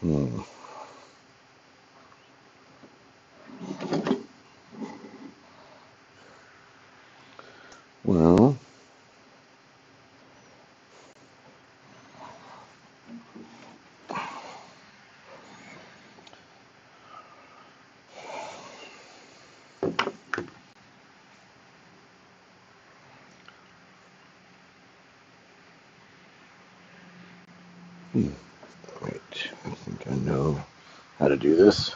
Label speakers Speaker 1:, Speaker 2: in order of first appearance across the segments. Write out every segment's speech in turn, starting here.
Speaker 1: Hmm. Well, wait, I think I know how to do this.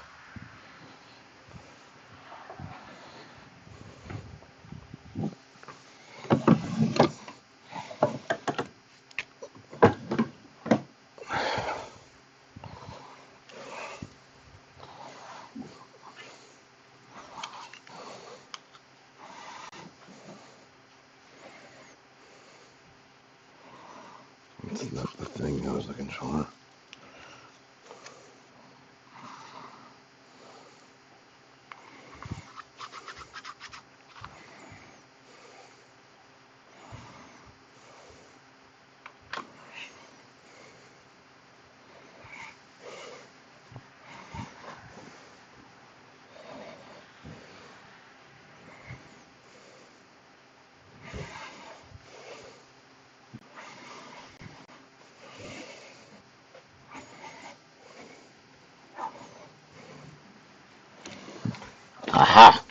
Speaker 1: It's not the thing I was looking for. Aha!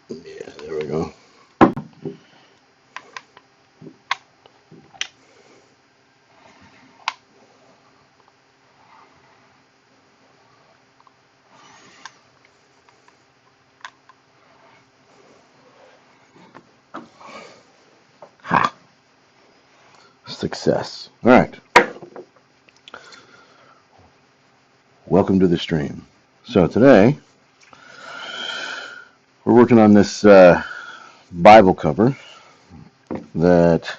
Speaker 1: Yeah, there we go. Ha! Success. All right. Welcome to the stream. So today we're working on this Bible cover that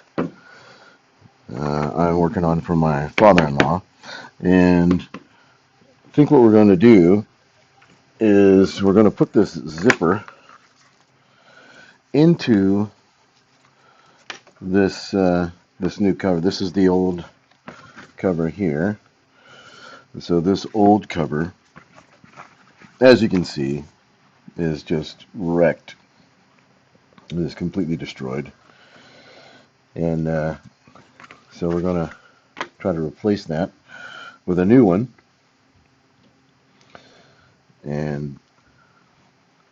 Speaker 1: I'm working on for my father-in-law, and I think what we're going to do is we're going to put this zipper into this new cover. This is the old cover here. And so this old cover, as you can see, is just wrecked. It is completely destroyed. And so we're going to try to replace that with a new one. And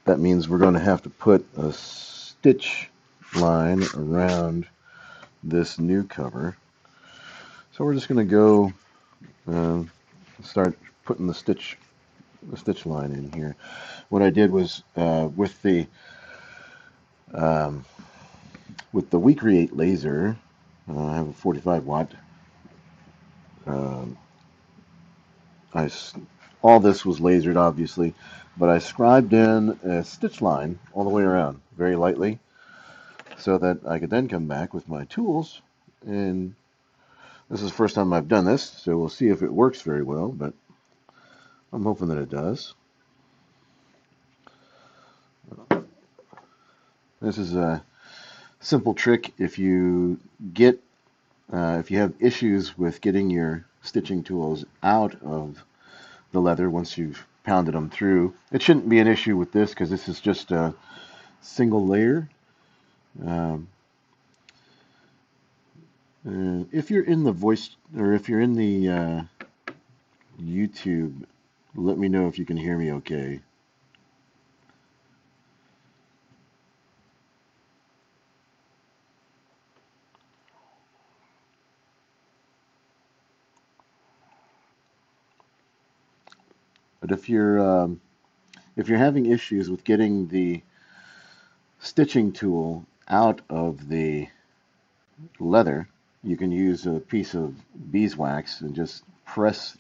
Speaker 1: that means we're going to have to put a stitch line around this new cover. So we're just going to go start putting the stitch line in here. What I did was um, with the We Create laser. I have a 45 watt. Um, I all this was lasered, obviously, but I scribed in a stitch line all the way around, very lightly, so that I could then come back with my tools. And this is the first time I've done this, so we'll see if it works very well, but I'm hoping that it does. This is a simple trick if you have issues with getting your stitching tools out of the leather once you've pounded them through. It shouldn't be an issue with this because this is just a single layer. Um, if you're in the voice, or if you're in the YouTube, let me know if you can hear me okay. But if you're having issues with getting the stitching tool out of the leather, you can use a piece of beeswax and just press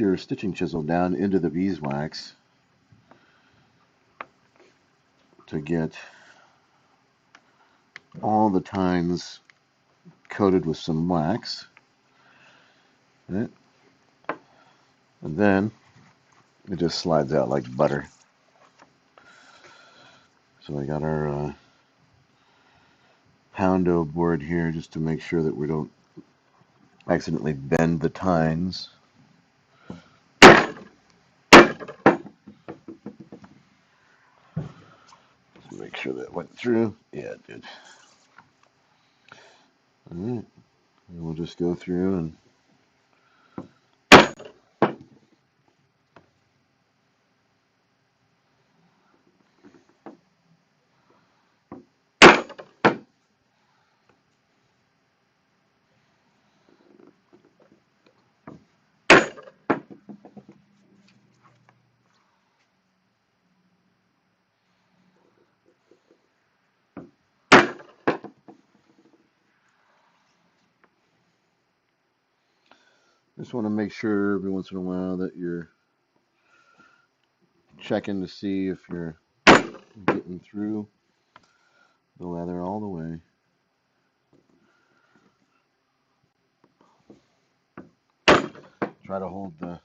Speaker 1: your stitching chisel down into the beeswax to get all the tines coated with some wax. Right? And then it just slides out like butter. So I got our poundo board here just to make sure that we don't accidentally bend the tines. Make sure that went through. Yeah, it did. All right. And we'll just go through and just want to make sure every once in a while that you're checking to see if you're getting through the leather all the way. Try to hold the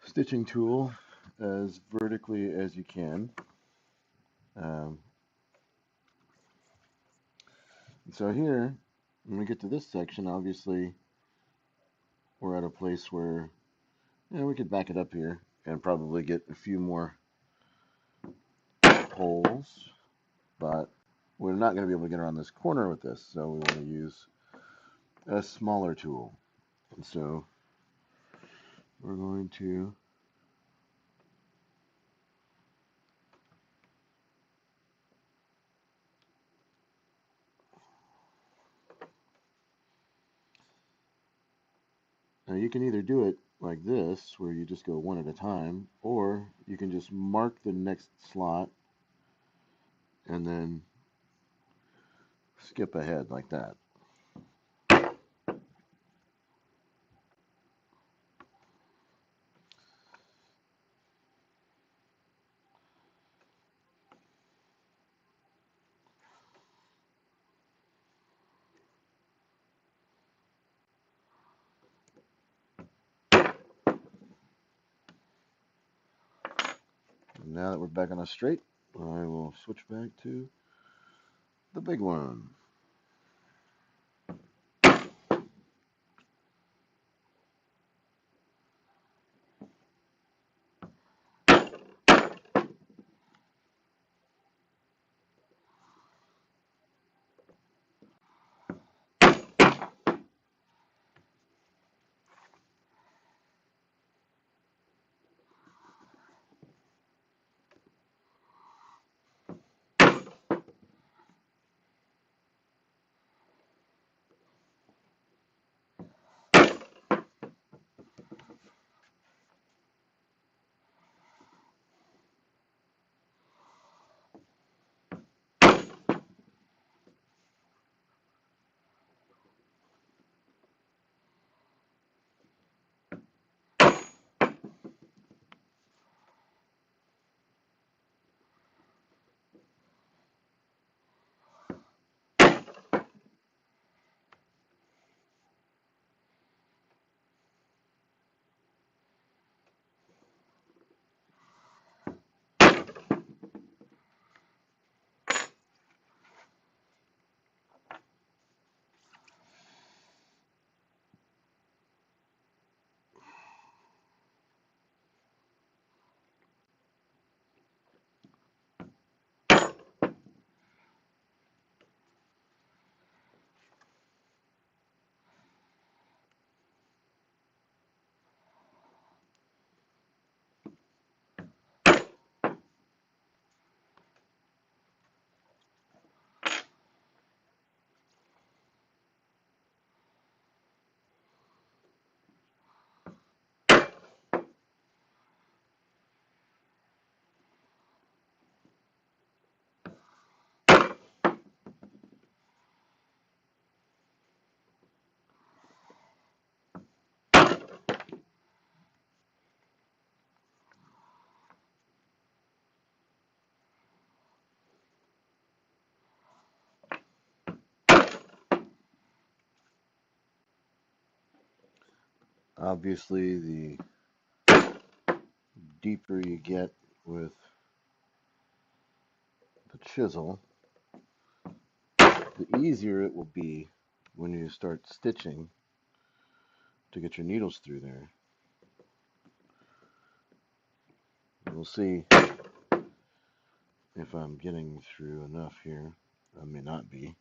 Speaker 1: stitching tool as vertically as you can. Um, so here, when we get to this section, obviously we're at a place where we could back it up here and probably get a few more holes, but we're not going to be able to get around this corner with this, so we want to use a smaller tool. And so we're going to now you can either do it like this, where you just go one at a time, or you can just mark the next slot and then skip ahead like that. And now that we're back on a straight, I will switch back to the big one. Obviously, the deeper you get with the chisel, the easier it will be when you start stitching to get your needles through there. We'll see if I'm getting through enough here. I may not be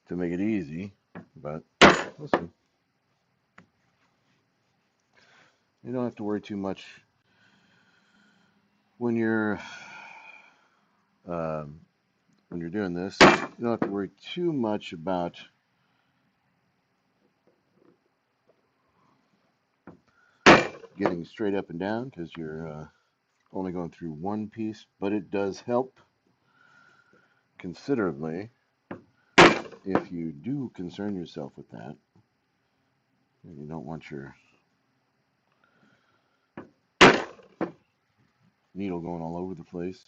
Speaker 1: to make it easy, but we'll see. You don't have to worry too much when you're um, when you're doing this. You don't have to worry too much about getting straight up and down because you're only going through one piece, but it does help considerably if you do concern yourself with that. And you don't want your needle going all over the place.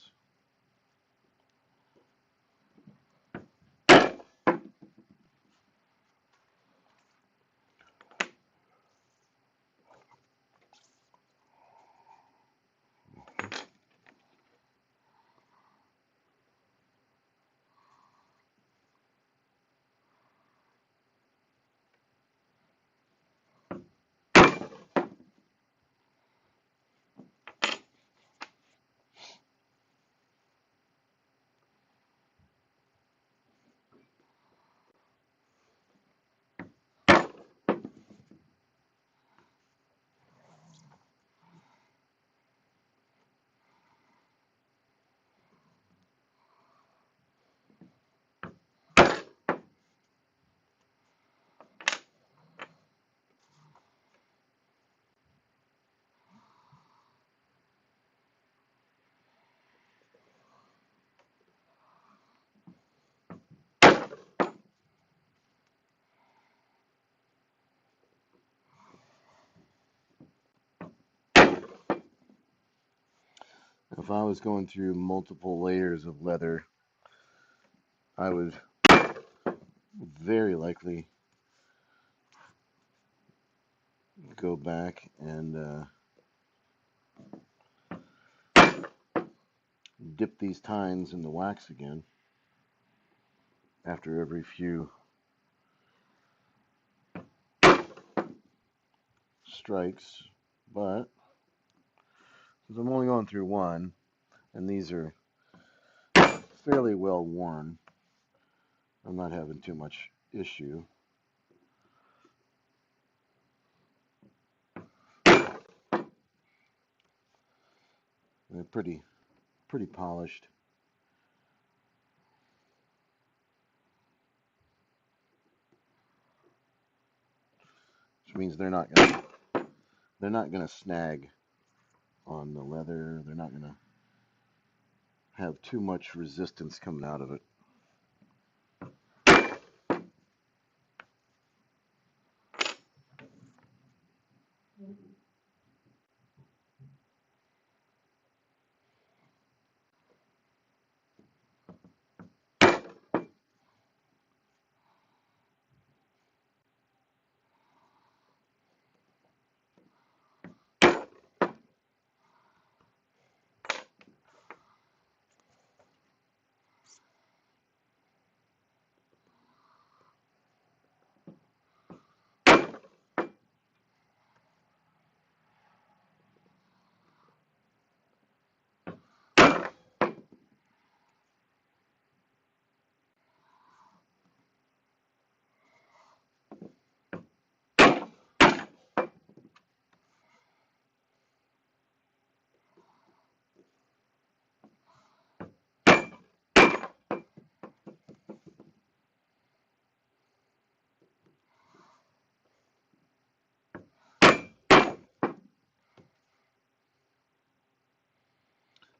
Speaker 1: If I was going through multiple layers of leather, I would very likely go back and dip these tines in the wax again after every few strikes. But since I'm only going through one, and these are fairly well worn, I'm not having too much issue. They're pretty polished, which means they're not gonna snag on the leather. They're not gonna have too much resistance coming out of it.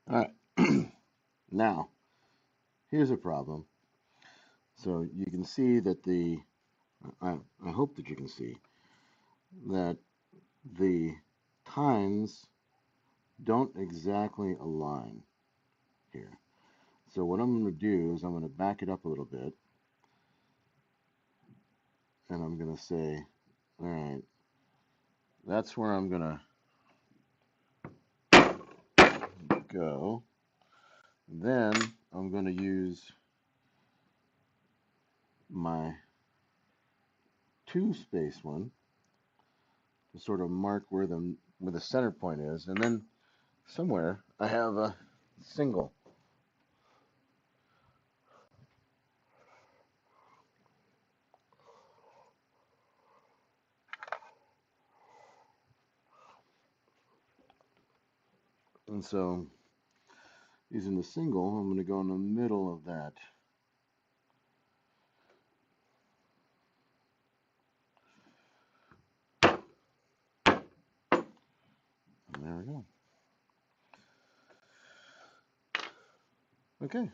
Speaker 1: All right, now here's a problem. So you can see that I hope that you can see that the tines don't exactly align here. So what I'm going to do is I'm going to back it up a little bit, and I'm going to say, all right, that's where I'm gonna go. Then I'm gonna use my 2 space one to sort of mark where the center point is, and then somewhere I have a single. And so using the single, I'm going to go in the middle of that. And there we go. Okay,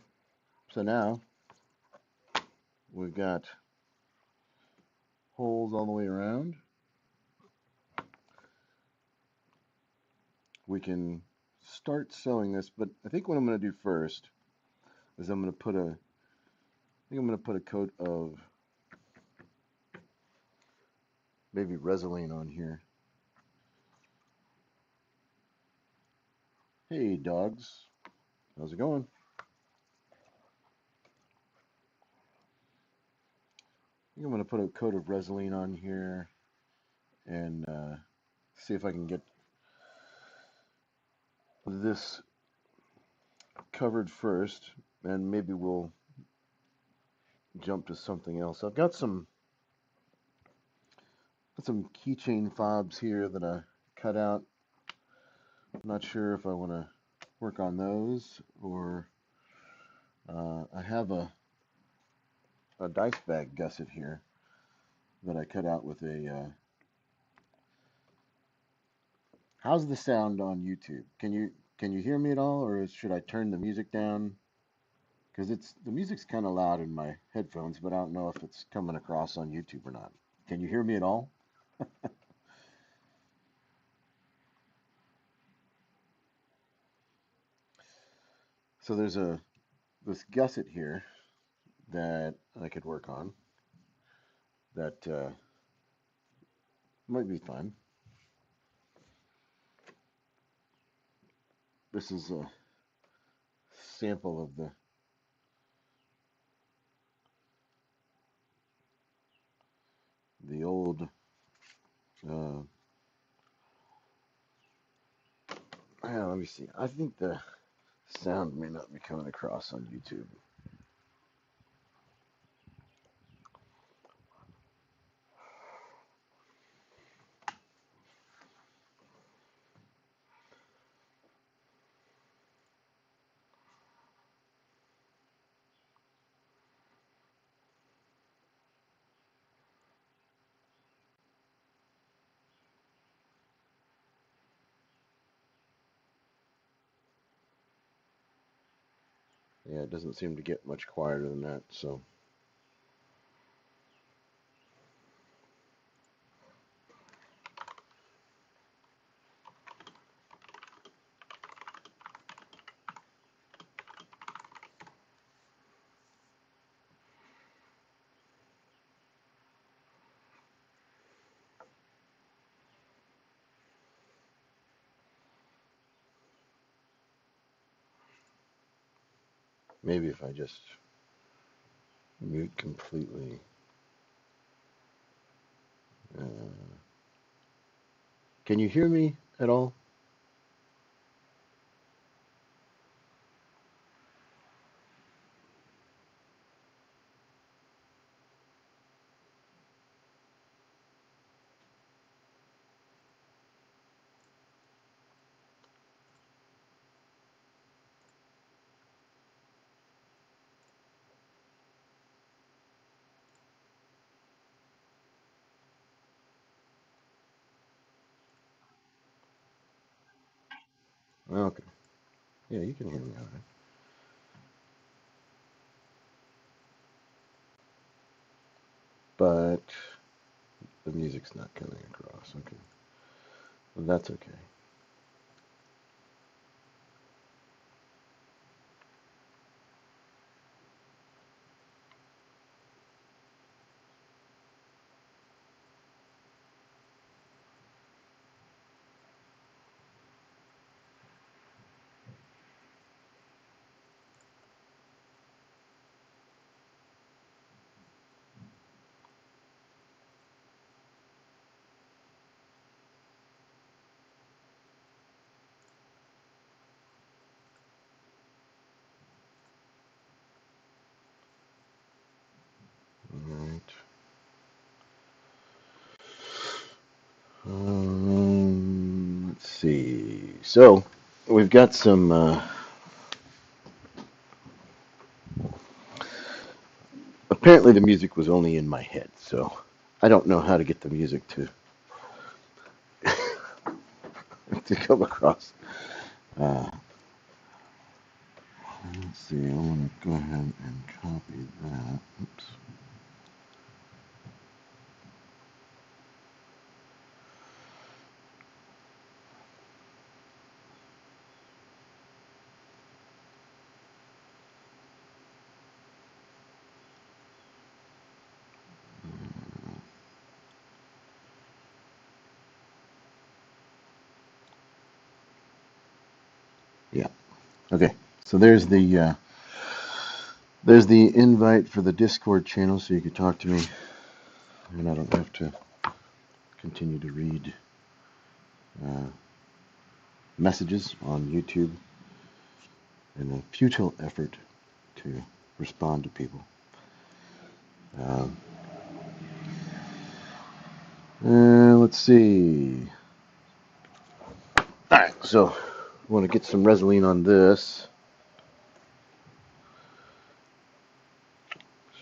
Speaker 1: so now we've got holes all the way around. We can start sewing this, but I think what I'm going to do first is I'm going to put a coat of maybe Resolene on here. Hey dogs, how's it going? I think I'm going to put a coat of Resolene on here and see if I can get this covered first, and maybe we'll jump to something else. I've got some keychain fobs here that I cut out. I'm not sure if I want to work on those, or I have a dice bag gusset here that I cut out with a. How's the sound on YouTube? Can you hear me at all, or should I turn the music down? Because the music's kind of loud in my headphones, but I don't know if it's coming across on YouTube or not. Can you hear me at all? So there's this gusset here that I could work on that might be fun. This is a sample of the old. Uh, let me see. I think the sound may not be coming across on YouTube. Yeah, it doesn't seem to get much quieter than that. So maybe if I just mute completely. Uh, can you hear me at all? Okay. Yeah, you can hear me all right. But the music's not coming across. Okay. Well, that's okay. see. So we've got some. Apparently, the music was only in my head, so I don't know how to get the music to to come across. Uh, let's see. I want to go ahead and copy that. Oops. Yeah. Okay. So there's the invite for the Discord channel, so you can talk to me, and I don't have to continue to read uh, messages on YouTube in a futile effort to respond to people. Um, let's see. All right, so I want to get some Resolene on this.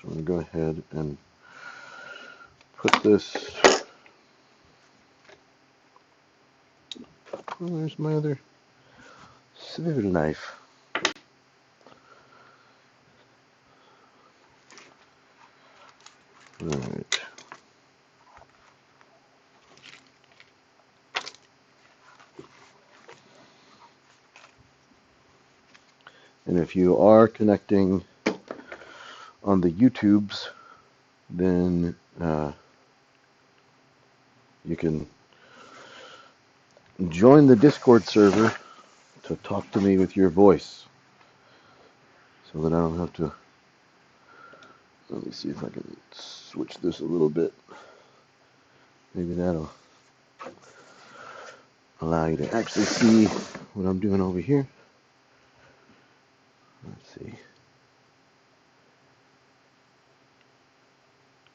Speaker 1: So I'm going to go ahead and put this. Oh, there's my other swivel knife. All right. And if you are connecting on the YouTubes, then you can join the Discord server to talk to me with your voice so that I don't have to. Let me see if I can switch this a little bit. Maybe that'll allow you to actually see what I'm doing over here. Let's see.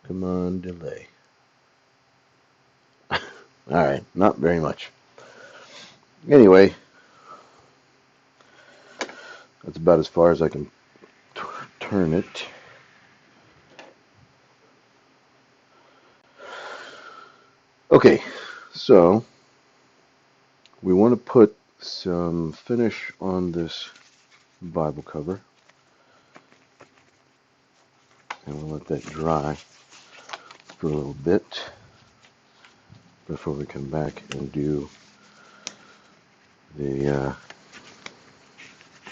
Speaker 1: Come on, delay. Alright, not very much. Anyway, that's about as far as I can turn it. Okay, so we want to put some finish on this Bible cover. And we'll let that dry for a little bit before we come back and do the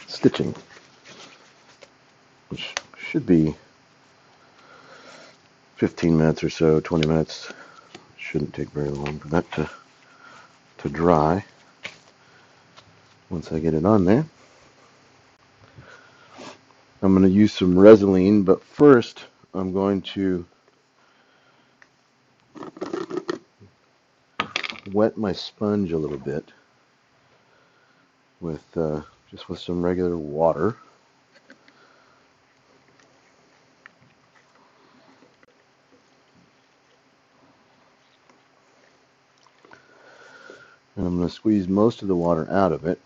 Speaker 1: stitching, which should be 15 minutes or so, 20 minutes. Shouldn't take very long for that to dry once I get it on there. I'm going to use some Resolene, but first I'm going to wet my sponge a little bit with just with some regular water. And I'm going to squeeze most of the water out of it.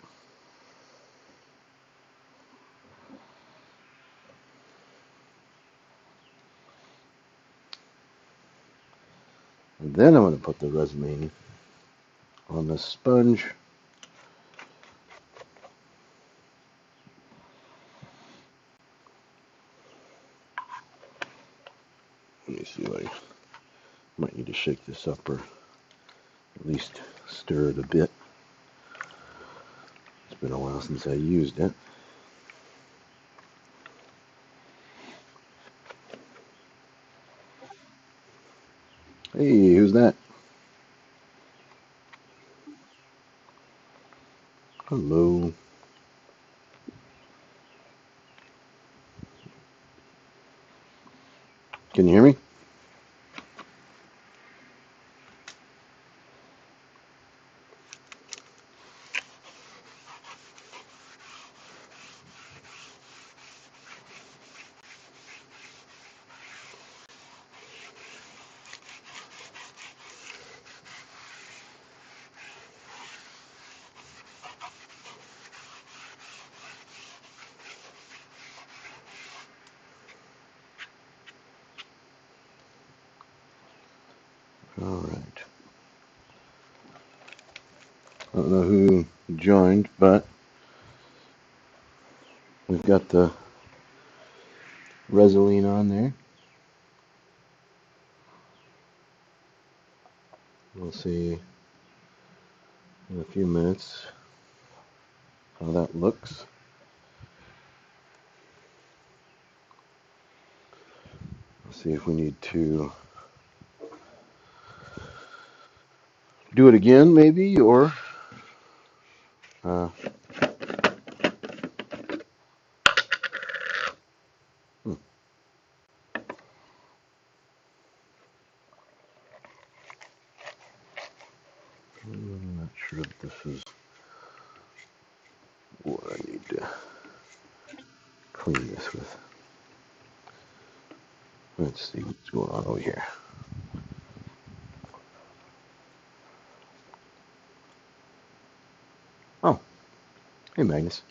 Speaker 1: And then I'm going to put the Resolene on the sponge. Let me see, I might need to shake this up or at least stir it a bit. It's been a while since I used it. Hey, who's that? Hello. Can you hear me? All right. I don't know who joined, but we've got the Resoline on there. We'll see in a few minutes how that looks. Let's see if we need to do it again, maybe, or uh, hmm, I'm not sure if this is what I need to clean this with. Let's see what's going on over here. Oh, hey, Magnus.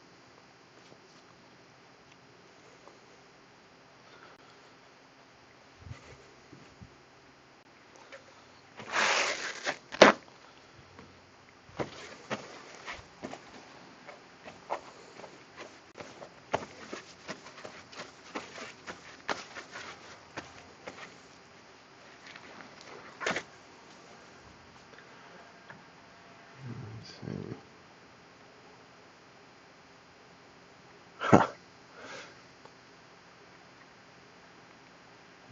Speaker 1: Let's see.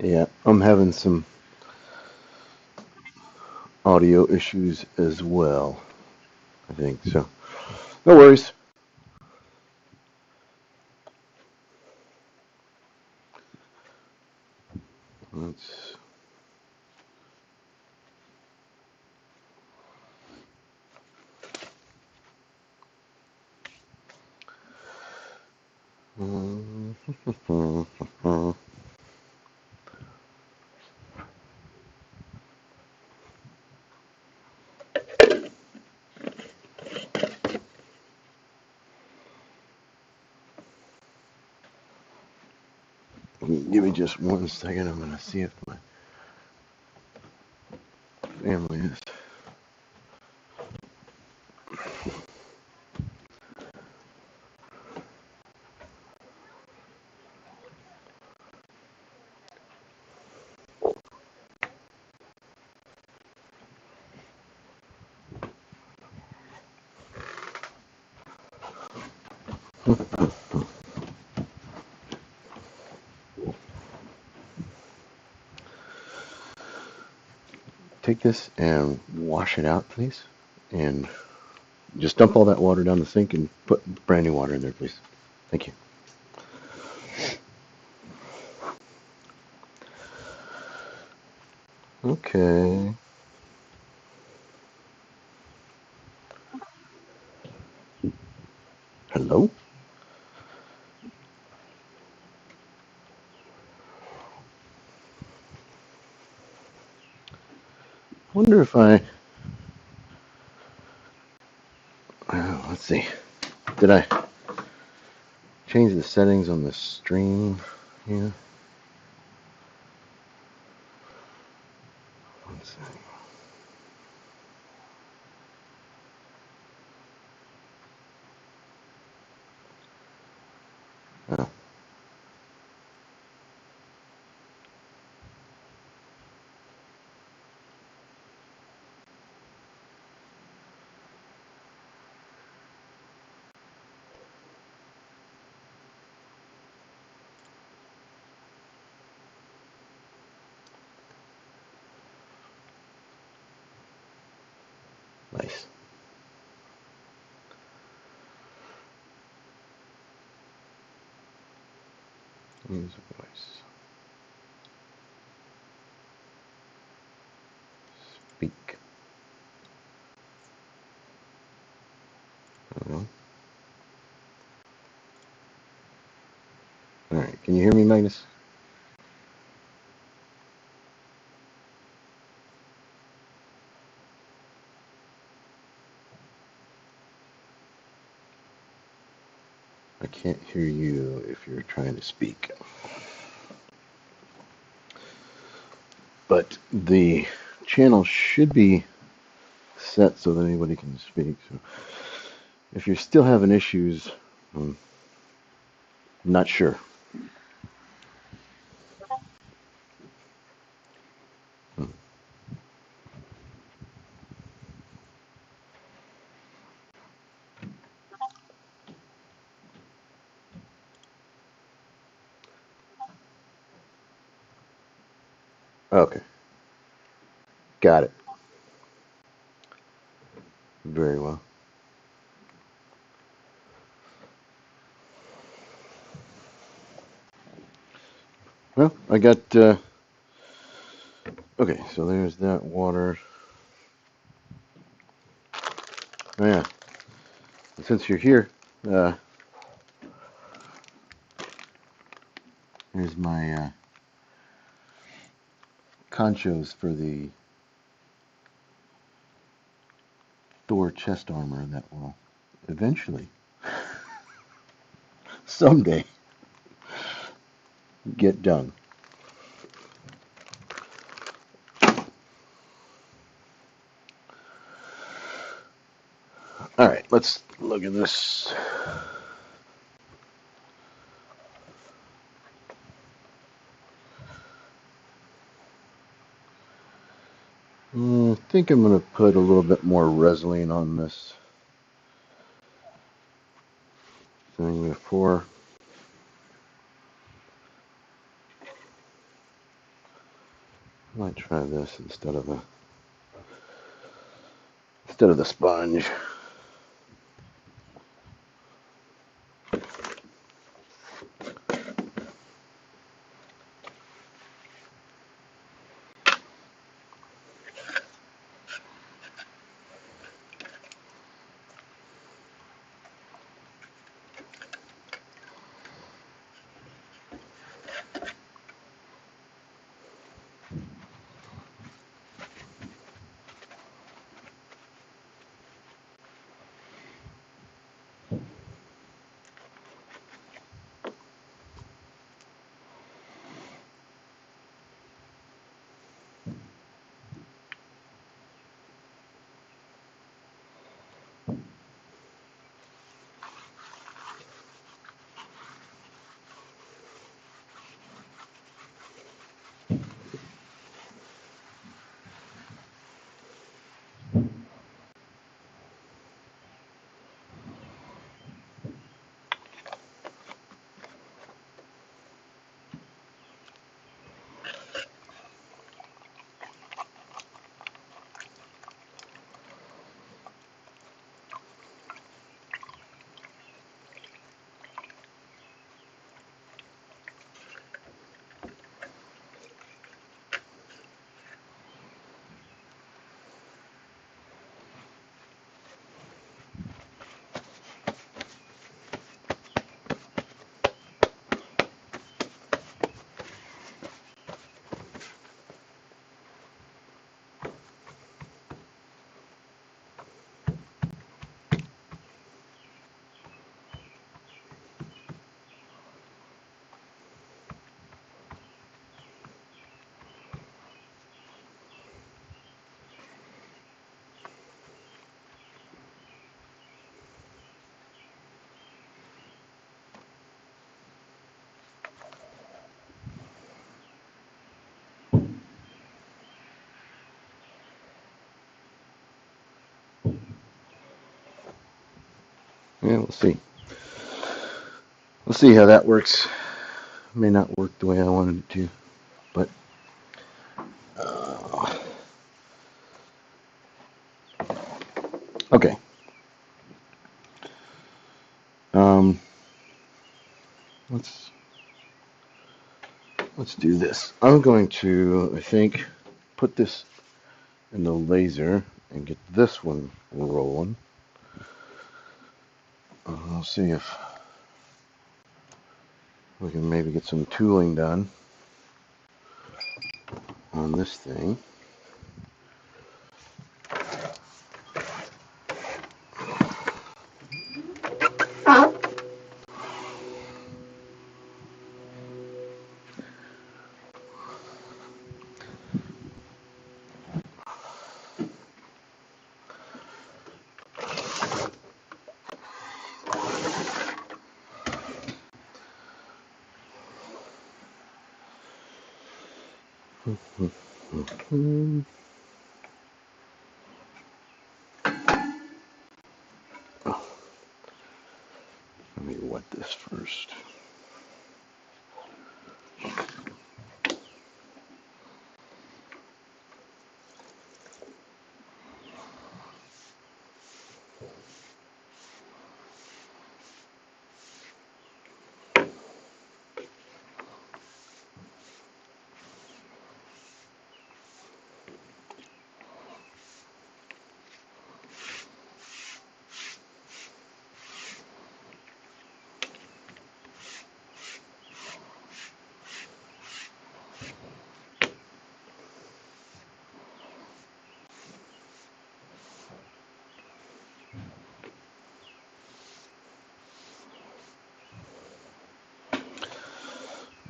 Speaker 1: Yeah, I'm having some audio issues as well, I think. So, no worries. Let's. Give me just 1 second. I'm going to see if my family is. Take this and wash it out, please. And just dump all that water down the sink and put brand new water in there, please. Thank you. Okay. Hello? Wonder if I. Let's see. Did I change the settings on the stream? Yeah. Let's see. Oh, nice. Use voice. Speak. Oh. All right. Can you hear me, Magnus? I can't hear you if you're trying to speak. But the channel should be set so that anybody can speak. So if you're still having issues, I'm not sure. Okay, got it. Very well. Well, I got, okay, so there's that water. Oh, yeah, since you're here, uh, here's my conchos for the Thor chest armor that will eventually, someday, get done. All right, let's look at this. I think I'm going to put a little bit more resin on this thing before. I might try this instead of the sponge. Yeah, we'll see. We'll see how that works. May not work the way I wanted it to, but uh, okay. Um, let's do this. I'm going to, I think, put this in the laser and get this one rolling. I'll see if we can maybe get some tooling done on this thing. Let me wet this first.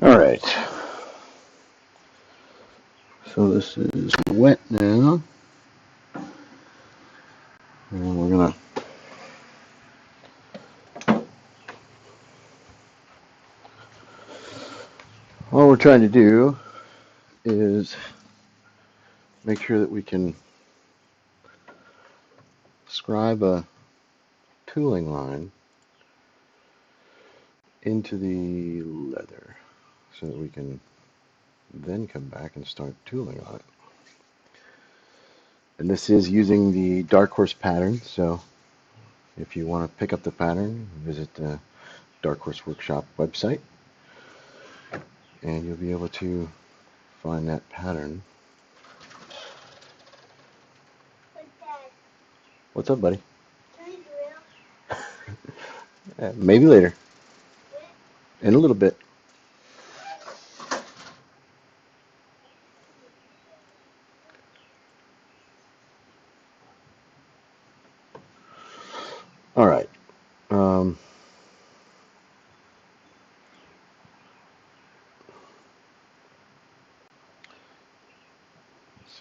Speaker 1: All right. So this is wet now. And we're gonna all we're trying to do is make sure that we can scribe a tooling line into the leather so that we can then come back and start tooling on it. And this is using the Dark Horse pattern, so if you want to pick up the pattern, visit the Dark Horse Workshop website and you'll be able to find that pattern. What's up, buddy? Maybe later. In a little bit. All right. Let's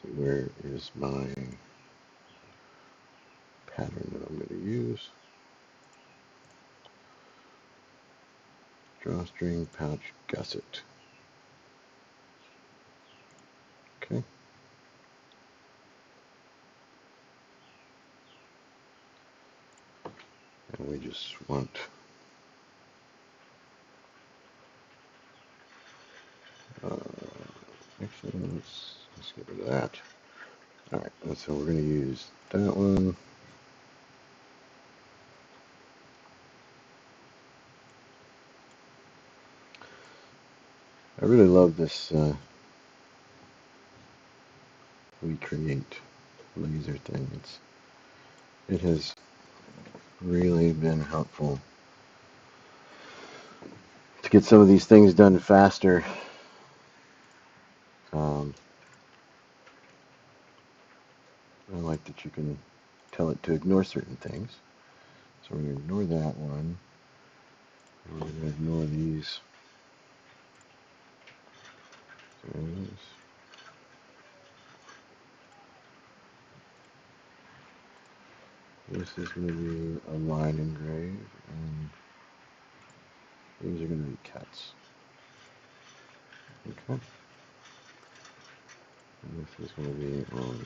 Speaker 1: see, where is my pattern that I'm going to use? Drawstring pouch gusset. Okay. And we just want actually let's get rid of that. All right, and so we're going to use that one. I really love this Recreate laser thing. It has really been helpful to get some of these things done faster. I like that you can tell it to ignore certain things. So we're going to ignore that one. We're going to ignore these things. This is going to be a line engrave, and these are going to be cuts. Okay. And this is going to be on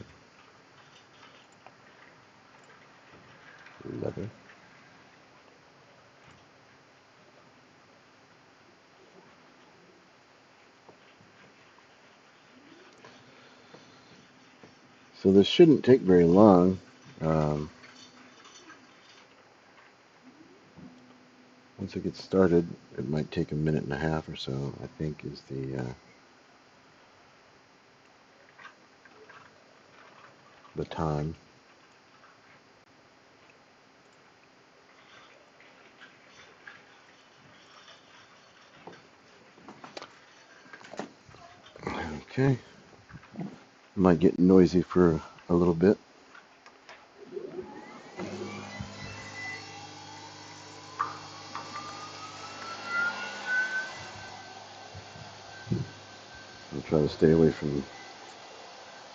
Speaker 1: leather. So this shouldn't take very long. Once it gets started, it might take a minute and a half or so, I think is the time. Okay. Might get noisy for a little bit. I'll try to stay away from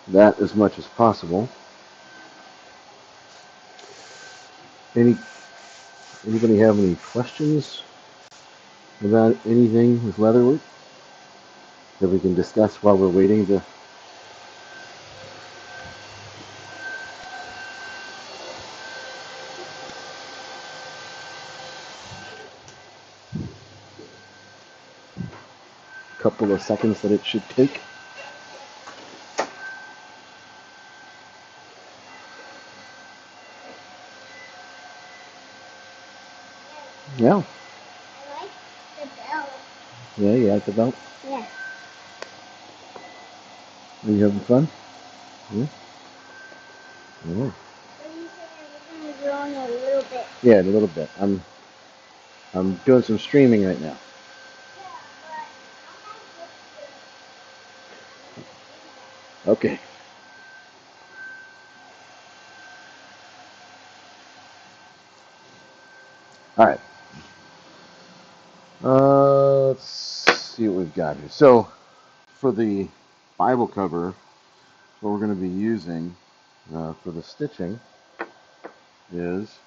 Speaker 1: that as much as possible. Anybody have any questions about anything with leatherwork? that we can discuss while we're waiting to. Couple of seconds that it should take. Yeah. I like the belt. Yeah, you like the belt? Yeah. Are you having fun? Yeah. Yeah. But you said we're gonna go in a little bit. Yeah, in a little bit. I'm doing some streaming right now. Okay. All right. Let's see what we've got here. So, for the Bible cover, what we're going to be using for the stitching is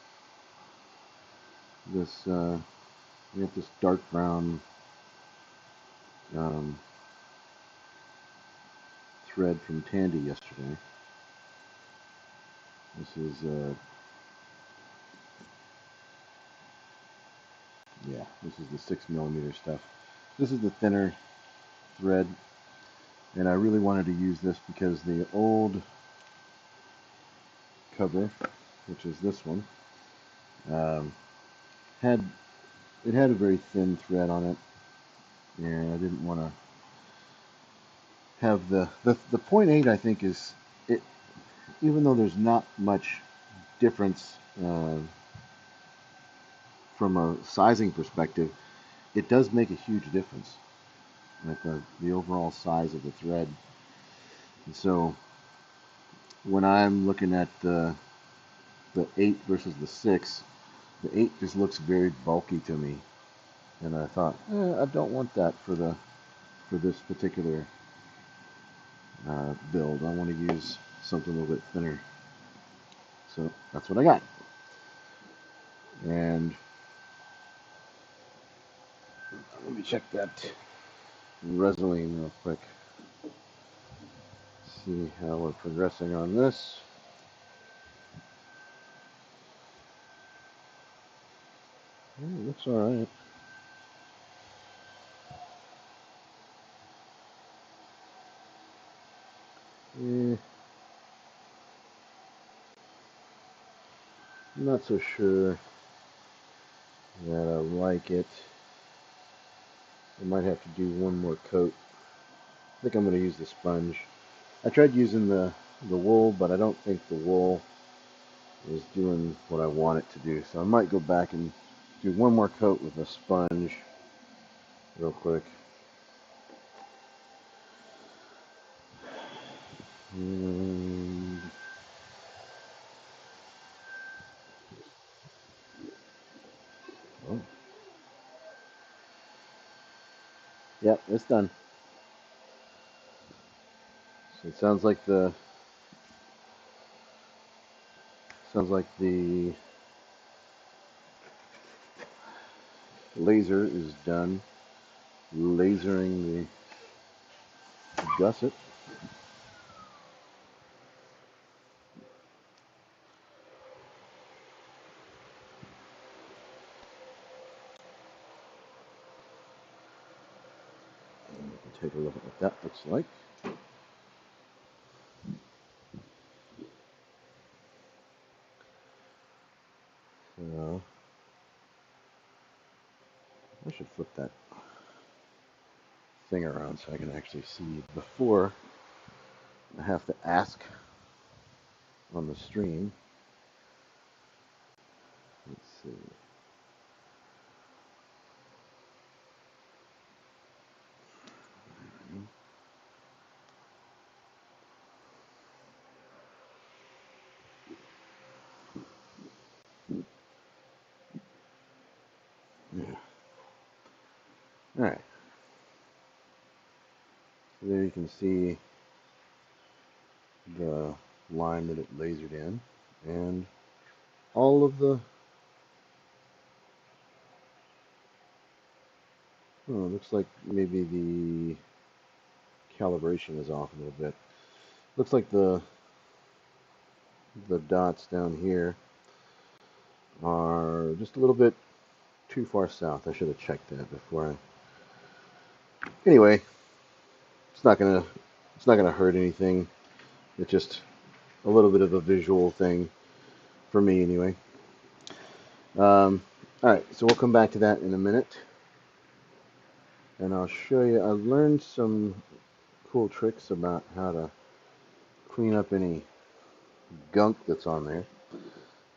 Speaker 1: this. We have this dark brown um, thread from Tandy yesterday. This is, yeah, this is the 6mm stuff. This is the thinner thread, and I really wanted to use this because the old cover, which is this one, um, had it had a very thin thread on it, and I didn't want to have the point eight. I think is it, even though there's not much difference from a sizing perspective, it does make a huge difference, like the overall size of the thread. And so when I'm looking at the 8 versus the 6, the 8 just looks very bulky to me, and I thought, I don't want that for this particular build. I want to use something a little bit thinner. So that's what I got. And let me check that Resolene real quick. See how we're progressing on this. It looks alright. I'm not so sure that I like it. I might have to do one more coat. I think I'm going to use the sponge. I tried using the wool, but I don't think the wool is doing what I want it to do. So I might go back and do one more coat with a sponge real quick. And oh, yep, it's done. So it sounds like the laser is done lasering the gusset. And we can take a look at what that looks like. So I should flip that thing around so I can actually see before I have to ask on the stream. Let's see. Yeah. All right. So there you can see the line that it lasered in, and all of the, oh, looks like maybe calibration is off a little bit. Looks like the dots down here are just a little bit too far south. I should have checked that before I. Anyway, it's not gonna it's not gonna hurt anything. It's just a little bit of a visual thing for me anyway. All right, so we'll come back to that in a minute, and I'll show you. I learned some cool tricks about how to clean up any gunk that's on there.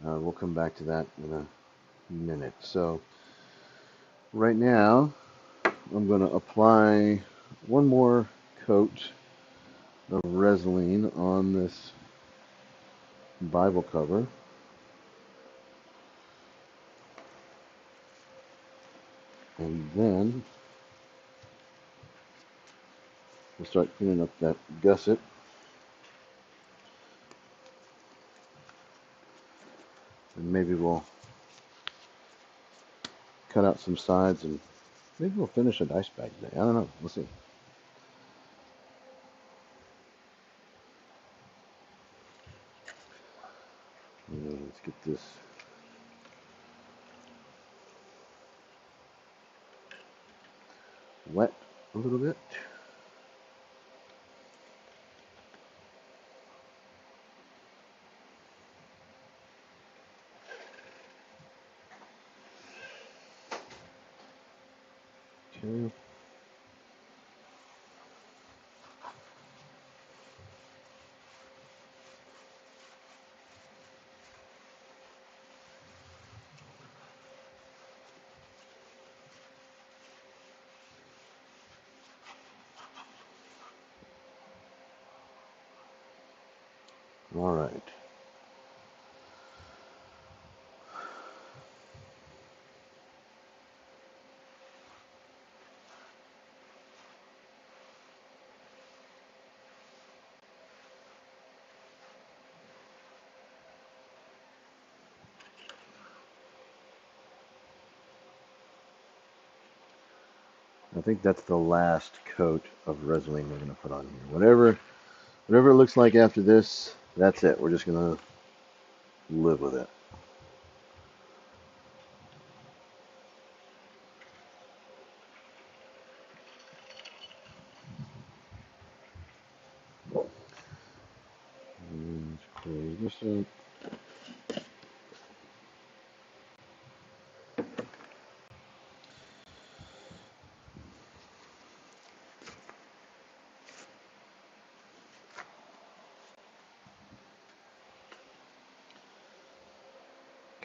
Speaker 1: We'll come back to that in a minute. So right now, I'm going to apply one more coat of Resin on this Bible cover. And then we'll start cleaning up that gusset. And maybe we'll cut out some sides and maybe we'll finish a dice bag today. I don't know. We'll see. Let's get this wet a little bit. Okay. All right. I think that's the last coat of Resin we're going to put on here. Whatever it looks like after this, that's it. We're just going to live with it. Let's close this up.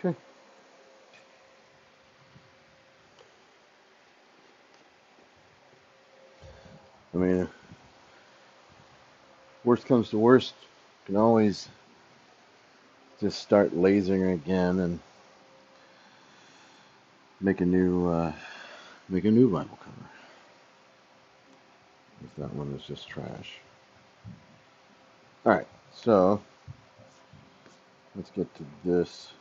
Speaker 1: Okay. I mean, worst comes to worst, you can always just start lasering again and make a new vinyl cover. If that one is just trash. All right, so let's get to this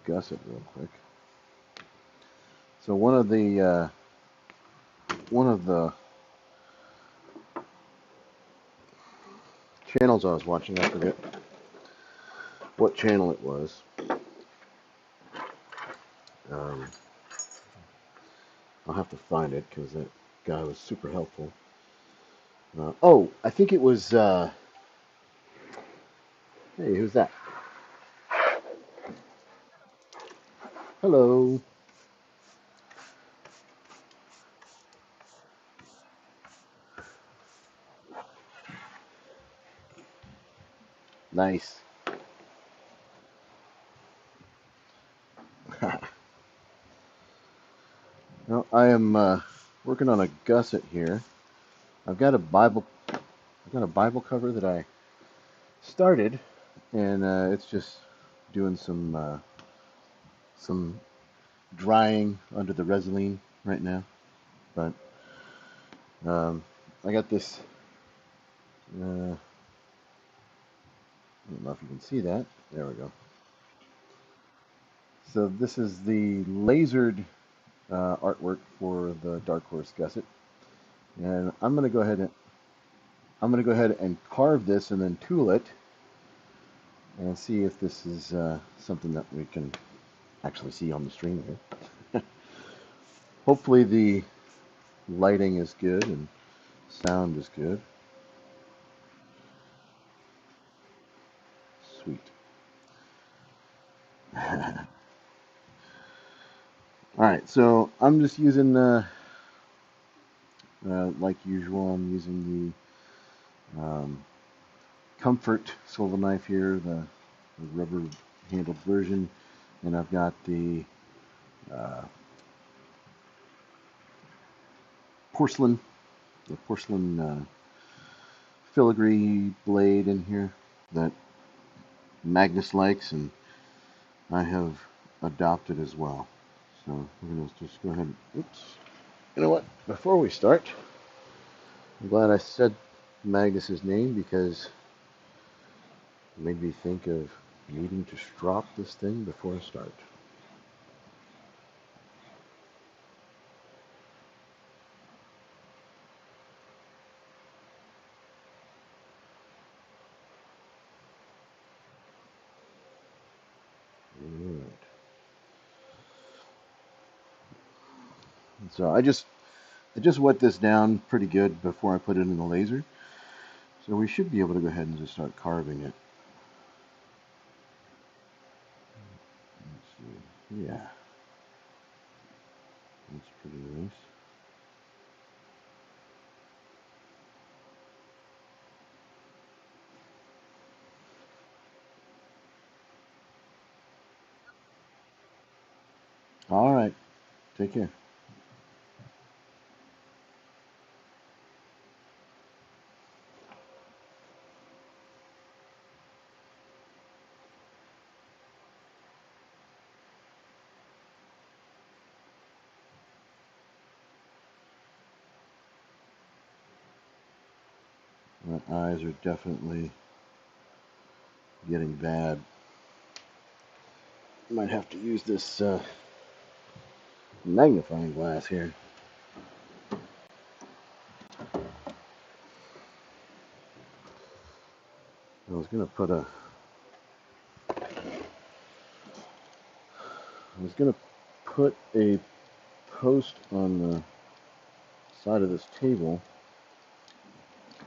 Speaker 1: gusset real quick. So one of the channels I was watching, I forget what channel it was. Um, I'll have to find it because that guy was super helpful. Oh, I think it was. Hey, who's that? Hello. Nice. Well, I am working on a gusset here. I've got a Bible cover that I started, and it's just doing some drying under the Resin right now. But I got this. I don't know if you can see that. There we go. So this is the lasered artwork for the Dark Horse gusset. And I'm gonna go ahead and carve this and then tool it and see if this is something that we can actually see on the stream here. Hopefully the lighting is good and sound is good. Sweet. All right, so I'm just using, like usual, I'm using the Comfort swivel knife here, the rubber handled version, and I've got uh, porcelain, the porcelain filigree blade in here that Magnus likes, and I have adopted as well. So we're going to just go ahead. Oops. You know what? Before we start, I'm glad I said Magnus's name because it made me think of needing to strop this thing before I start. All right. So I just wet this down pretty good before I put it in the laser. So we should be able to go ahead and just start carving it. Let's see. Yeah, that's pretty nice. All right, take care. My eyes are definitely getting bad. Might have to use this magnifying glass here. I was gonna put a. I was gonna put a post on the side of this table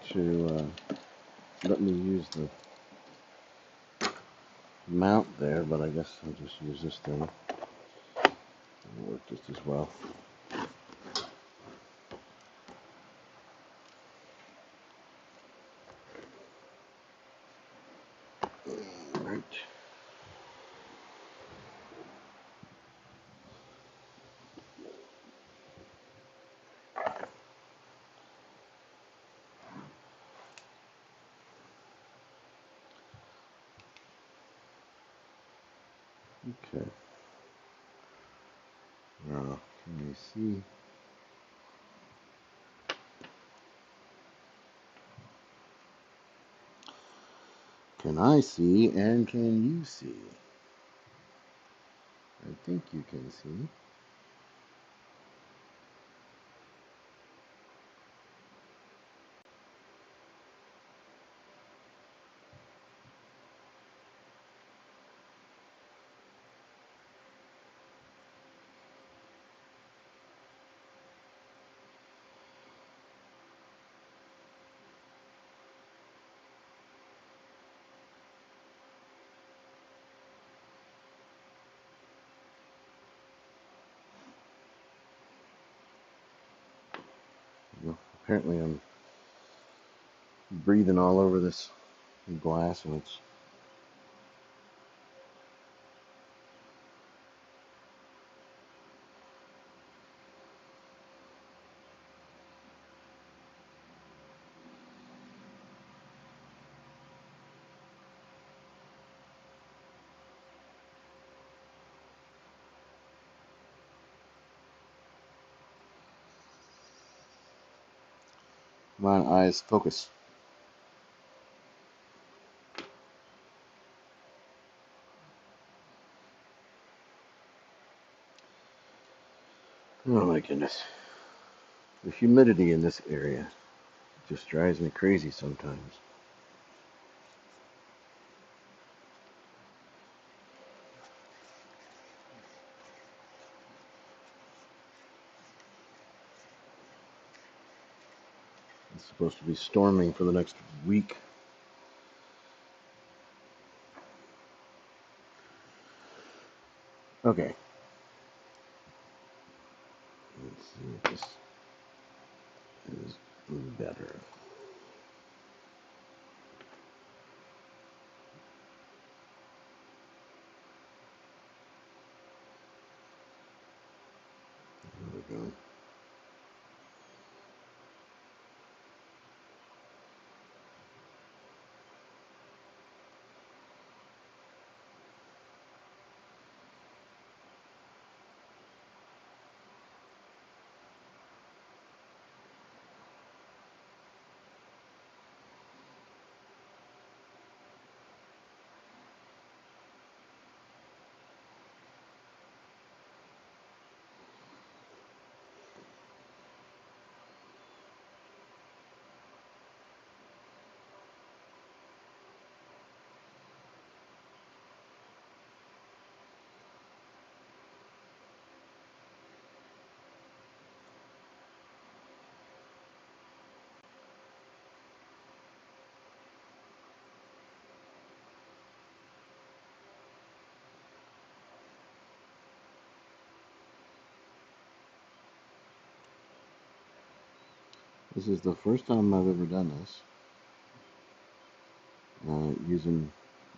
Speaker 1: to let me use the mount there, but I guess I'll just use this thing. It'll work just as well. All right. Okay. Now, can you see? Can I see and can you see? I think you can see. Well, apparently I'm breathing all over this glass and it's my eyes focus. Oh my goodness. The humidity in this area just drives me crazy sometimes. It's supposed to be storming for the next week. Okay. Let's see if this is better. There we go. This is the first time I've ever done this. Using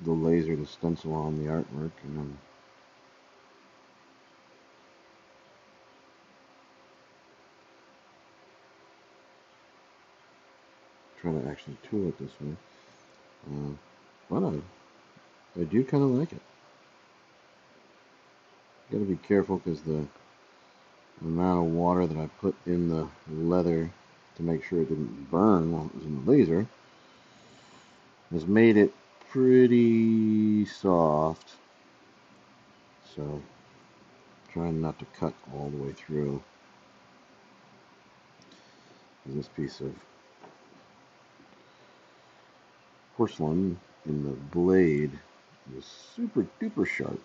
Speaker 1: the laser to stencil on the artwork, and then try to actually tool it this way. But I do kind of like it. Got to be careful because the amount of water that I put in the leather to make sure it didn't burn while it was in the laser has made it pretty soft. So trying not to cut all the way through. This piece of porcelain in the blade is super duper sharp.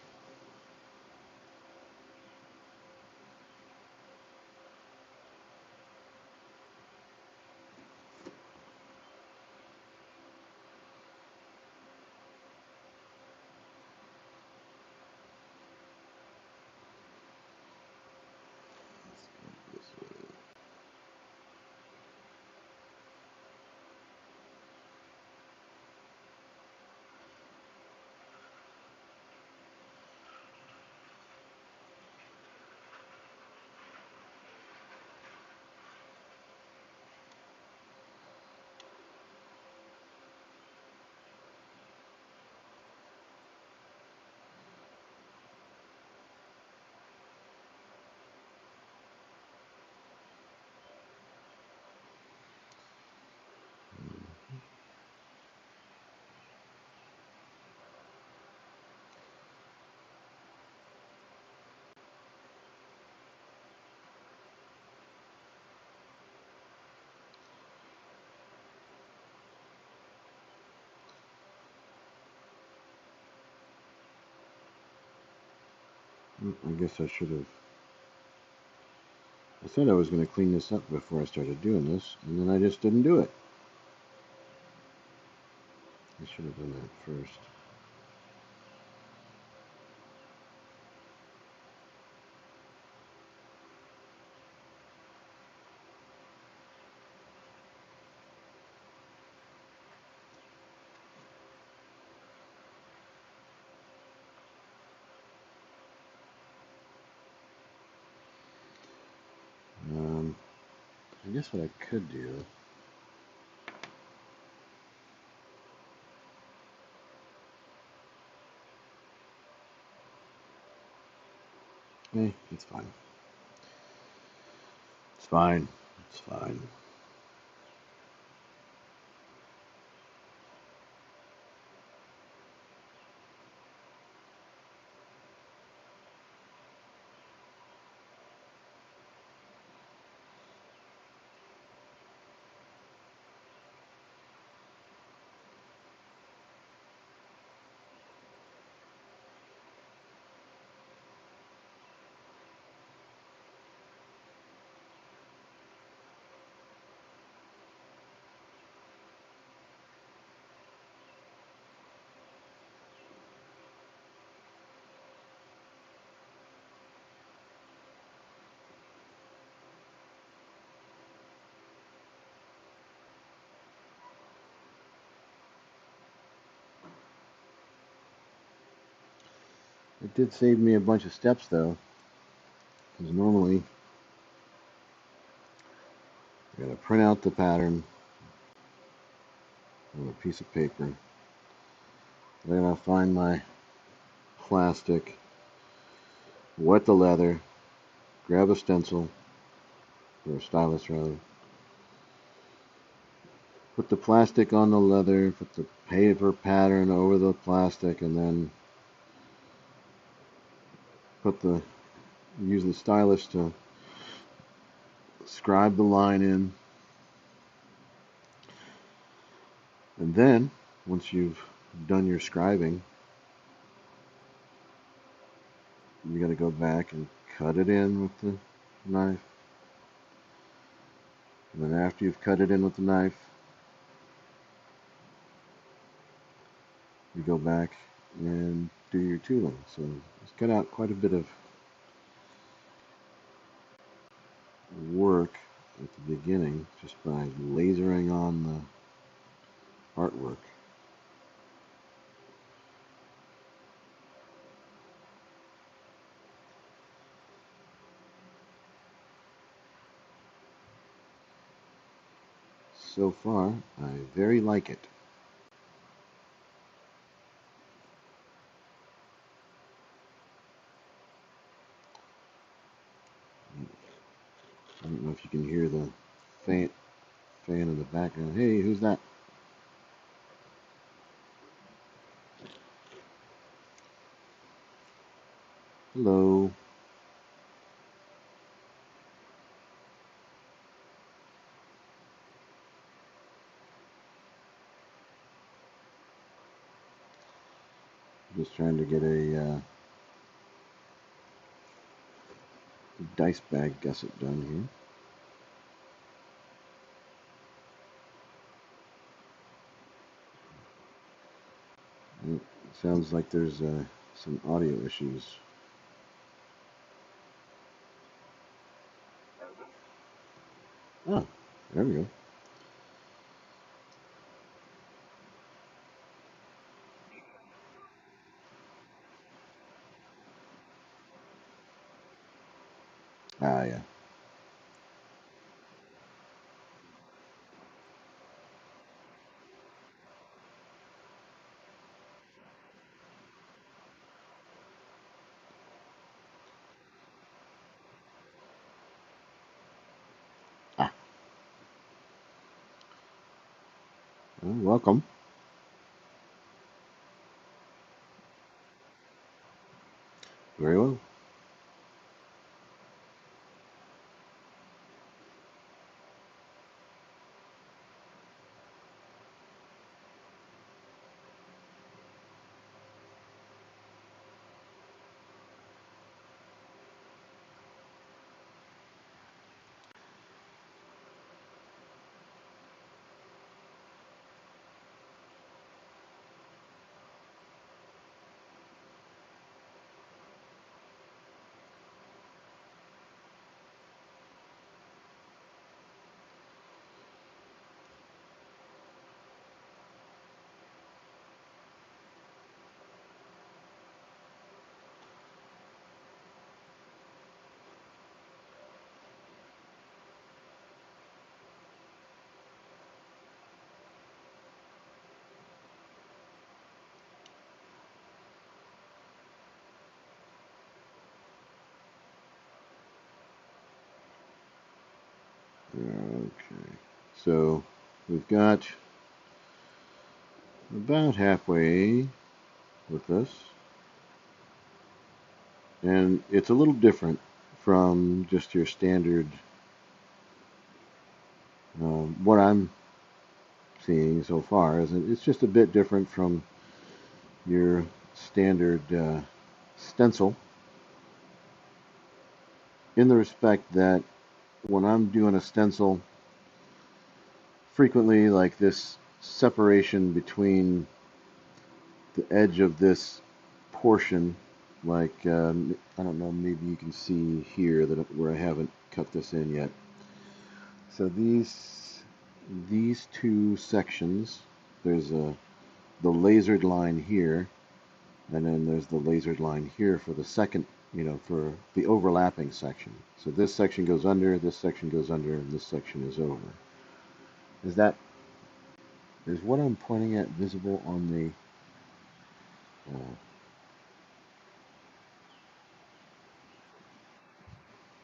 Speaker 1: I guess I should have. I said I was going to clean this up before I started doing this, and then I just didn't do it. I should have done that first. I guess what I could do. Hey, it's fine. It's fine. It's fine. It did save me a bunch of steps though, because normally I gotta print out the pattern on a piece of paper. Then I'll find my plastic, wet the leather, grab a stencil, or a stylus rather, put the plastic on the leather, put the paper pattern over the plastic, and then use the stylus to scribe the line in. And then, once you've done your scribing, you got to go back and cut it in with the knife. And then after you've cut it in with the knife, you go back and do your tooling. So it's cut out quite a bit of work at the beginning just by lasering on the artwork. So far, I very like it. I don't know if you can hear the fan in the background. Hey, who's that? Hello. Just trying to get a dice bag gusset done here. It sounds like there's some audio issues. Oh, there we go. Ah, yeah. Ah, well, welcome. Very well. Okay. So we've got about halfway with this, and it's a little different from just your standard. What I'm seeing so far is it's just a bit different from your standard stencil in the respect that when I'm doing a stencil, frequently like this separation between the edge of this portion, like I don't know, maybe you can see here that where I haven't cut this in yet. So these two sections, there's the lasered line here, And then there's the lasered line here for the second, for the overlapping section. So this section goes under, this section goes under, and this section is over. Is that, is what I'm pointing at visible on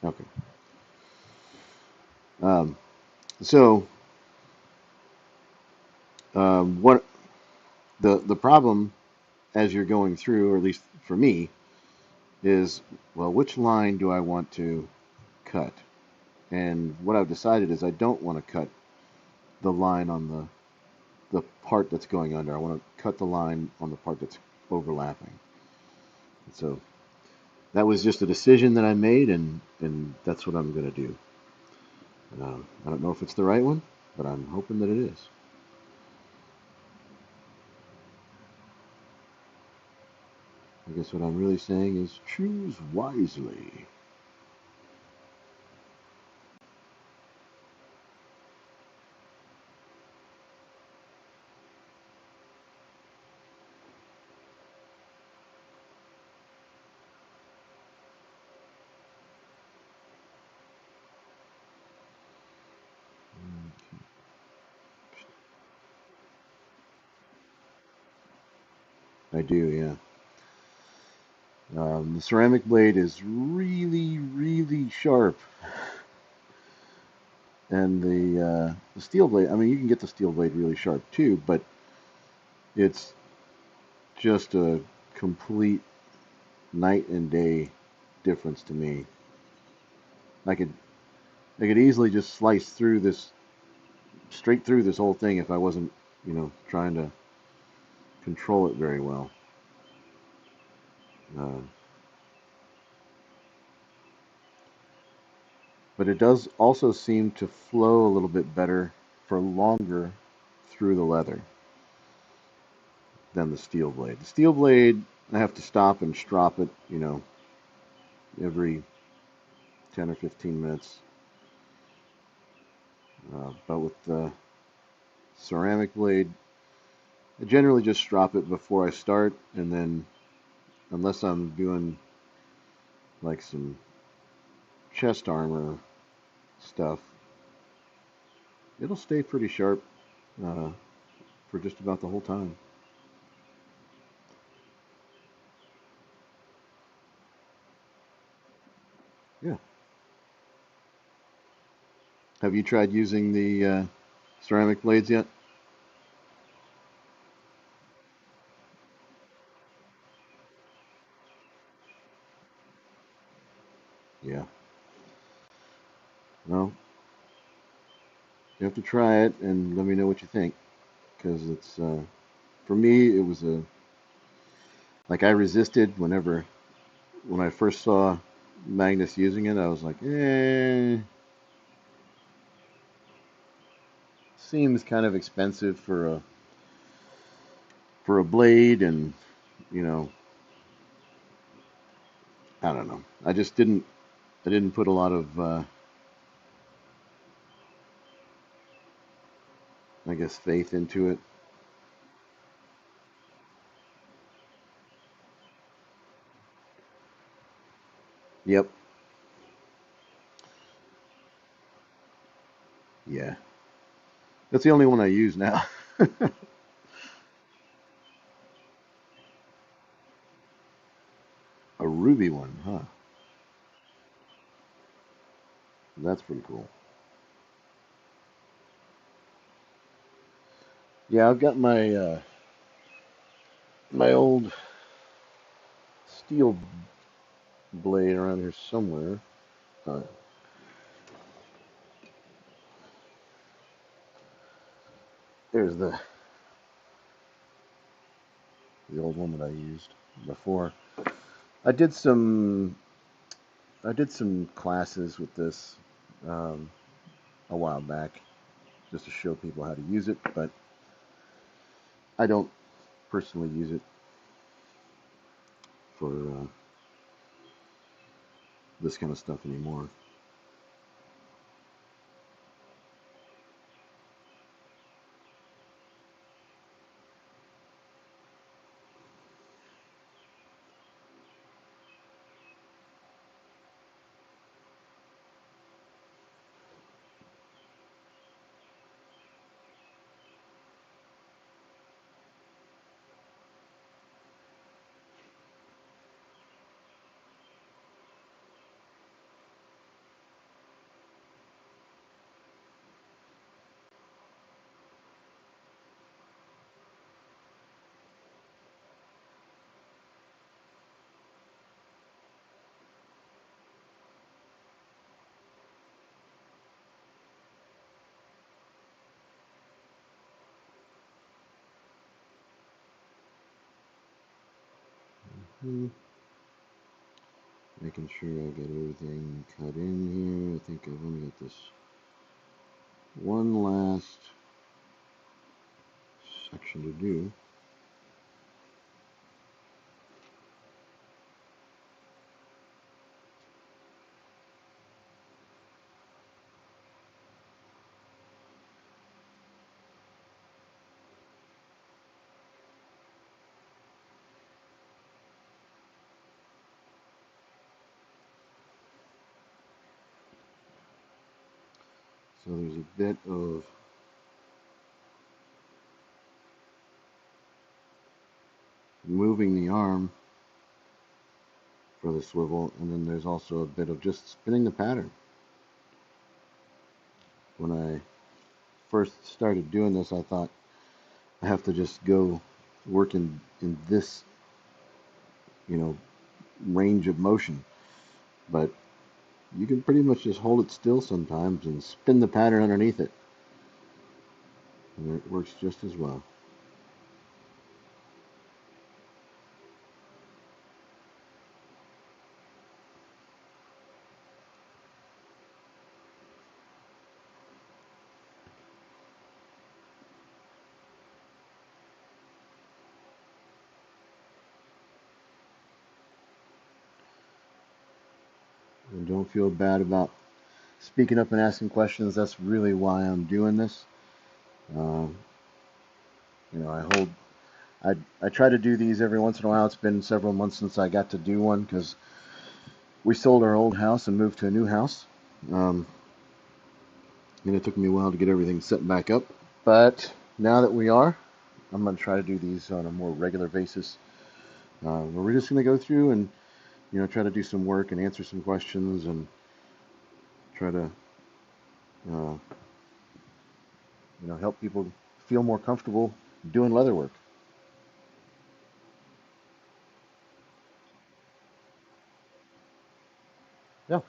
Speaker 1: the, okay. Um, so, what the problem as you're going through, or at least for me, is, well, which line do I want to cut? And what I've decided is I don't want to cut the line on the part that's going under. I want to cut the line on the part that's overlapping. So that was just a decision that I made, and that's what I'm going to do. I don't know if it's the right one, but I'm hoping that it is. I guess what I'm really saying is choose wisely. I do, yeah. The ceramic blade is really, really sharp, and the steel blade. I mean, you can get the steel blade really sharp too, but it's just a complete night and day difference to me. I could I could easily just slice through this straight through this whole thing if I wasn't, trying to control it very well. Uh, but it does also seem to flow a little bit better for longer through the leather than the steel blade. The steel blade, I have to stop and strop it, every 10 or 15 minutes. But with the ceramic blade, I generally just strop it before I start, and then unless I'm doing like some chest armor stuff, it'll stay pretty sharp uh, for just about the whole time. Yeah. Have you tried using the ceramic blades yet? Yeah. Well, you have to try it and let me know what you think, because it's for me it was a like I resisted when I first saw Magnus using it. I was like, seems kind of expensive for a blade, and you know, I don't know. I didn't put a lot of I guess faith into it. Yep. Yeah. That's the only one I use now. A ruby one, huh? That's pretty cool. Yeah, I've got my old steel blade around here somewhere. Uh, there's the old one that I used before. I did some I did some classes with this um, a while back just to show people how to use it, but I don't personally use it for this kind of stuff anymore. Hmm. Making sure I got everything cut in here. I think I've only got this one last section to do. So there's a bit of moving the arm for the swivel, and then there's also a bit of just spinning the pattern. When I first started doing this, I thought I have to just go work in this, you know, range of motion. But you can pretty much just hold it still sometimes and spin the pattern underneath it, and it works just as well. And don't feel bad about speaking up and asking questions. That's really why I'm doing this. Uh, you know, I try to do these every once in a while. It's been several months since I got to do one because we sold our old house and moved to a new house. Um, and it took me a while to get everything set back up. But now that we are, I'm going to try to do these on a more regular basis. Where we're just going to go through and try to do some work and answer some questions and try to uh, help people feel more comfortable doing leather work. Yeah.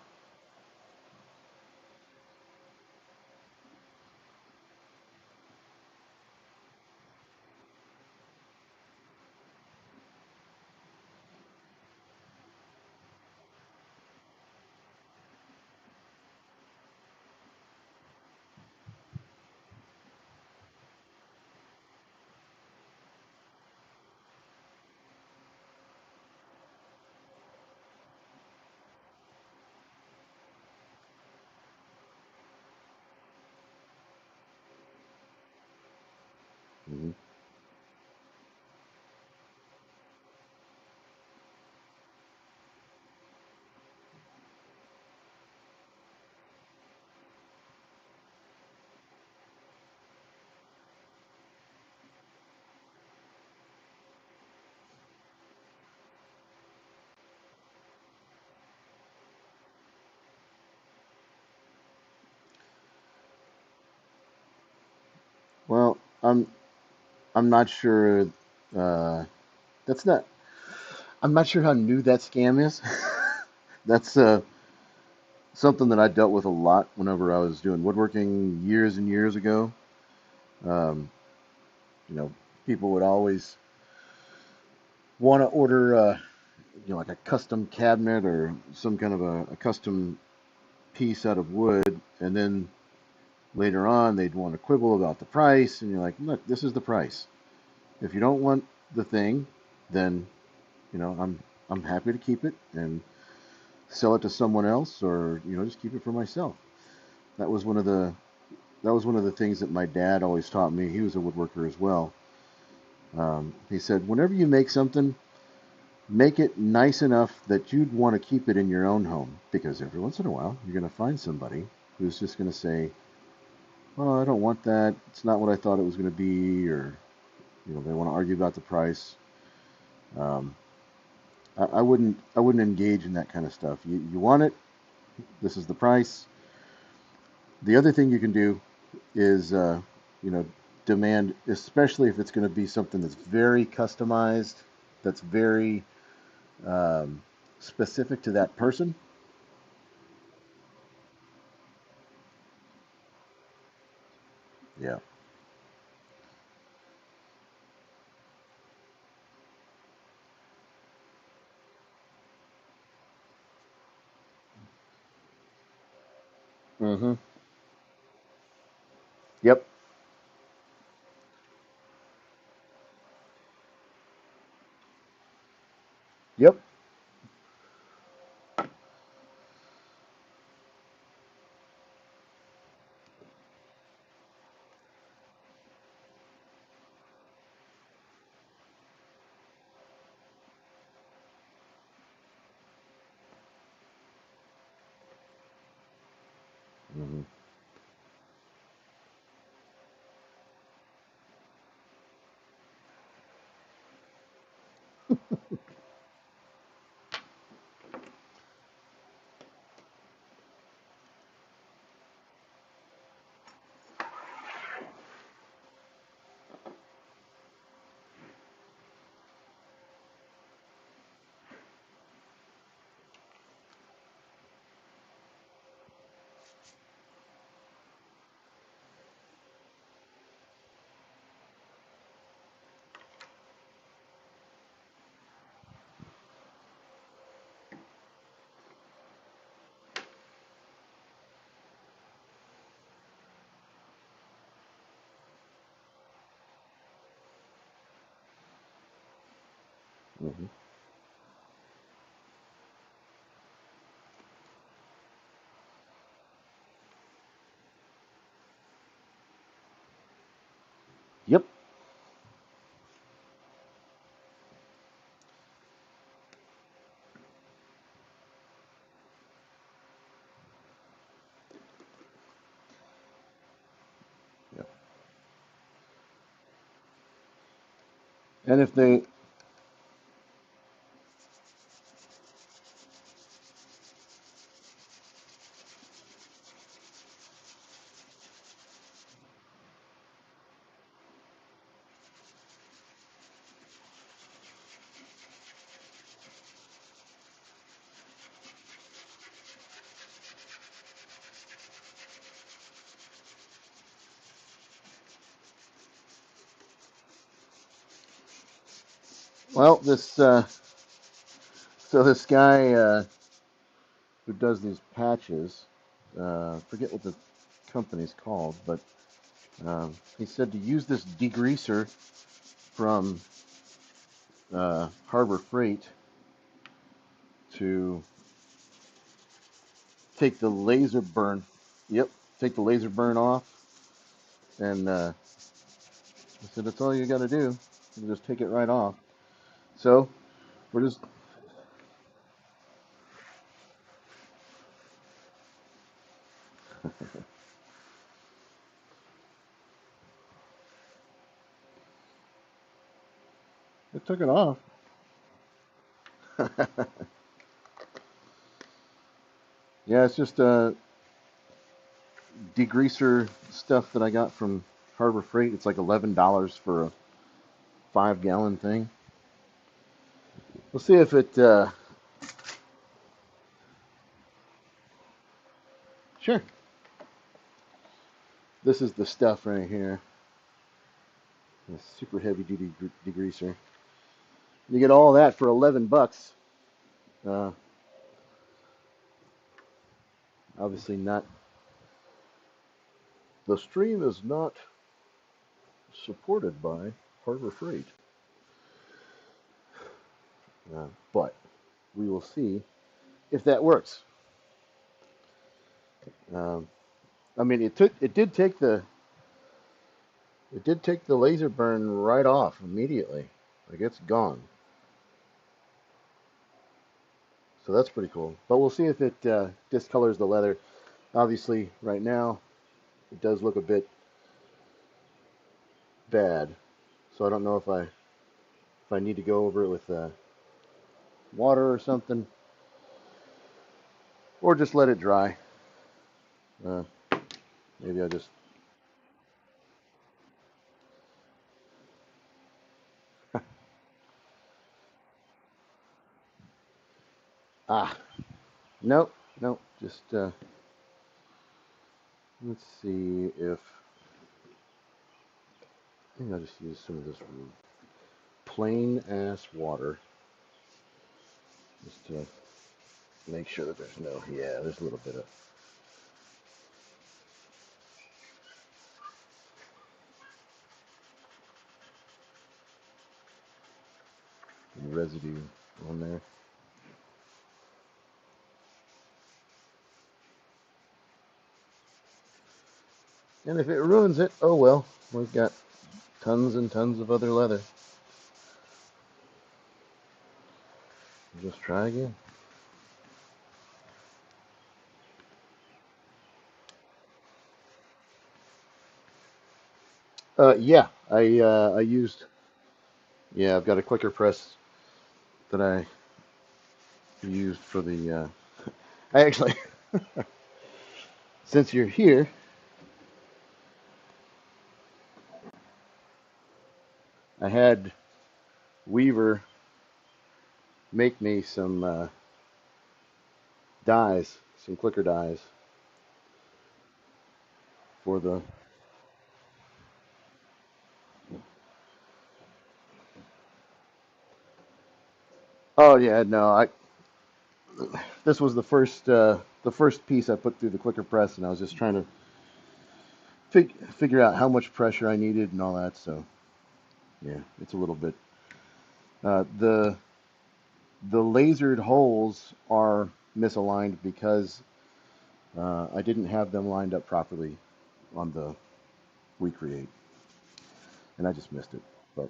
Speaker 1: Hmm. Well, I'm not sure. Uh, that's not. I'm not sure how new that scam is. That's something that I dealt with a lot whenever I was doing woodworking years and years ago. Um, you know, people would always want to order, like a custom cabinet or some kind of a custom piece out of wood, and then later on they'd want to quibble about the price, and you're like, look, this is the price. If you don't want the thing, then I'm happy to keep it and sell it to someone else, or just keep it for myself. That was one of the that was one of the things that my dad always taught me. He was a woodworker as well. He said, whenever you make something, make it nice enough that you'd want to keep it in your own home, because every once in a while you're going to find somebody who's just going to say, "Oh, I don't want that. It's not what I thought it was going to be," or they want to argue about the price. Um, I wouldn't engage in that kind of stuff. You want it? This is the price. The other thing you can do is you know demand, especially if it's going to be something that's very customized, that's very um, specific to that person. Yeah. Mm-hmm. Yep. Yep. Mm-hmm. Mm-hmm. Yep. Yep. And if they, well, so this guy who does these patches, forget what the company's called, but he said to use this degreaser from Harbor Freight to take the laser burn. Yep, take the laser burn off, and I said that's all you got to do. You just take it right off. So we're just. It took it off. Yeah, it's just degreaser stuff that I got from Harbor Freight. It's like $11 for a 5-gallon thing. We'll see if it. Sure. This is the stuff right here. A super heavy duty degreaser. You get all that for $11. Uh, Obviously not. The stream is not supported by Harbor Freight, but we will see if that works. Um, I mean, it did take the laser burn right off immediately. Like it's gone. So that's pretty cool. But we'll see if it discolors the leather. Obviously, right now it does look a bit bad. So I don't know if I need to go over it with water or something, or just let it dry. Uh, Maybe I just ah nope, nope. Just let's see if I think I'll just use some of this plain ass water just to make sure that there's no, yeah, there's a little bit of, Some residue on there. And if it ruins it, oh well. We've got tons and tons of other leather. Just try again. Yeah, I used, yeah, I've got a quicker press that I used for the I actually, since you're here, I had Weaver make me some dies, some clicker dies for the. Oh yeah, no, I this was the first piece I put through the clicker press, and I was just trying to figure out how much pressure I needed and all that. So yeah, it's a little bit. The lasered holes are misaligned because I didn't have them lined up properly on the recreate, and I just missed it. But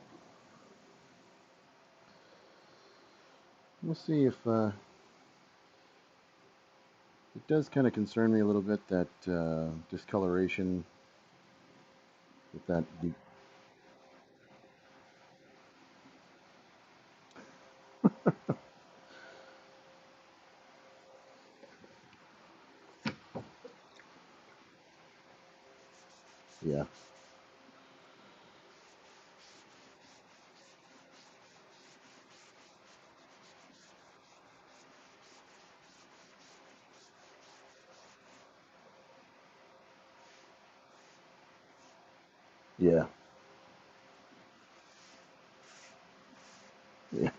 Speaker 1: we'll see if it does kind of concern me a little bit that discoloration with that deep. Yeah, yeah, yeah,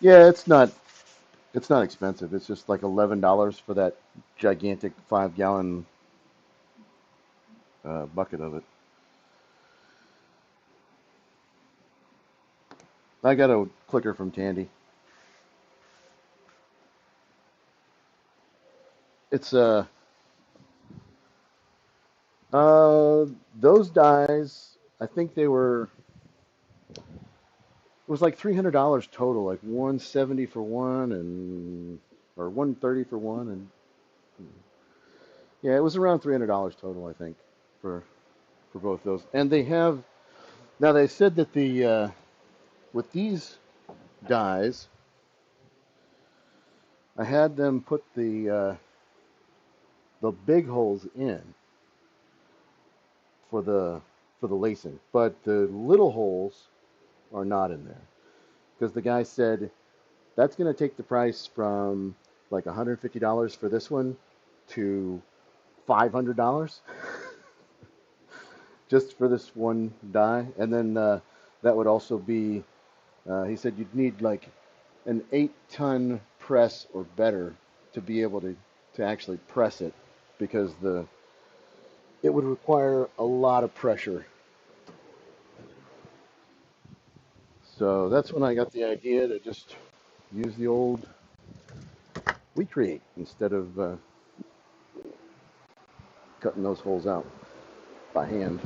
Speaker 1: yeah. It's not expensive. It's just like $11 for that gigantic 5 gallon bucket of it. I got a clicker from Tandy. It's uh those dies. I think they were. It was like $300 total, like 170 for one and or 130 for one, and yeah, it was around $300 total, I think, for for both those. And they have now they said that the with these dies, I had them put the big holes in for the lacing, but the little holes are not in there because the guy said that's going to take the price from like $150 for this one to $500 just for this one die, and then that would also be. He said you'd need like an 8-ton press or better to be able to actually press it because the it would require a lot of pressure. So that's when I got the idea to just use the old recreate instead of cutting those holes out by hand.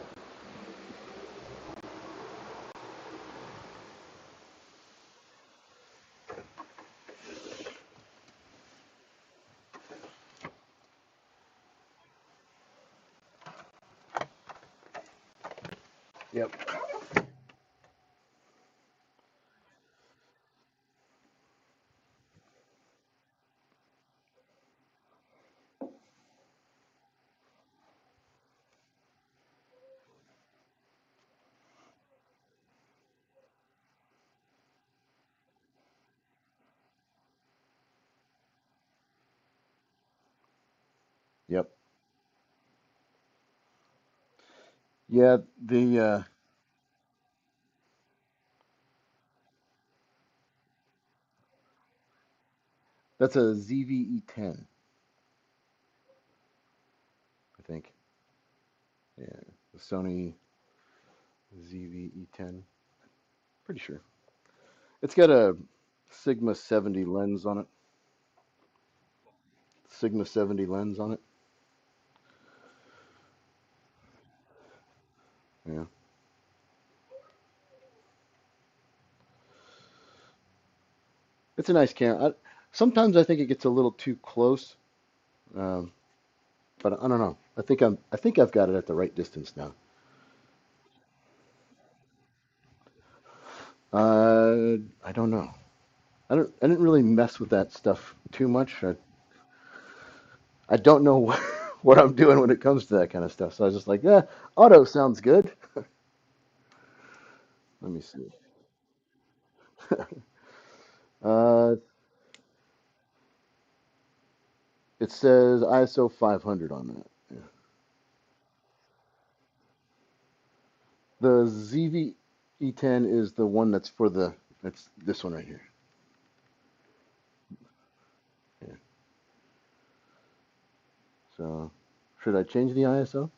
Speaker 1: Yep. Yep. Yeah. The that's a ZVE10, I think. Yeah. The Sony. ZV-E10. Pretty sure. It's got a Sigma 70 lens on it. Sigma 70 lens on it. Yeah. It's a nice camera. Sometimes I think it gets a little too close, um, but I don't know. I think I've got it at the right distance now. I don't know. I didn't really mess with that stuff too much. I don't know what I'm doing when it comes to that kind of stuff. So I was just like, yeah, auto sounds good. Let me see. Uh, it says ISO 500 on that. Yeah. The ZV-E10 is the one that's for the. It's this one right here. Yeah. So, should I change the ISO?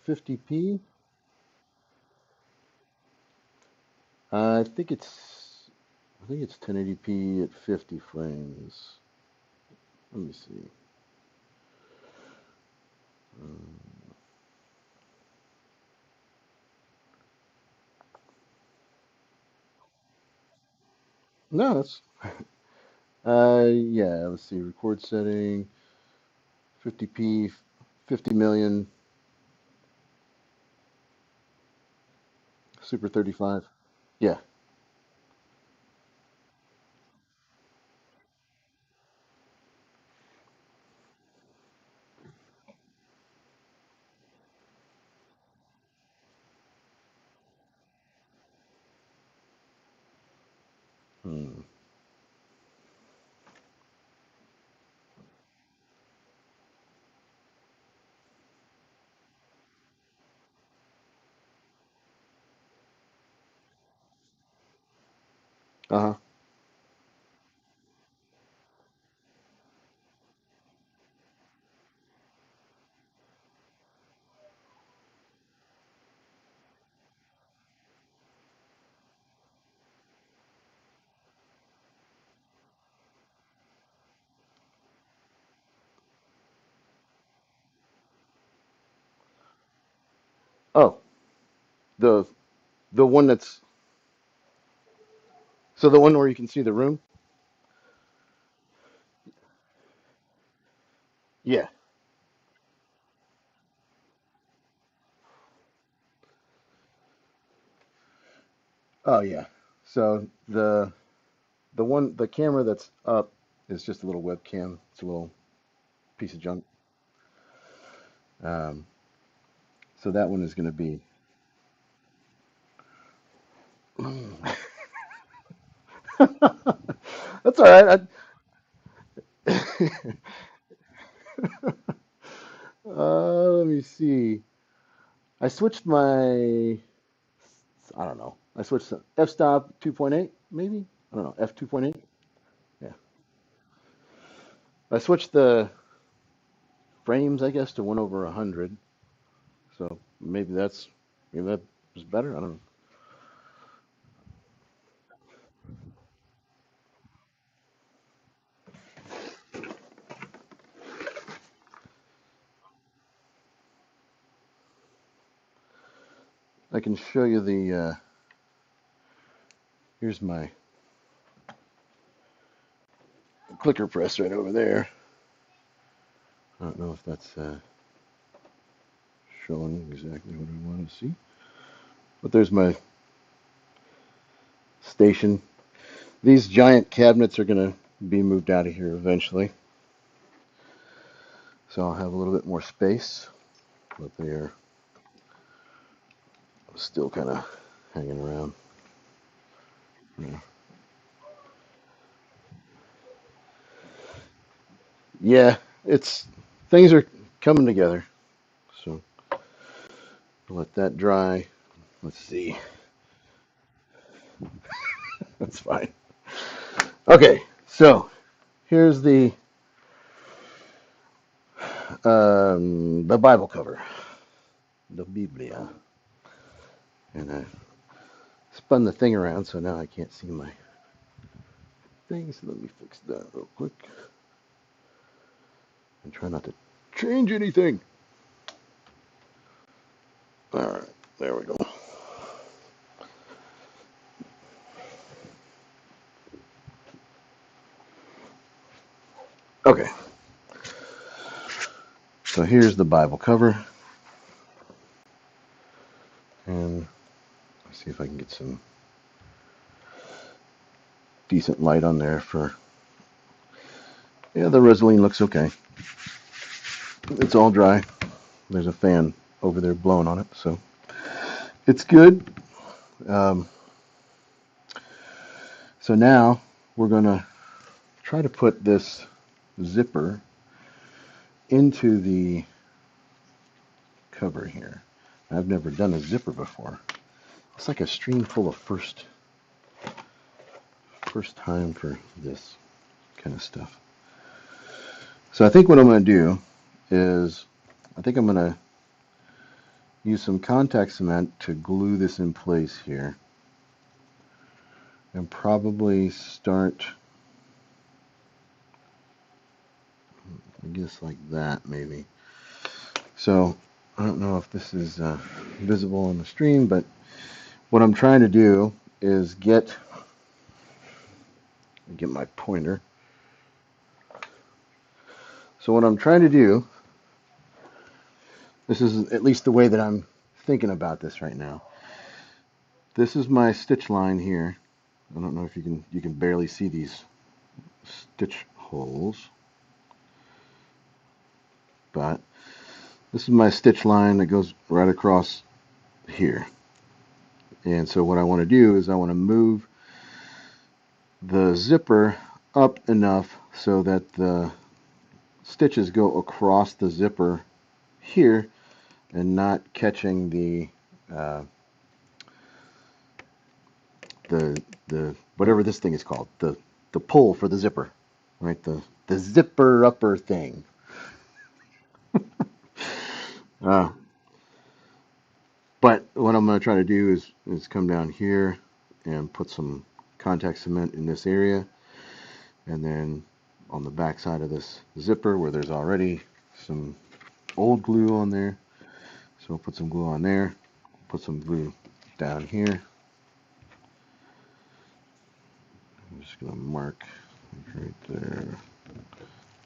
Speaker 1: 50p. I think it's 1080p at 50 frames. Let me see. Um, no, that's yeah. Let's see. Record setting 50p, 50 million, Super 35. Yeah. Hmm. Uh-huh. Oh, the the one that's so the one where you can see the room. Yeah. Oh yeah. So the camera that's up is just a little webcam. It's a little piece of junk. Um, so that one is going to be. That's all right. Let me see. I switched my. I don't know. I switched to f-stop 2.8, maybe. I don't know. F 2.8. Yeah. I switched the frames, I guess, to 1/100. So maybe that was better. I don't know. I can show you the. Here's my clicker press right over there. I don't know if that's showing exactly what I want to see, but there's my station. These giant cabinets are going to be moved out of here eventually, so I'll have a little bit more space. But they're still kind of hanging around. Yeah. Yeah, it's things are coming together. So let that dry. Let's see. That's fine. Okay, so here's the Bible cover, the Biblia, and I spun the thing around, so now I can't see my thing. So let me fix that real quick and try not to change anything. All right, there we go. Okay, so here's the Bible cover, and let's see if I can get some decent light on there for. Yeah, the Rosaline looks okay. It's all dry. There's a fan over there blowing on it, so it's good. Um, so now we're gonna try to put this zipper into the cover here. I've never done a zipper before. It's like a stream full of first time for this kind of stuff. So I think what I'm going to do is I think I'm going to use some contact cement to glue this in place here and probably start, I guess, like that maybe. So I don't know if this is visible on the stream, but what I'm trying to do is get my pointer. So what I'm trying to do, this is at least the way that I'm thinking about this right now. This is my stitch line here. I don't know if you can barely see these stitch holes, but this is my stitch line that goes right across here. And so what I want to do is I want to move the zipper up enough so that the stitches go across the zipper here and not catching uh, the whatever this thing is called, the pull for the zipper, right? The zipper upper thing. Uh, but what I'm going to try to do is come down here and put some contact cement in this area, and then on the back side of this zipper where there's already some old glue on there. So I'll put some glue on there, put some glue down here. I'm just going to mark right there.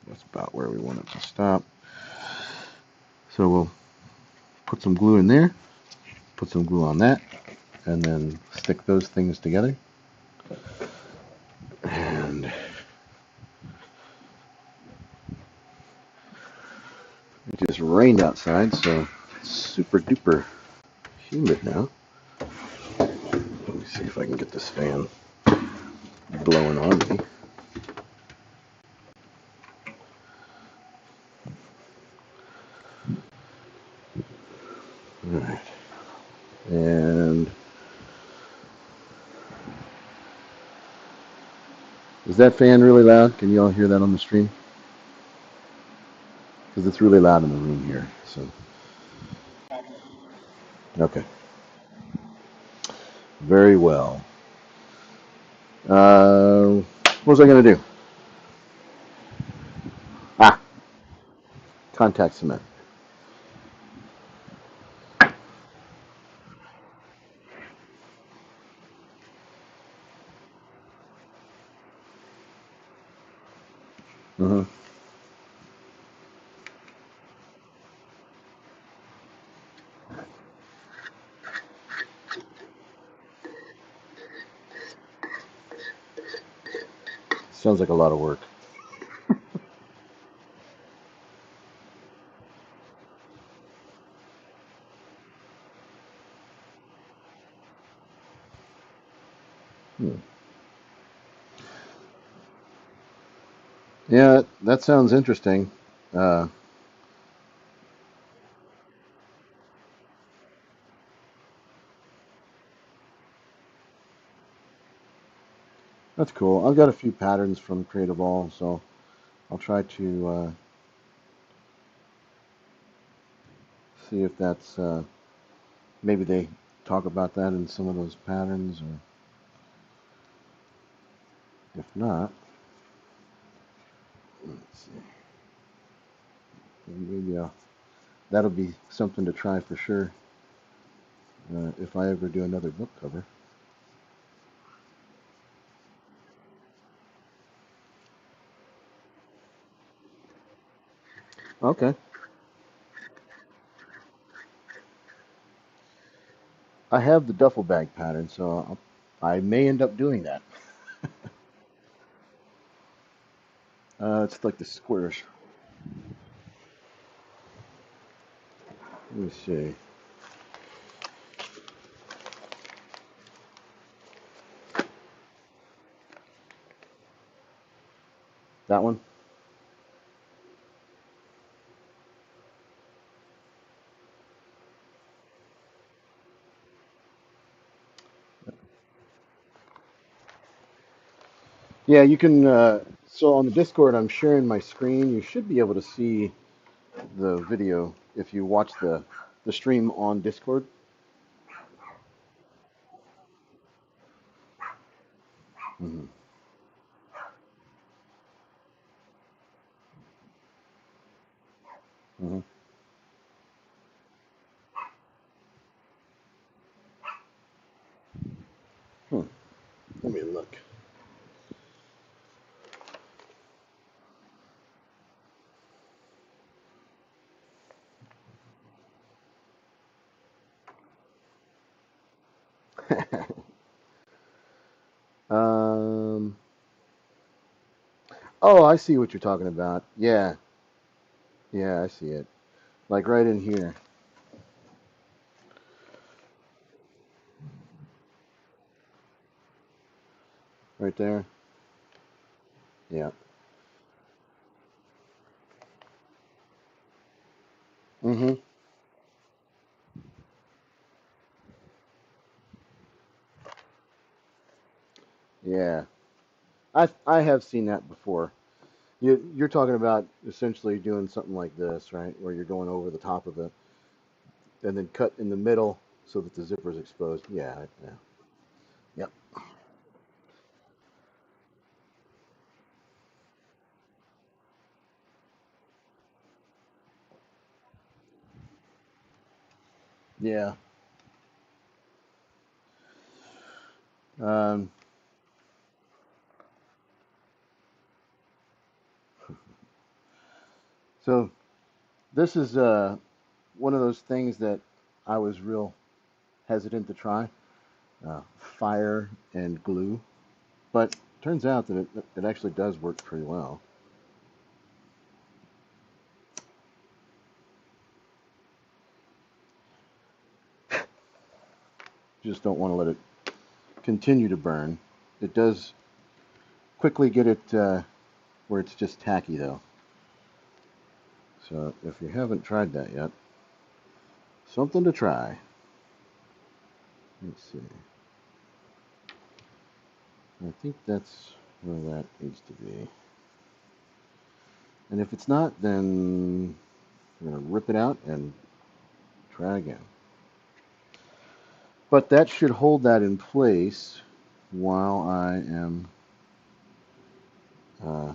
Speaker 1: That's about where we want it to stop. So we'll put some glue in there, put some glue on that, and then stick those things together. And it just rained outside, so it's super duper humid now. Let me see if I can get this fan blowing on me. All right. And is that fan really loud? Can you all hear that on the stream? Because it's really loud in the room here. So, okay. Very well. What was I going to do? Ah, contact cement. Mm-hmm. Sounds like a lot of work. Hmm. Yeah, that sounds interesting. Uh, that's cool. I've got a few patterns from Creative All, so I'll try to see if that's maybe they talk about that in some of those patterns, or if not, let's see. Maybe that'll be something to try for sure if I ever do another book cover. Okay. I have the duffel bag pattern, so I may end up doing that. It's like the squarish. Let me see. That one? Yeah, you can. So on the Discord, I'm sharing my screen. You should be able to see the video if you watch the stream on Discord. Hmm. Hmm. Hmm. Let me look. um. Oh, I see what you're talking about. Yeah. Yeah, I see it. Like right in here, right there. Yeah. Hmm. Yeah. I have seen that before. You're talking about essentially doing something like this, right? Where you're going over the top of it and then cut in the middle so that the zipper is exposed. Yeah. Yeah. Yep. Yeah. Um, so this is one of those things that I was real hesitant to try. Fire and glue, but turns out that it actually does work pretty well. You just don't want to let it continue to burn. It does quickly get it where it's just tacky though. So if you haven't tried that yet, something to try. Let's see. I think that's where that needs to be. And if it's not, then we're going to rip it out and try again. But that should hold that in place while I am uh,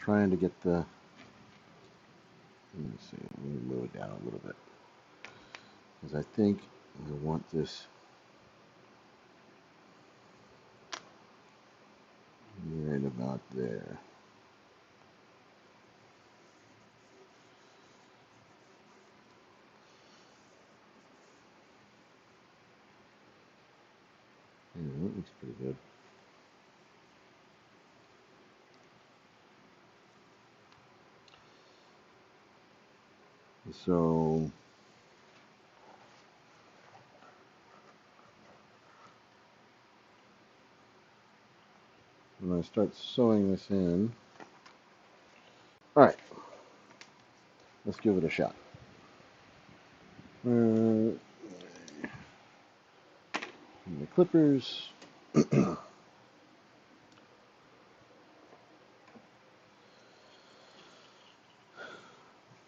Speaker 1: trying to get the. Let me see. Let me move it down a little bit because I think I want this right about there. Yeah, that looks pretty good. So when I start sewing this in. All right, let's give it a shot. The clippers.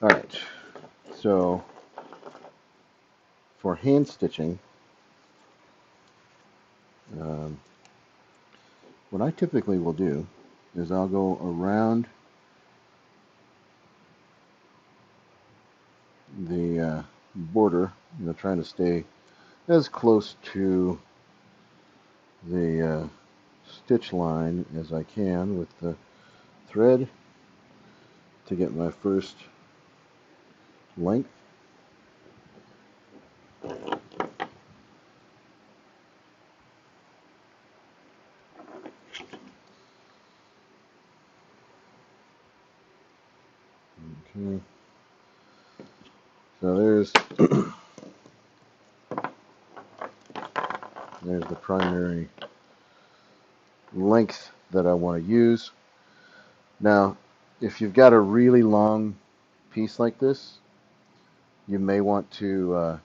Speaker 1: All right, so for hand stitching, um, what I typically will do is I'll go around the border, trying to stay as close to the stitch line as I can with the thread to get my first length. Okay. So there's there's the primary length that I want to use. Now, if you've got a really long piece like this, you may want to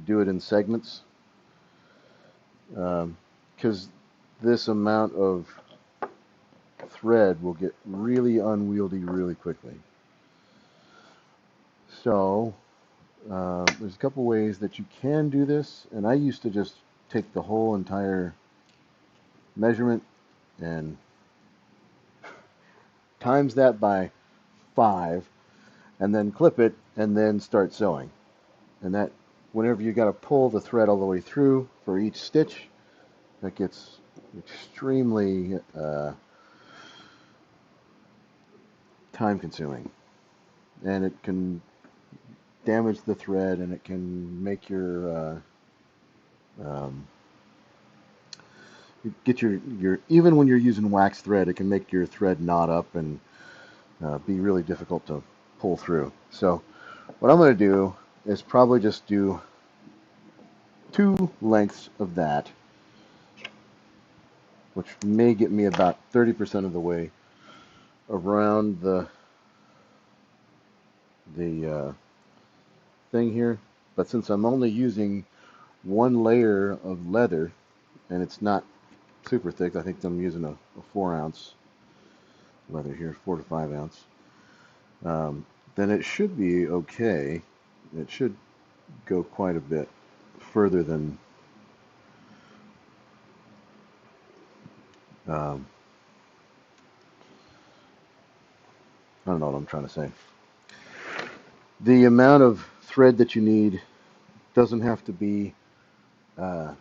Speaker 1: do it in segments, because this amount of thread will get really unwieldy really quickly. So there's a couple ways that you can do this, and I used to just take the whole entire measurement and times that by 5 and then clip it and then start sewing. And that, whenever you got to pull the thread all the way through for each stitch, that gets extremely time consuming, and it can damage the thread, and it can make your get your even when you're using wax thread, it can make your thread knot up and be really difficult to pull through. So what I'm going to do is probably just do 2 lengths of that, which may get me about 30% of the way around the thing here. But since I'm only using 1 layer of leather, and it's not super thick, I think I'm using a 4-ounce leather here, 4 to 5 ounce, then it should be okay. It should go quite a bit further than I don't know what I'm trying to say. The amount of thread that you need doesn't have to be uh,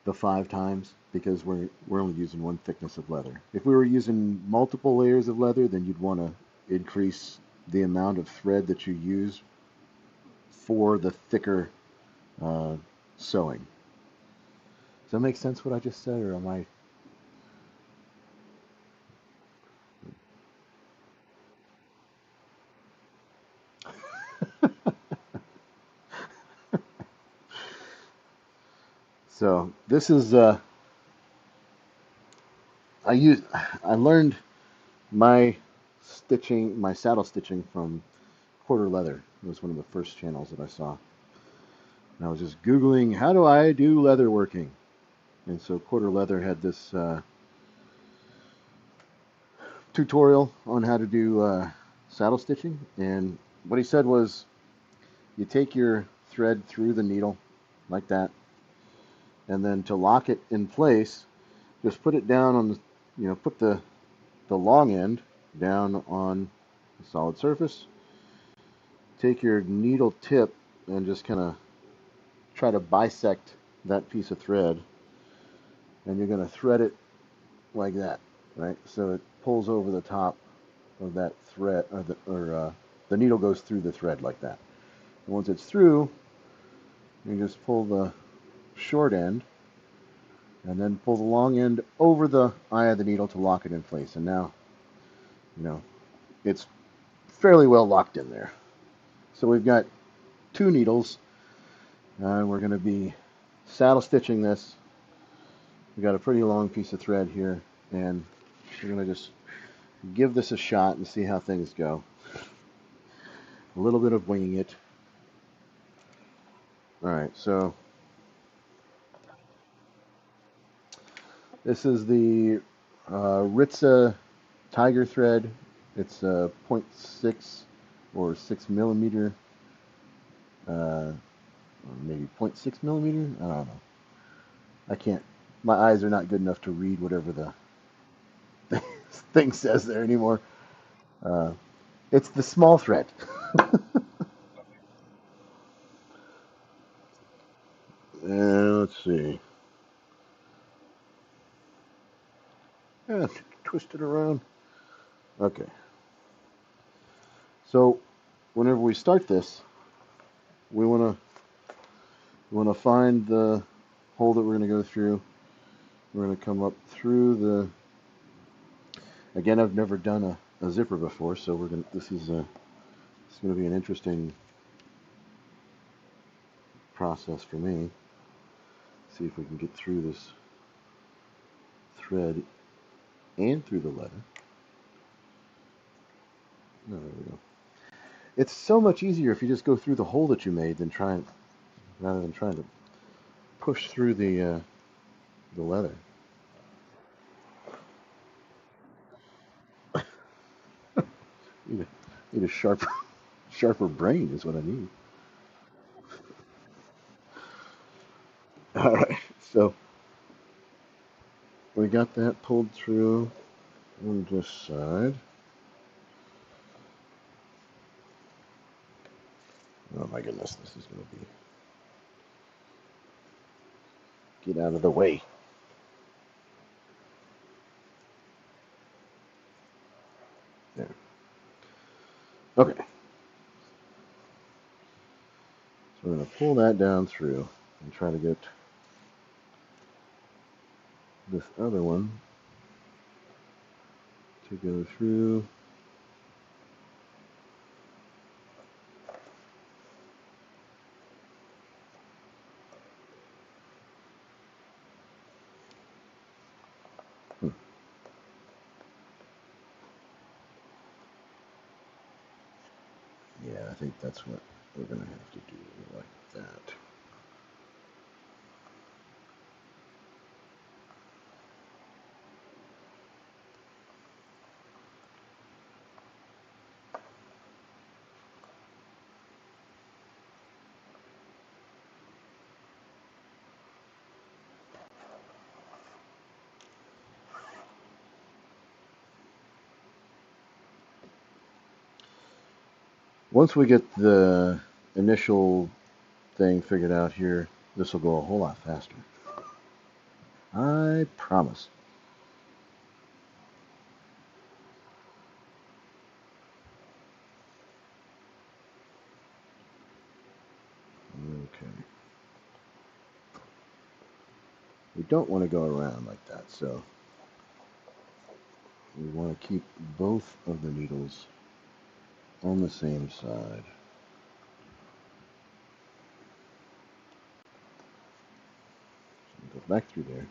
Speaker 1: the 5 times, because we're only using 1 thickness of leather. If we were using multiple layers of leather, then you'd want to increase the amount of thread that you use for the thicker sewing. Does that make sense what I just said, or am I? So this is I learned my my saddle stitching from Quarter Leather. It was one of the first channels that I saw. And I was just Googling, how do I do leather working? And so Quarter Leather had this tutorial on how to do saddle stitching. And what he said was, you take your thread through the needle like that, and then to lock it in place, just put it down on the, put the long end down on a solid surface. Take your needle tip and just kind of try to bisect that piece of thread, and you're going to thread it like that, right? So it pulls over the top of that thread, or the needle goes through the thread like that. And once it's through, you just pull the short end and then pull the long end over the eye of the needle to lock it in place. And now, it's fairly well locked in there. So we've got 2 needles, and we're going to be saddle stitching this We got a pretty long piece of thread here, and we're gonna just give this a shot and see how things go. A little bit of winging it. All right, so this is the Ritza Tiger thread. It's a .6 or 6 millimeter, or maybe .6 millimeter. I don't know. I can't. My eyes are not good enough to read whatever the thing says there anymore. Uh, it's the small thread. And let's see. Yeah, twist it around. Okay. So whenever we start this, we wanna find the hole that we're gonna go through. We're gonna come up through the. Again, I've never done a zipper before, so we're gonna. It's gonna be an interesting process for me. See if we can get through this thread and through the leather. Oh, there we go. It's so much easier if you just go through the hole that you made rather than trying to push through the leather. Need a sharper brain is what I need. All right, so we got that pulled through on this side. Oh my goodness, this is going to be. Get out of the way. There. Okay, so we're going to pull that down through and try to get this other one to go through. Hmm. Yeah, I think that's what we're going to have to do like that. Once we get the initial thing figured out here, this will go a whole lot faster. I promise. Okay. We don't want to go around like that, so we want to keep both of the needles on the same side. So go back through there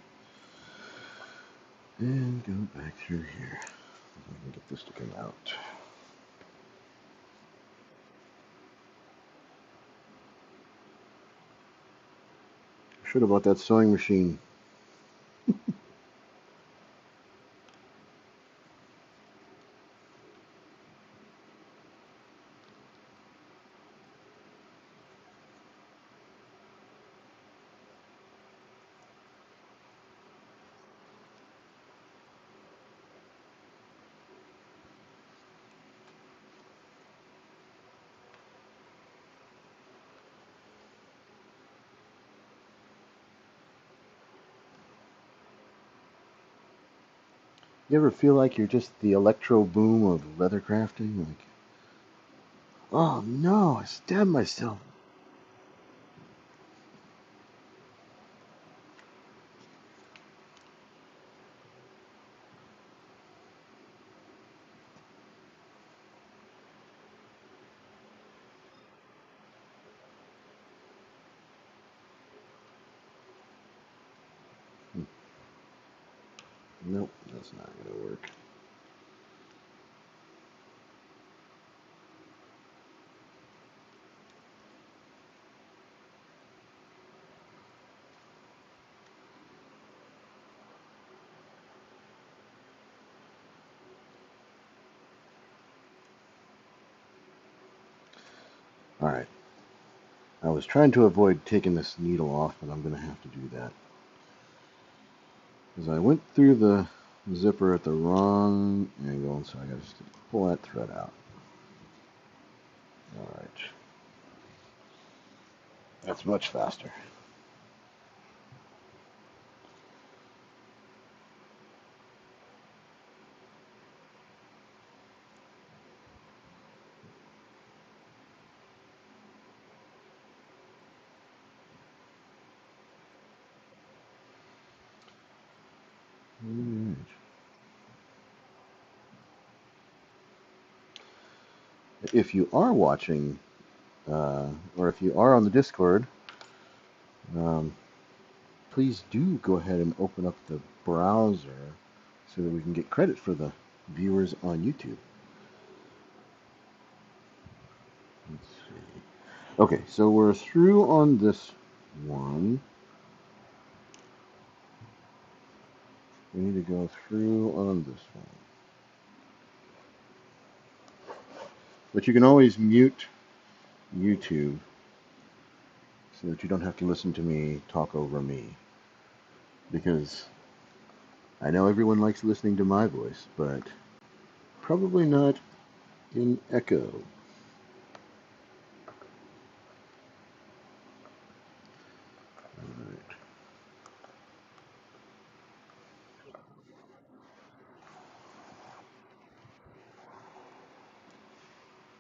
Speaker 1: and go back through here. We can get this to come out. Should have bought that sewing machine. You ever feel like you're just the electro boom of leathercrafting? Like, oh no, I stabbed myself. Nope, that's not going to work. All right. I was trying to avoid taking this needle off, but I'm going to have to do that. Because I went through the zipper at the wrong angle, so I got to pull that thread out. All right. That's much faster. All right. If you are watching, or if you are on the Discord, um, please do go ahead and open up the browser so that we can get credit for the viewers on YouTube. Let's see. Okay, so we're through on this one. We need to go through on this one. But you can always mute YouTube so that you don't have to listen to me talk over me. Because I know everyone likes listening to my voice, but probably not in echo. All right.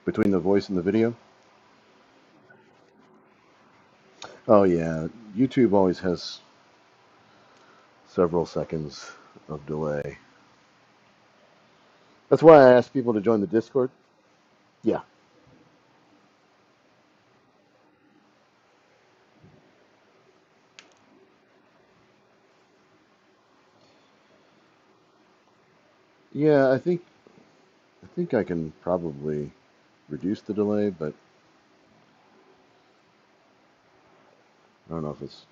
Speaker 1: Between the voice and the video? Oh, yeah. YouTube always has several seconds of delay. That's why I asked people to join the Discord. Yeah. Yeah, I think I can probably reduce the delay, but I don't know if it's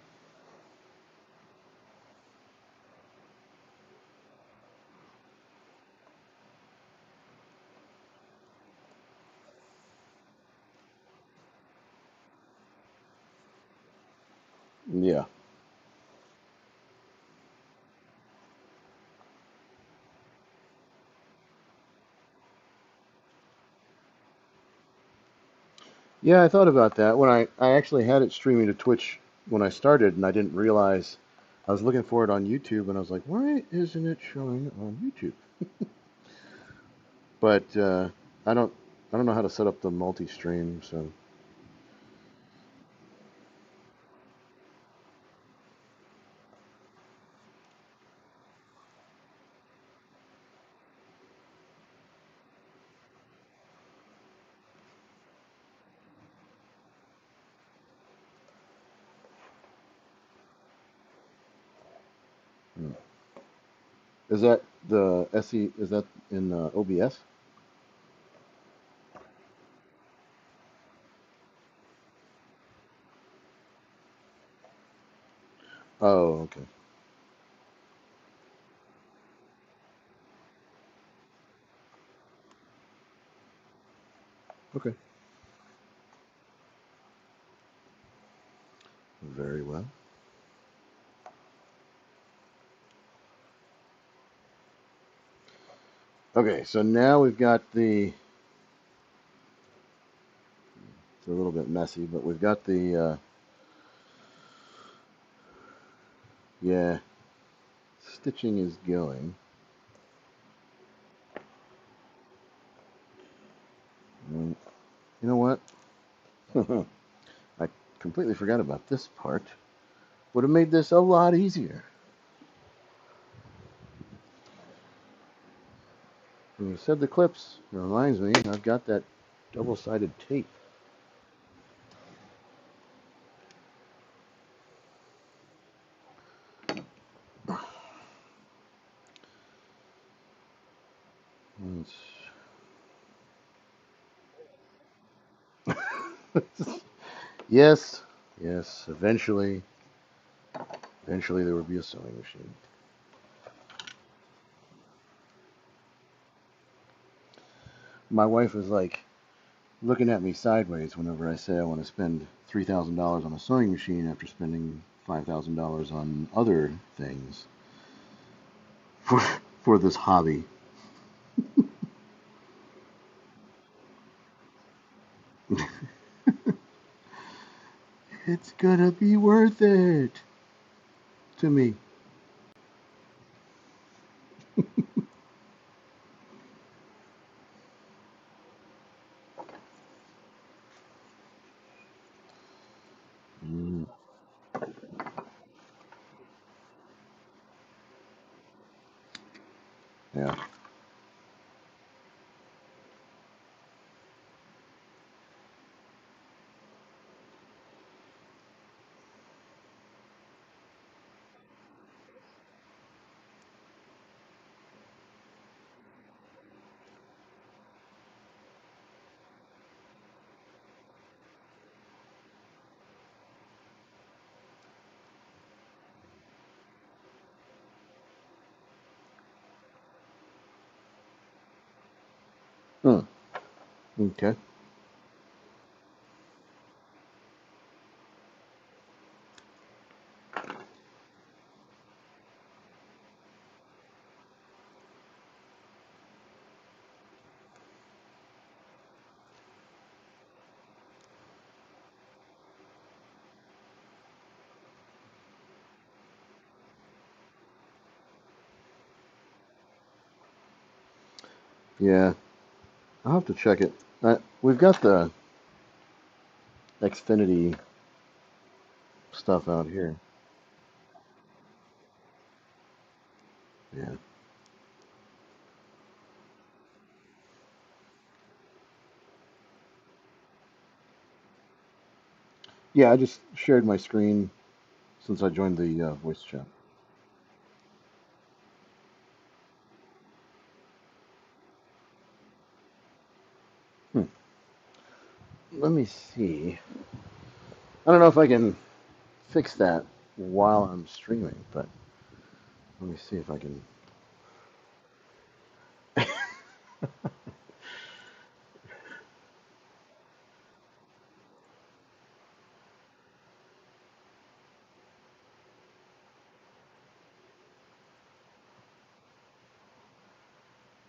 Speaker 1: yeah. Yeah, I thought about that when I actually had it streaming to Twitch when I started, and I didn't realize I was looking for it on YouTube, and I was like, why isn't it showing on YouTube? But I don't I don't know how to set up the multi-stream, so hmm. Is that the SE? Is that in OBS? Oh, okay, okay, very well. Okay, so now we've got the. It's a little bit messy, but we've got the. Yeah, stitching is going. Mm, you know what? I completely forgot about this part. Would have made this a lot easier. When you said the clips, it reminds me, I've got that double-sided tape. Yes, yes. Eventually there will be a sewing machine. My wife was like looking at me sideways whenever I say I want to spend $3,000 on a sewing machine after spending $5,000 on other things for for this hobby. It's gonna be worth it to me. Mm, yeah. Hmm. Okay. Yeah. I'll have to check it. We've got the Xfinity stuff out here. Yeah. Yeah, I just shared my screen since I joined the voice chat. Hmm. Let me see. I don't know if I can fix that while I'm streaming, but let me see if I can.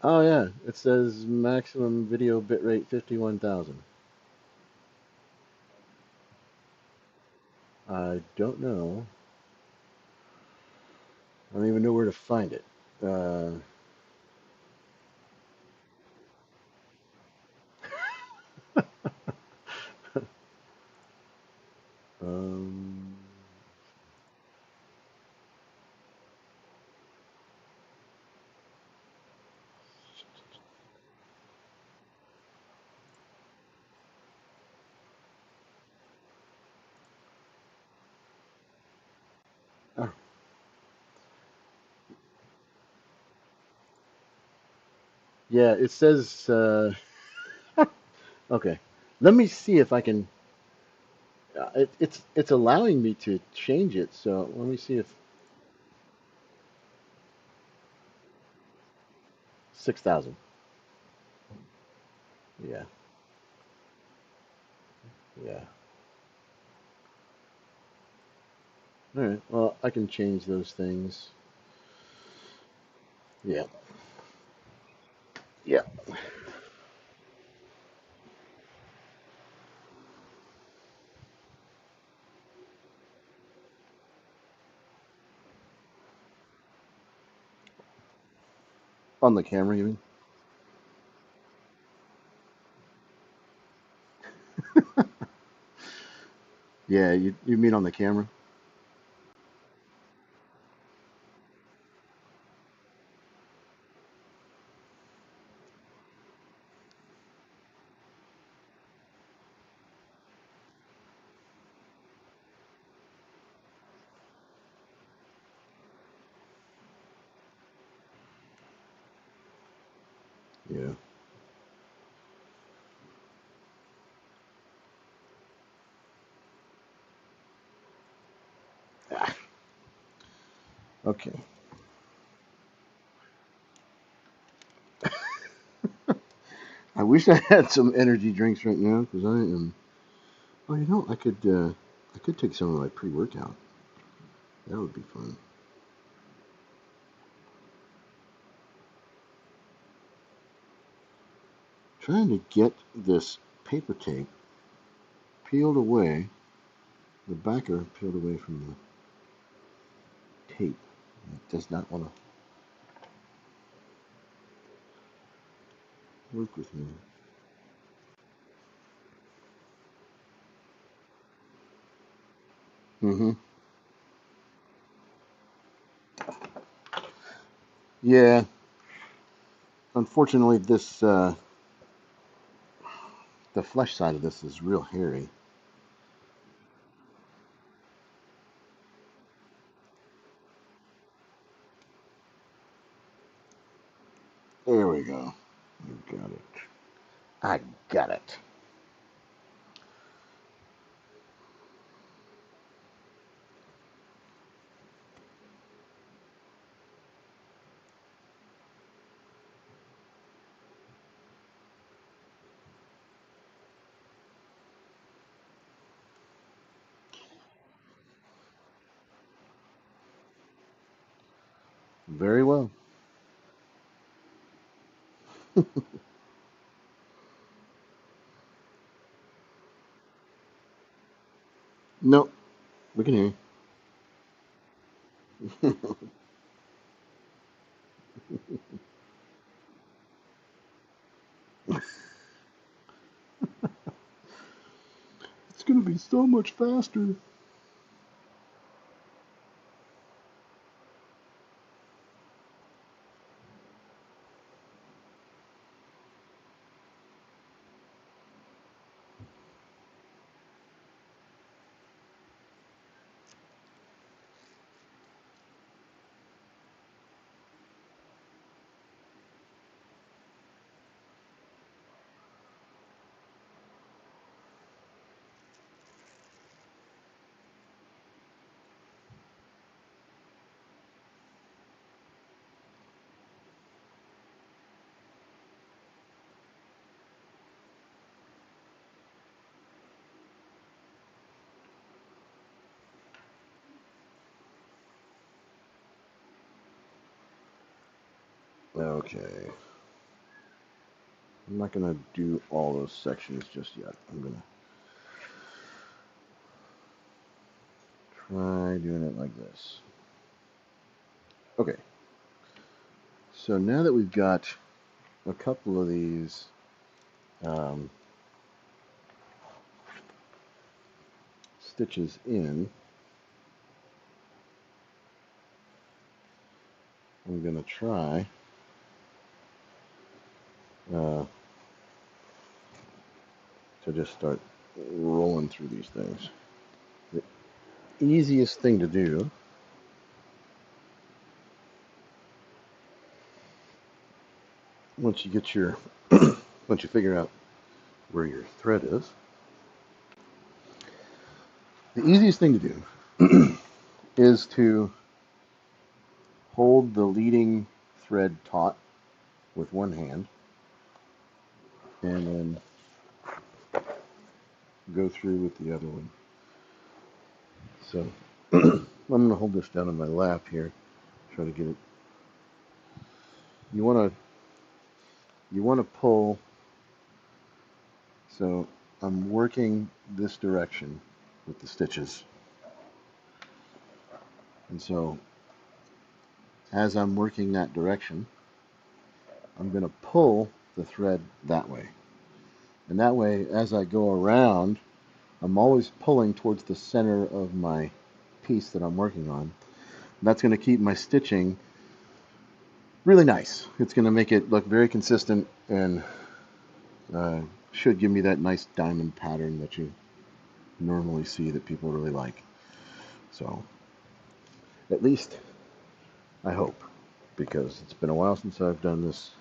Speaker 1: Oh yeah, it says maximum video bitrate 51,000. I don't know. I don't even know where to find it. Uh, um, oh, yeah, it says. Okay, let me see if I can. It's allowing me to change it. So let me see if 6,000. Yeah, yeah. All right. Well, I can change those things. Yeah, yeah. On the camera, you mean? Yeah, you mean on the camera? Yeah. Okay. I wish I had some energy drinks right now because I am. Oh, you know, I could take some of my pre-workout. That would be fun. Trying to get this paper tape peeled away, the backer peeled away from the tape. It does not want to work with me. Mm-hmm. Yeah. Unfortunately, this the flesh side of this is real hairy. There we go. You got it. I got it. Very well. Nope. We can hear you. It's gonna be so much faster. Okay. I'm not gonna do all those sections just yet. I'm gonna try doing it like this. Okay. So now that we've got a couple of these um, stitches in, I'm gonna try uh, to just start rolling through these things. The easiest thing to do once you get your once you figure out where your thread is, the easiest thing to do is to hold the leading thread taut with one hand and then go through with the other one. So I'm going to hold this down on my lap here, try to get it. You want to pull. So I'm working this direction with the stitches, and so as I'm working that direction, I'm going to pull the thread that way. And that way, as I go around, I'm always pulling towards the center of my piece that I'm working on. That's going to keep my stitching really nice. It's going to make it look very consistent and uh, should give me that nice diamond pattern that you normally see that people really like. So, at least I hope, because it's been a while since I've done this.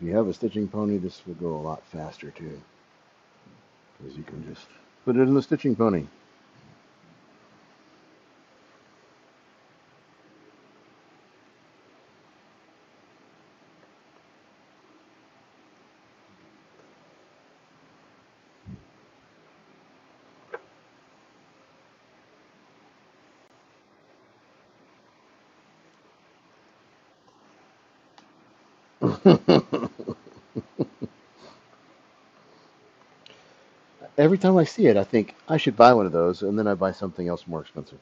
Speaker 1: you have a stitching pony, this will go a lot faster too, because you can just put it in the stitching pony. Every time I see it, I think I should buy one of those, and then I buy something else more expensive.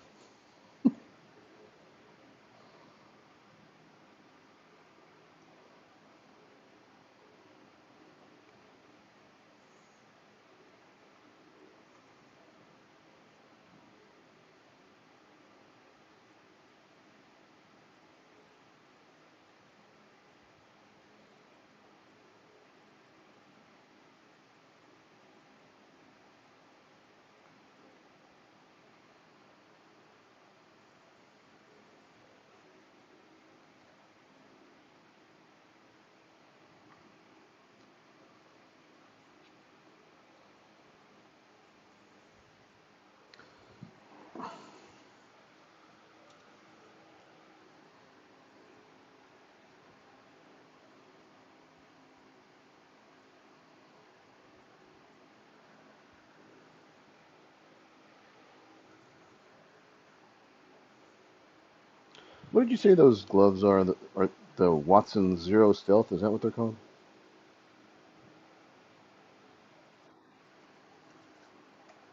Speaker 1: What did you say those gloves are? Are the Watson Zero Stealth? Is that what they're called?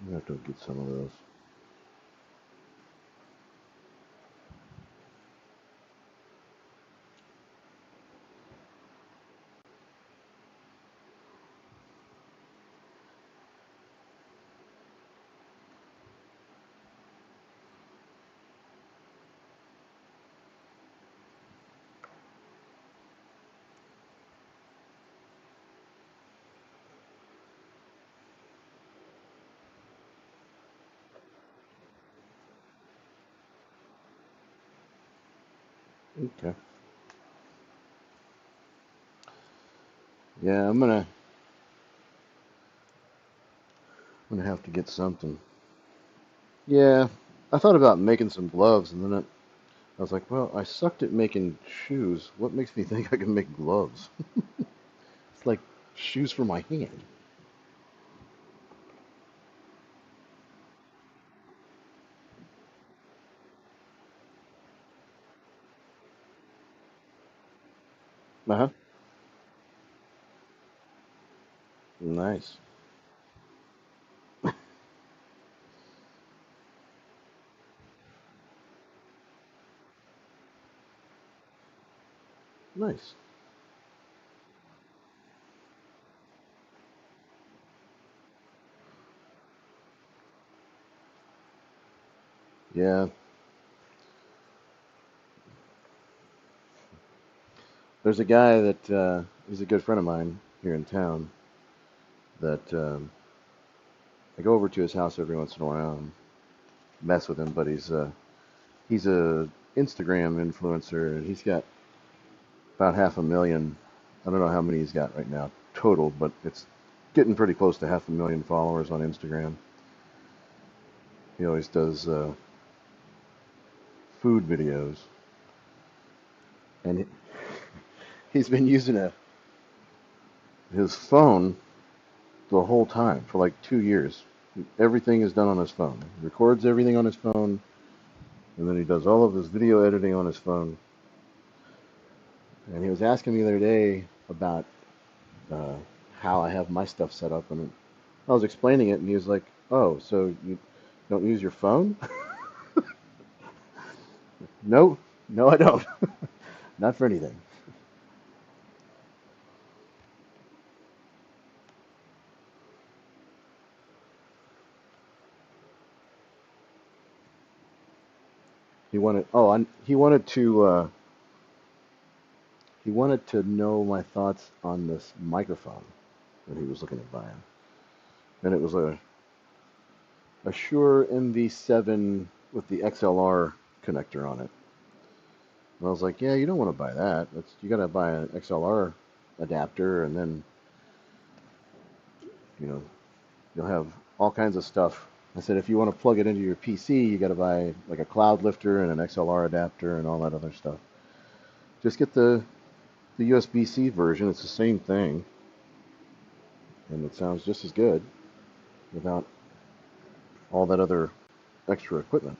Speaker 1: I have to get some of those. Okay. Yeah, I'm gonna have to get something. Yeah, I thought about making some gloves, and then I was like, well, I sucked at making shoes. What makes me think I can make gloves? It's like shoes for my hand. Uh huh. Nice. Nice. Yeah, there's a guy that he's a good friend of mine here in town that I go over to his house every once in a while and mess with him, but he's a Instagram influencer and he's got about 500,000. I don't know how many he's got right now total, but it's getting pretty close to 500,000 followers on Instagram. He always does food videos, and he's been using his phone the whole time for like 2 years. Everything is done on his phone. He records everything on his phone, and then he does all of his video editing on his phone. And he was asking me the other day about uh, how I have my stuff set up, and I was explaining it, and he was like, "Oh, so you don't use your phone?" No, no, I don't. Not for anything. He wanted to know my thoughts on this microphone that he was looking at buying, and it was a Shure MV7 with the XLR connector on it. And I was like, yeah, you don't want to buy that. You got to buy an XLR adapter, and then you know you'll have all kinds of stuff. I said if you want to plug it into your PC, you got to buy like a cloud lifter and an XLR adapter and all that other stuff. Just get the USB-C version. It's the same thing, and it sounds just as good without all that other extra equipment.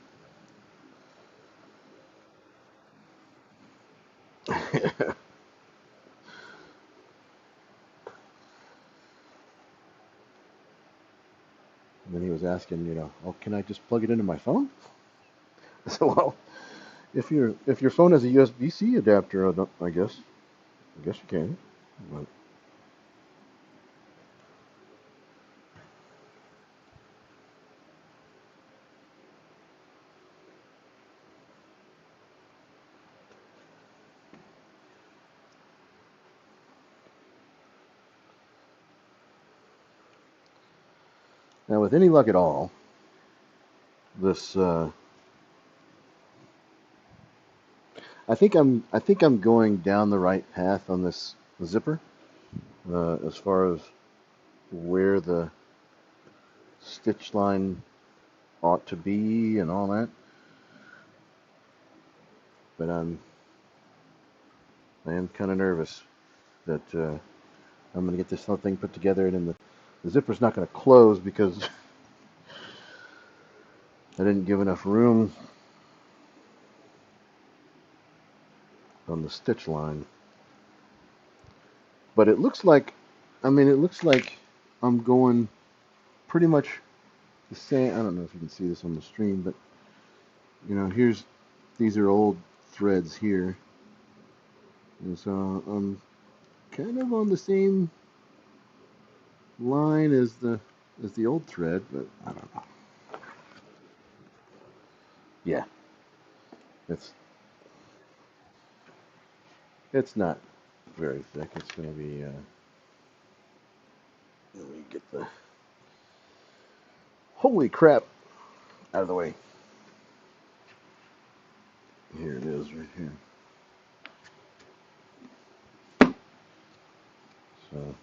Speaker 1: And then he was asking, oh, can I just plug it into my phone? I said, well, if your phone has a USB-C adapter, I guess you can. But, now, with any luck at all, this I think I'm going down the right path on this zipper as far as where the stitch line ought to be and all that. But I am kind of nervous that I'm going to get this whole thing put together, and then the zipper's not going to close because I didn't give enough room on the stitch line. But it looks like I'm going pretty much the same. I don't know if you can see this on the stream, but these are old threads here, and so I'm kind of on the same line as the old thread, but I don't know. Yeah, it's it's not very thick. It's going to be. Let me get the holy crap out of the way. Here it is, right here. So.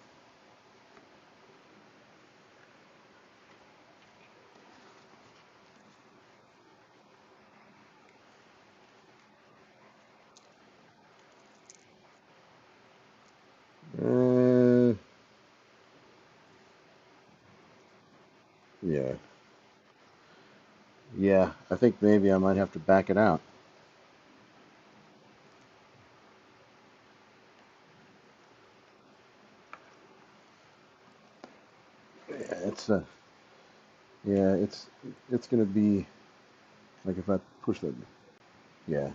Speaker 1: Uh, yeah. Yeah, I think maybe I might have to back it out. Yeah, it's gonna be like if I push that. Yeah,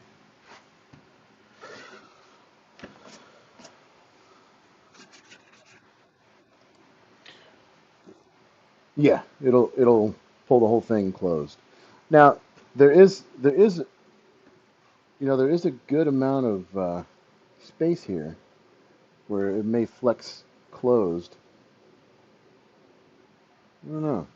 Speaker 1: yeah, it'll pull the whole thing closed. Now there is a good amount of space here where it may flex closed. I don't know.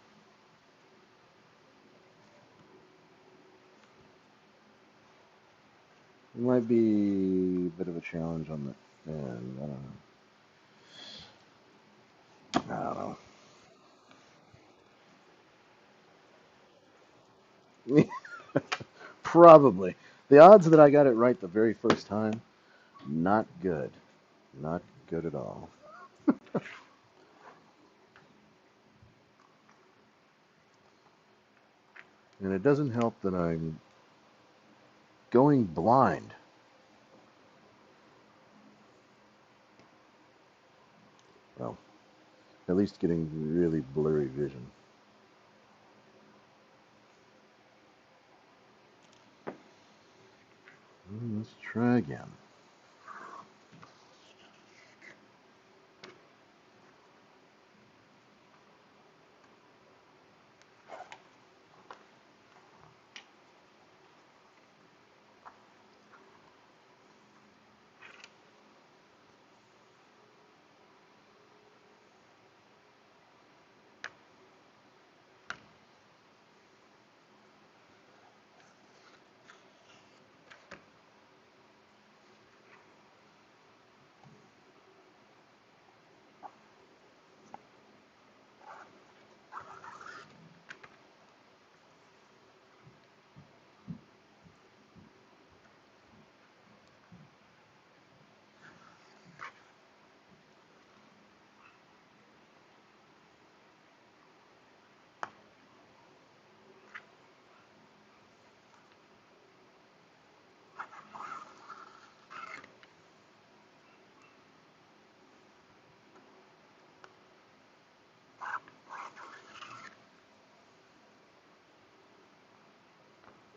Speaker 1: It might be a bit of a challenge on the end. I don't know. Probably. The odds that I got it right the very first time, not good. Not good at all. And it doesn't help that I'm going blind. Well, at least getting really blurry vision. Let's try again.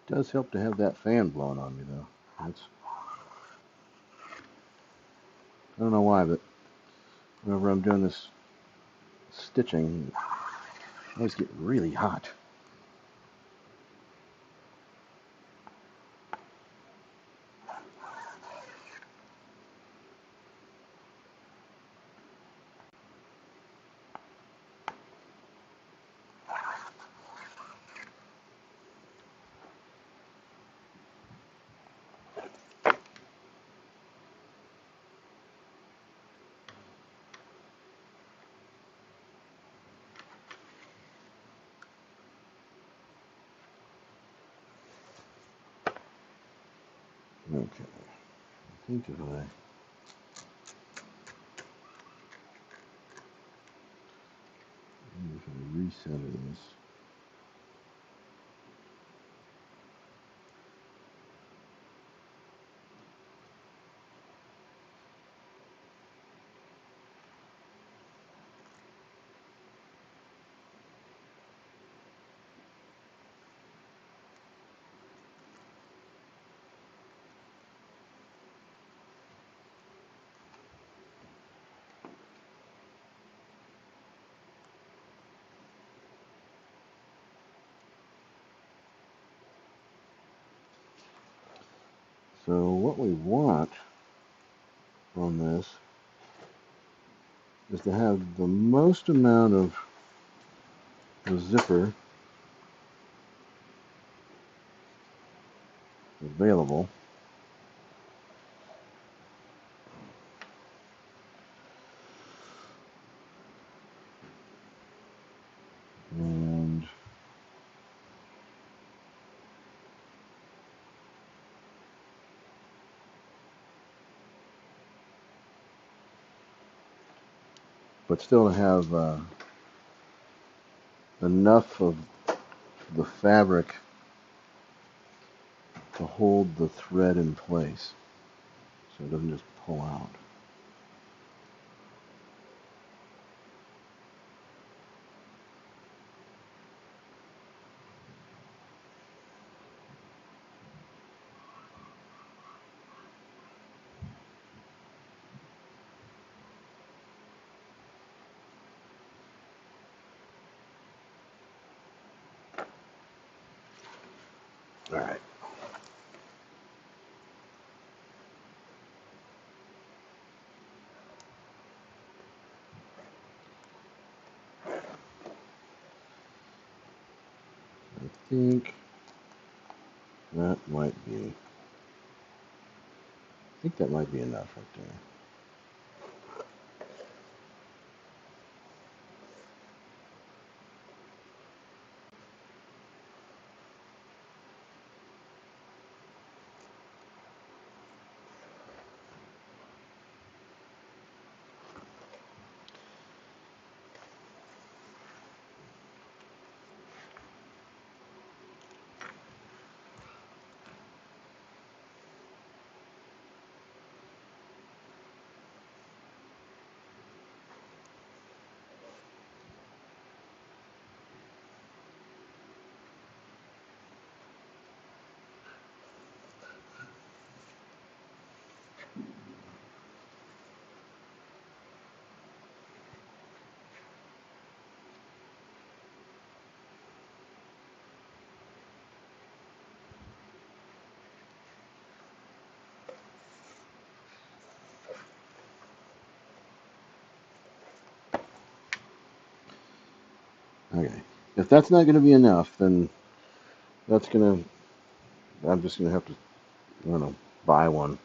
Speaker 1: Does help to have that fan blowing on me though. That's, I don't know why, but whenever I'm doing this stitching, I always get really hot. Okay, I think if I reset this. So what we want on this is to have the most amount of the zipper available. And but still have enough of the fabric to hold the thread in place so it doesn't just pull out. All right. I think that might be. I think that might be enough right there. Okay. If that's not going to be enough, then that's going to. I'm just going to have to, I don't know, buy one.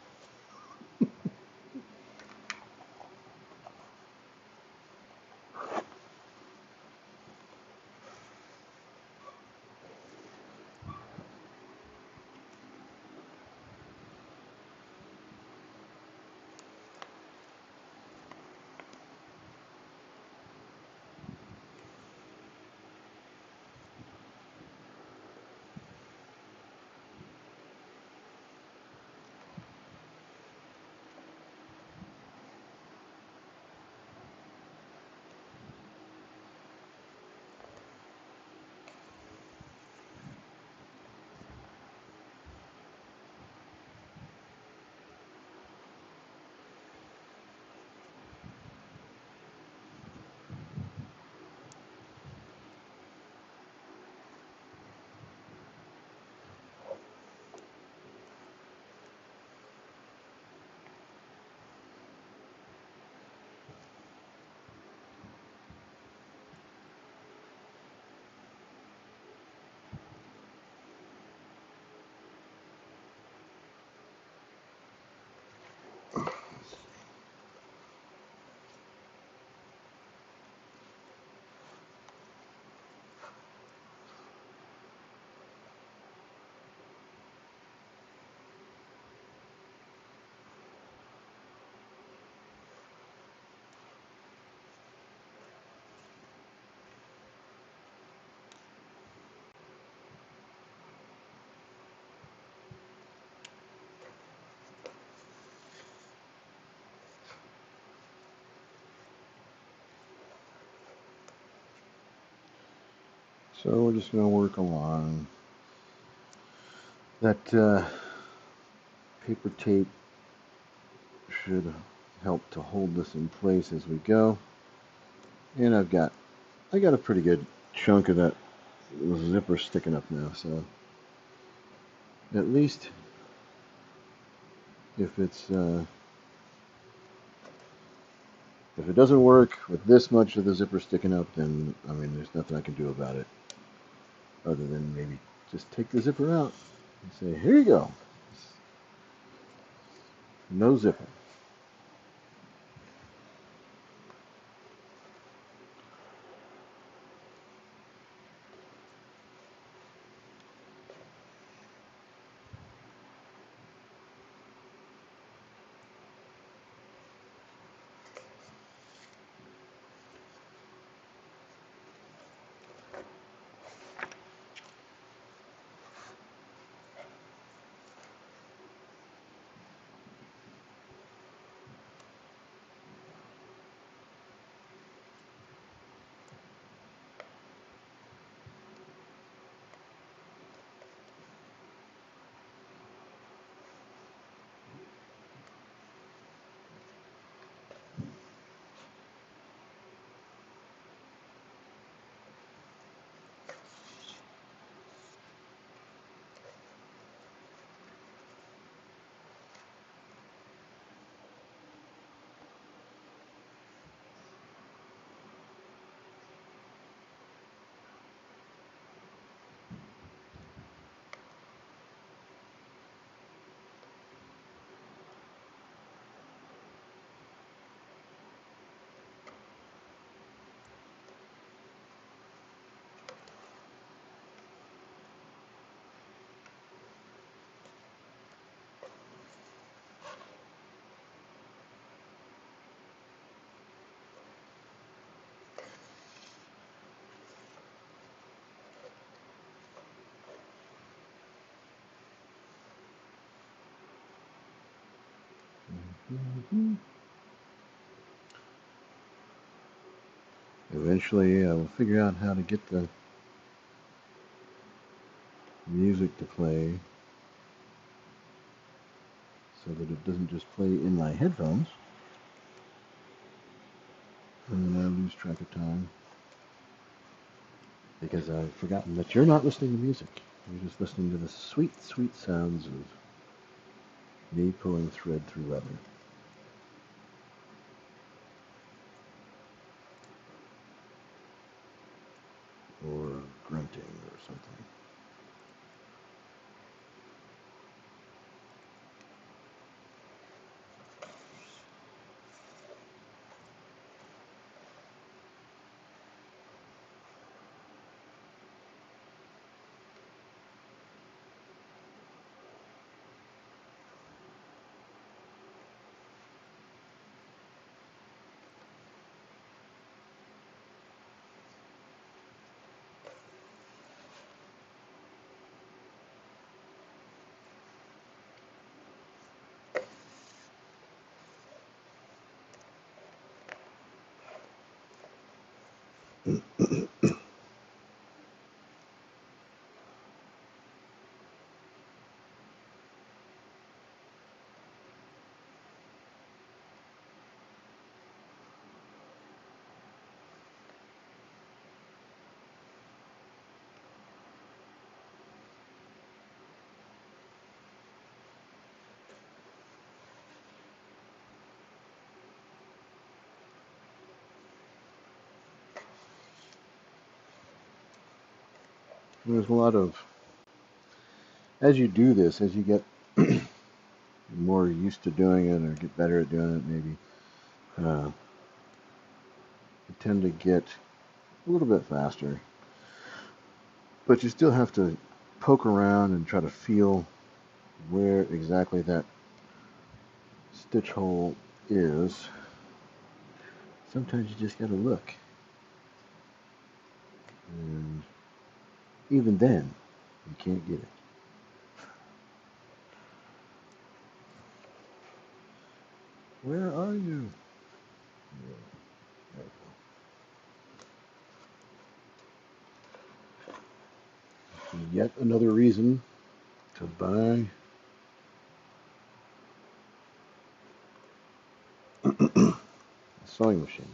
Speaker 1: So we're just going to work along. That paper tape should help to hold this in place as we go. And I got a pretty good chunk of that zipper sticking up now, so at least if if it doesn't work with this much of the zipper sticking up, then I mean there's nothing I can do about it other than maybe just take the zipper out and say, here you go, no zipper. Mm-hmm. Eventually, we'll figure out how to get the music to play so that it doesn't just play in my headphones and then I lose track of time because I've forgotten that you're not listening to music. You're just listening to the sweet, sweet sounds of me pulling thread through leather. Or grunting or something. There's a lot of, as you do this, as you get more used to doing it or get better at doing it, maybe, you tend to get a little bit faster. But you still have to poke around and try to feel where exactly that stitch hole is. Sometimes you just gotta look. And even then, you can't get it. Where are you? Yeah, there we Yet another reason to buy a sewing machine.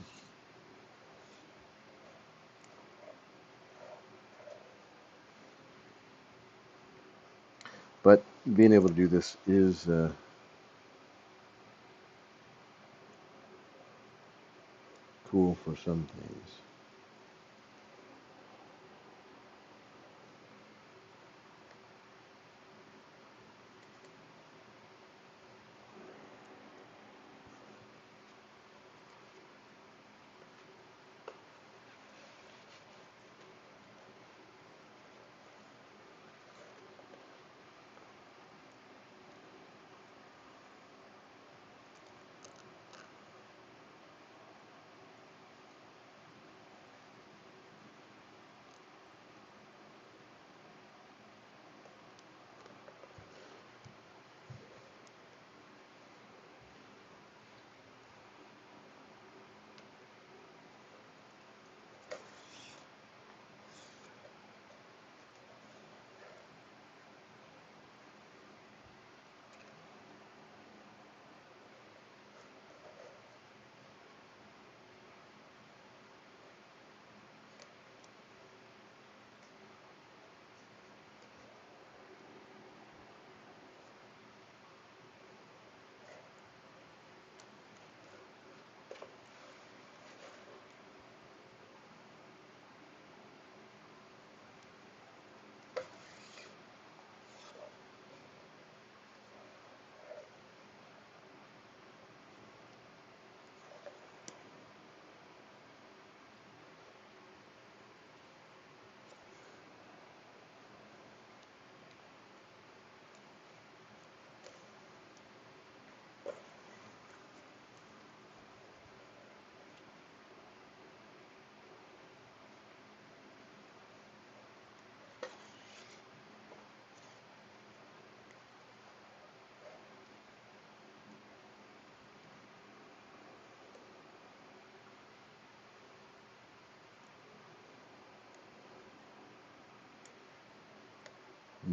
Speaker 1: But being able to do this is cool for some things.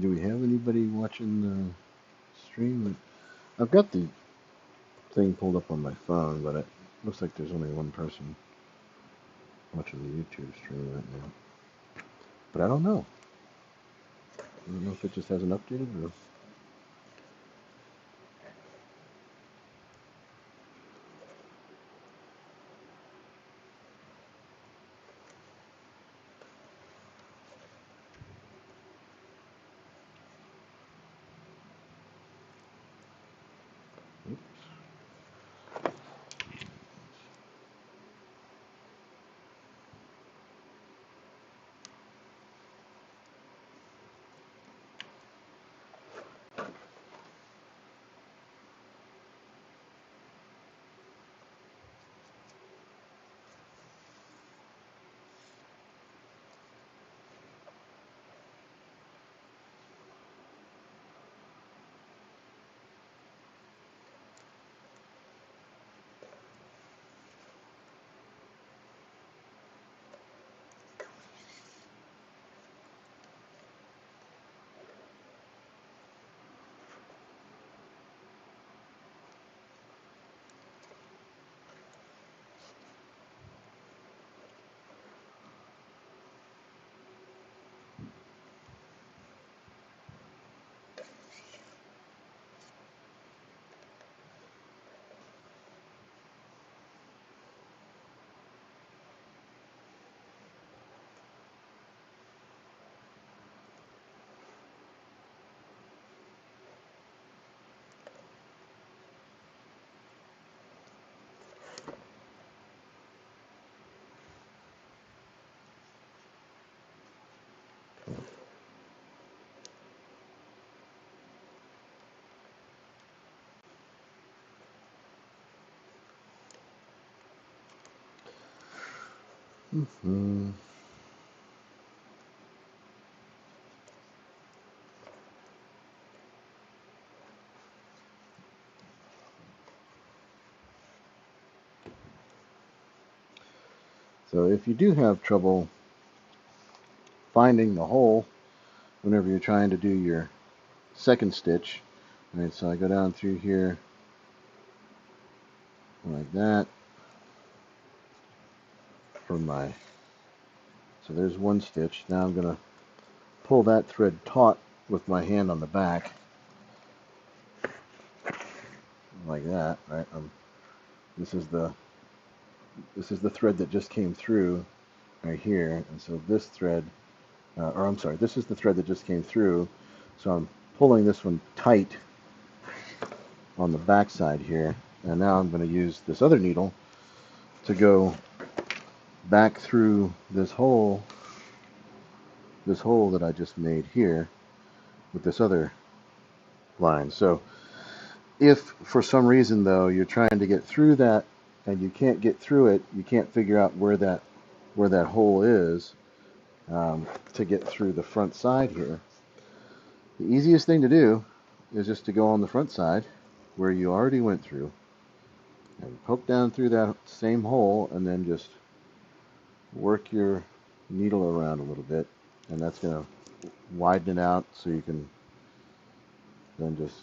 Speaker 1: Do we have anybody watching the stream? I've got the thing pulled up on my phone, but it looks like there's only one person watching the YouTube stream right now. But I don't know. I don't know if it just hasn't updated or. Oops. Mm-hmm. So if you do have trouble finding the hole whenever you're trying to do your second stitch. Alright, so I go down through here like that for my, so there's one stitch. Now I'm going to pull that thread taut with my hand on the back like that, right? This is the this is the thread that just came through right here, and so this thread, or I'm sorry, this is the thread that just came through, so I'm pulling this one tight on the back side here, and now I'm going to use this other needle to go back through this hole that I just made here with this other line. So if for some reason though you're trying to get through that and you can't get through it, you can't figure out where that hole is, to get through the front side here, the easiest thing to do is just to go on the front side where you already went through and poke down through that same hole and then just work your needle around a little bit, and that's going to widen it out so you can then just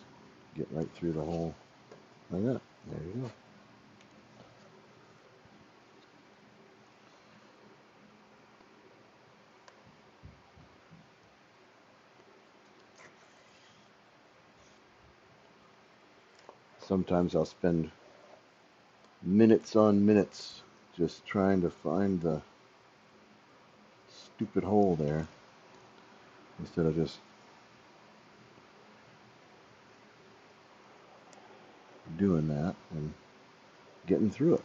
Speaker 1: get right through the hole like that. There you go. Sometimes I'll spend minutes on minutes just trying to find the stupid hole there instead of just doing that and getting through it.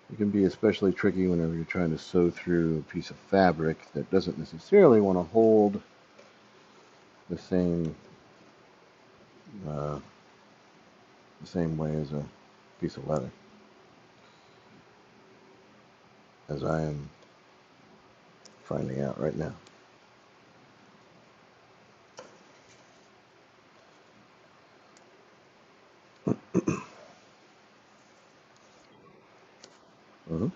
Speaker 1: It can be especially tricky whenever you're trying to sew through a piece of fabric that doesn't necessarily want to hold the uh, same way as a piece of leather, as I am finding out right now. Uh-huh.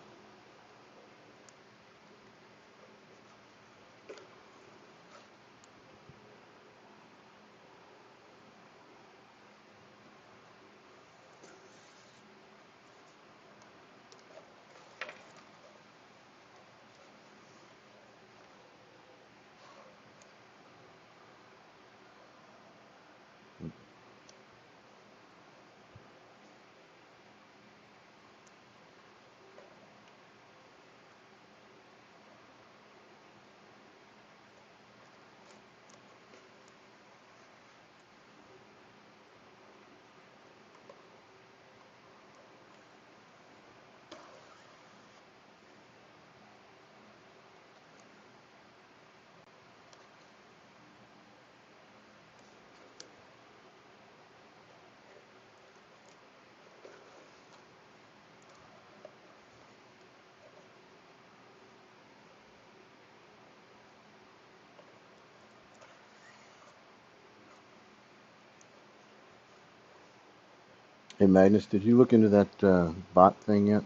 Speaker 1: Hey Magnus, did you look into that bot thing yet?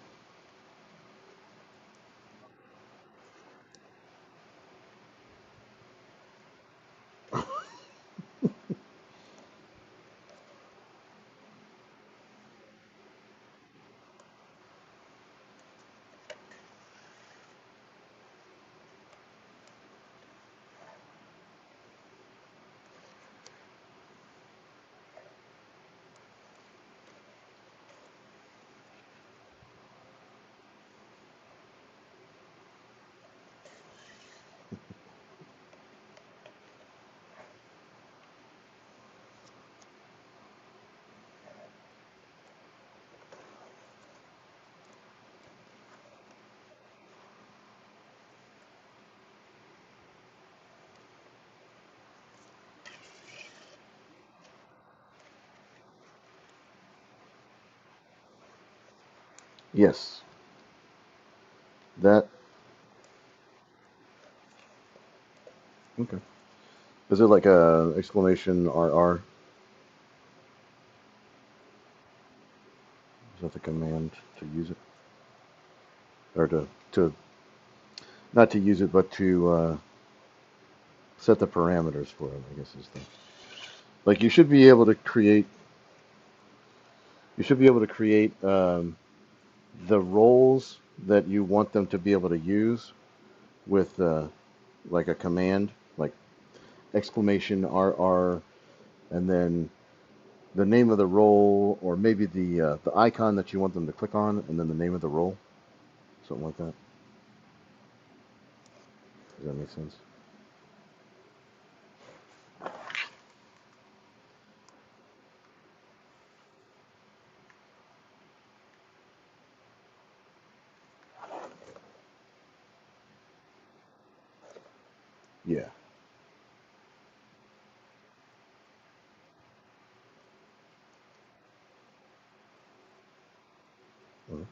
Speaker 1: Yes, that. Okay. Is it like a exclamation RR? Is that the command to use it, or to not to use it, but to set the parameters for it? I guess is the like you should be able to create. You should be able to create the roles that you want them to be able to use with like a command, like exclamation RR, and then the name of the role, or maybe the icon that you want them to click on, and then the name of the role, something like that. Does that make sense? Yeah. Mhm.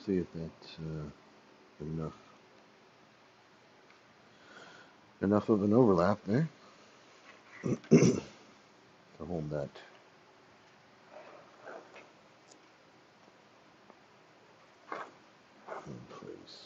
Speaker 1: see if that's enough of an overlap there to hold that in place.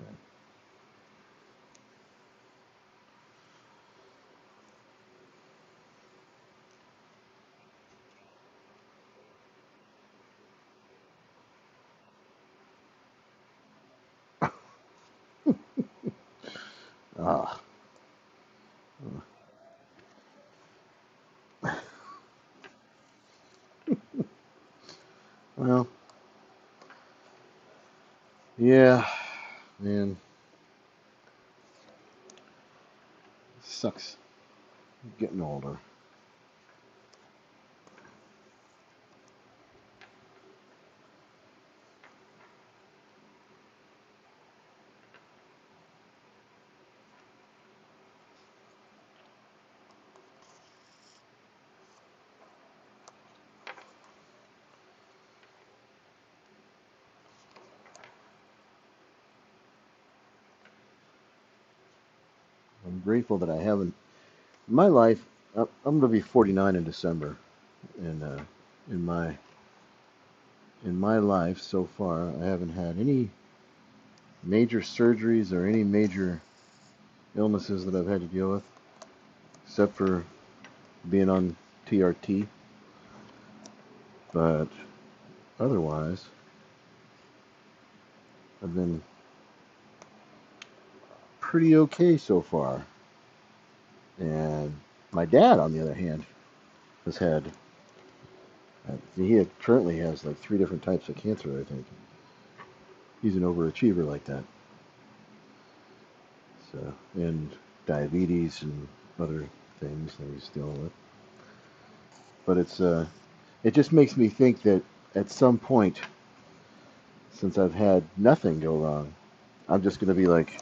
Speaker 1: Okay. Ah. Well, yeah, man, sucks getting older. I'm grateful that I haven't. In my life, I'm going to be 49 in December, and in my life so far, I haven't had any major surgeries or any major illnesses that I've had to deal with, except for being on TRT. But otherwise, I've been pretty okay so far. And my dad, on the other hand, has had. He currently has like 3 different types of cancer, I think. He's an overachiever like that. So, and diabetes and other things that he's dealing with. But it just makes me think that at some point, since I've had nothing go wrong, I'm just going to be like,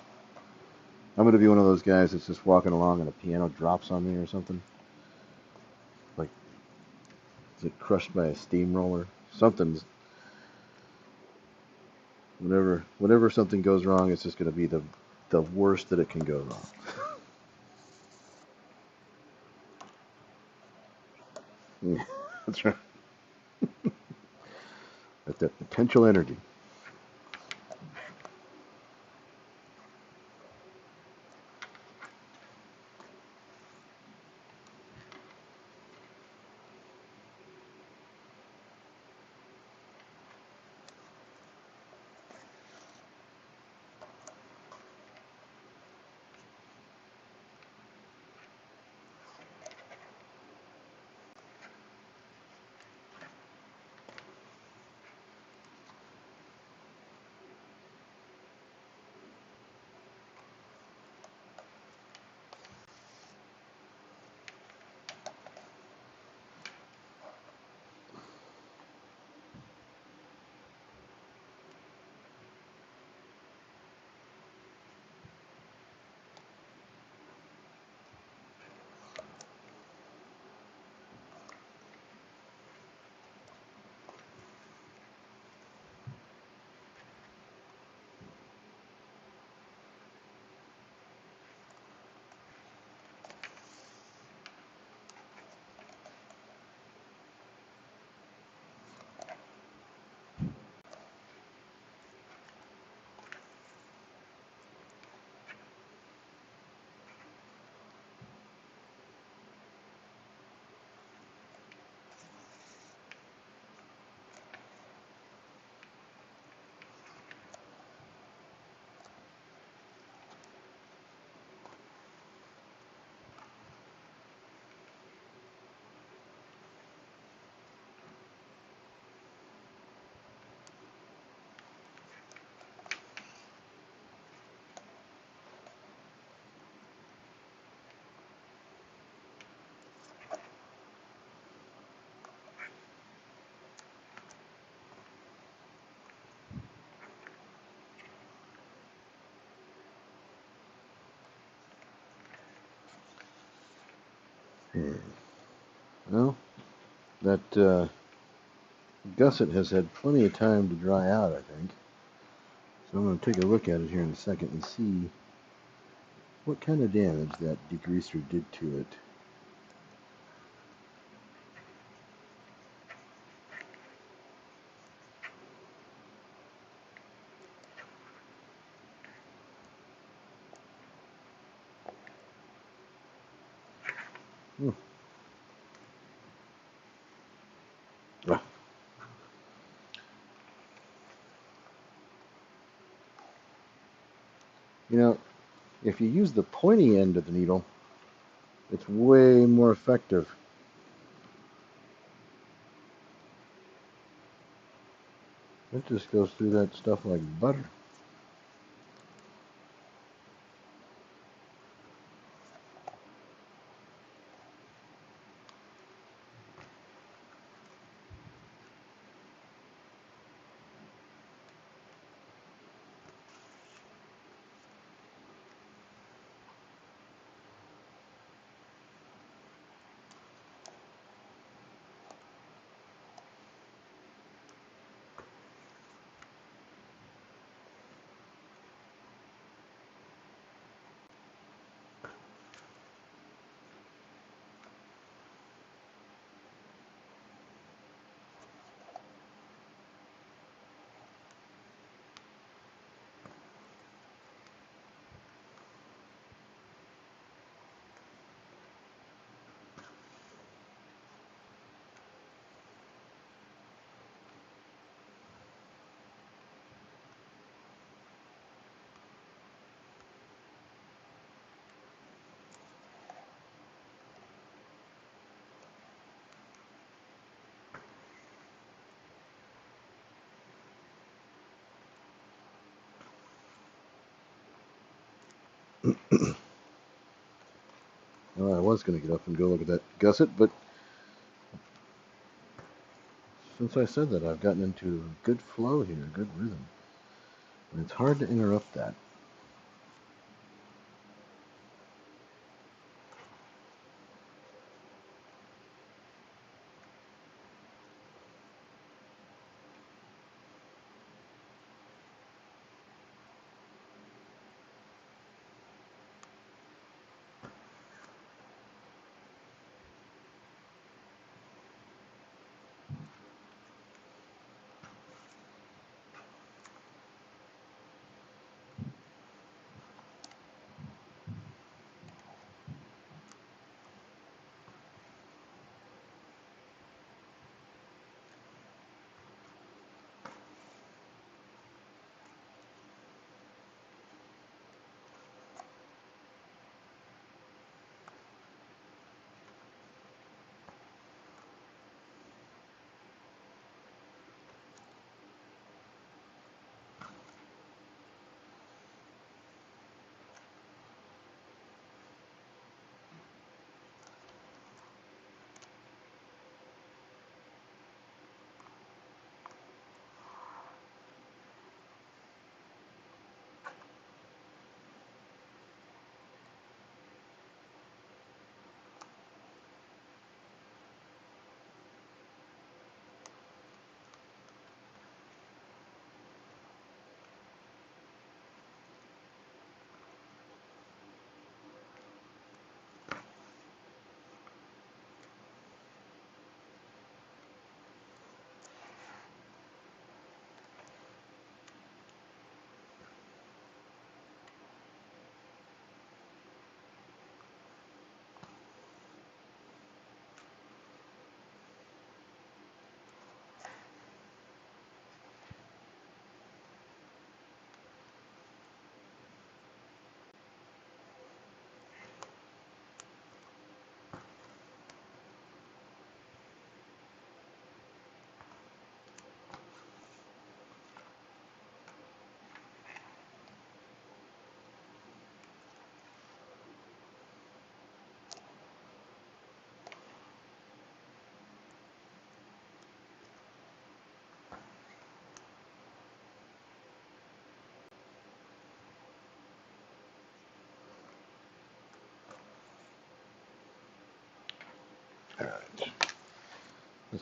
Speaker 1: I'm going to be one of those guys that's just walking along and a piano drops on me or something. Like, is it crushed by a steamroller? Something's, whenever something goes wrong, it's just going to be the worst that it can go wrong. Yeah, that's right. At that potential energy. Well, that gusset has had plenty of time to dry out, I think. So I'm going to take a look at it here in a second and see what kind of damage that degreaser did to it. Hmm. Ah. You know, if you use the pointy end of the needle, it's way more effective. It just goes through that stuff like butter. Well, I was going to get up and go look at that gusset, but since I said that, I've gotten into a good flow here, a good rhythm. And it's hard to interrupt that.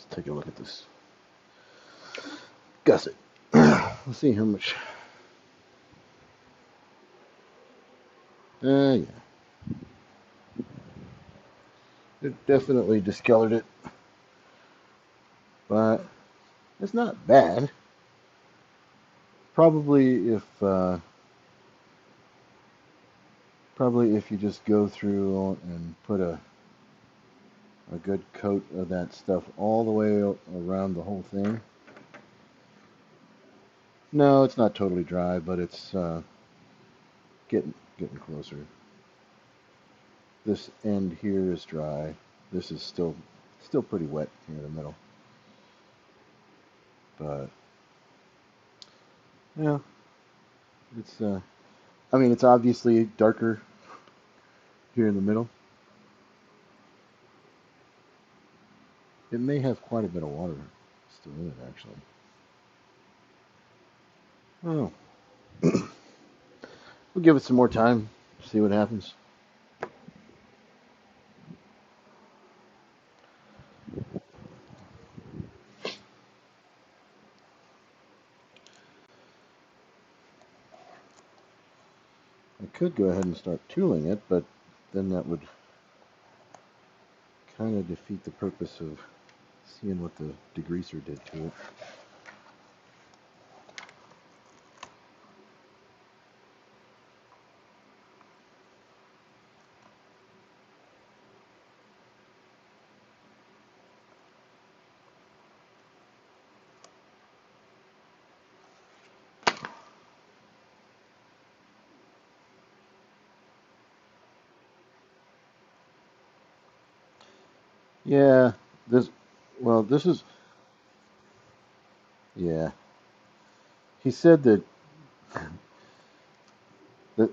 Speaker 1: Let's take a look at this gusset. Let's see how much. Yeah, it definitely discolored it, but it's not bad. Probably if you just go through and put a good coat of that stuff all the way around the whole thing. No, it's not totally dry, but it's getting closer. This end here is dry. This is still pretty wet here in the middle. But yeah, it's I mean it's obviously darker here in the middle. It may have quite a bit of water still in it actually. Oh, we'll give it some more time, see what happens. I could go ahead and start tooling it, but then that would kind of defeat the purpose of seeing what the degreaser did to it. Yeah, this well, this is yeah. He said that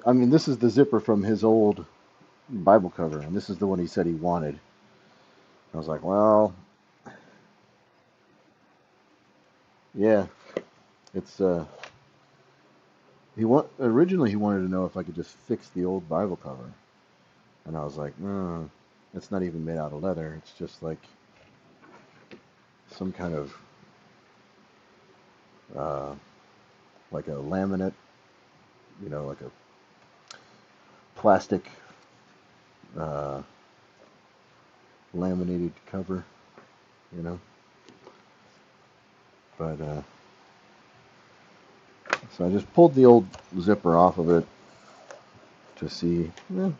Speaker 1: I mean this is the zipper from his old Bible cover, and this is the one he said he wanted. I was like, well, yeah, it's originally he wanted to know if I could just fix the old Bible cover, and I was like, no, it's not even made out of leather. It's just like some kind of uh, like a laminate, like a plastic uh, laminated cover, you know. But so I just pulled the old zipper off of it to see. Yeah.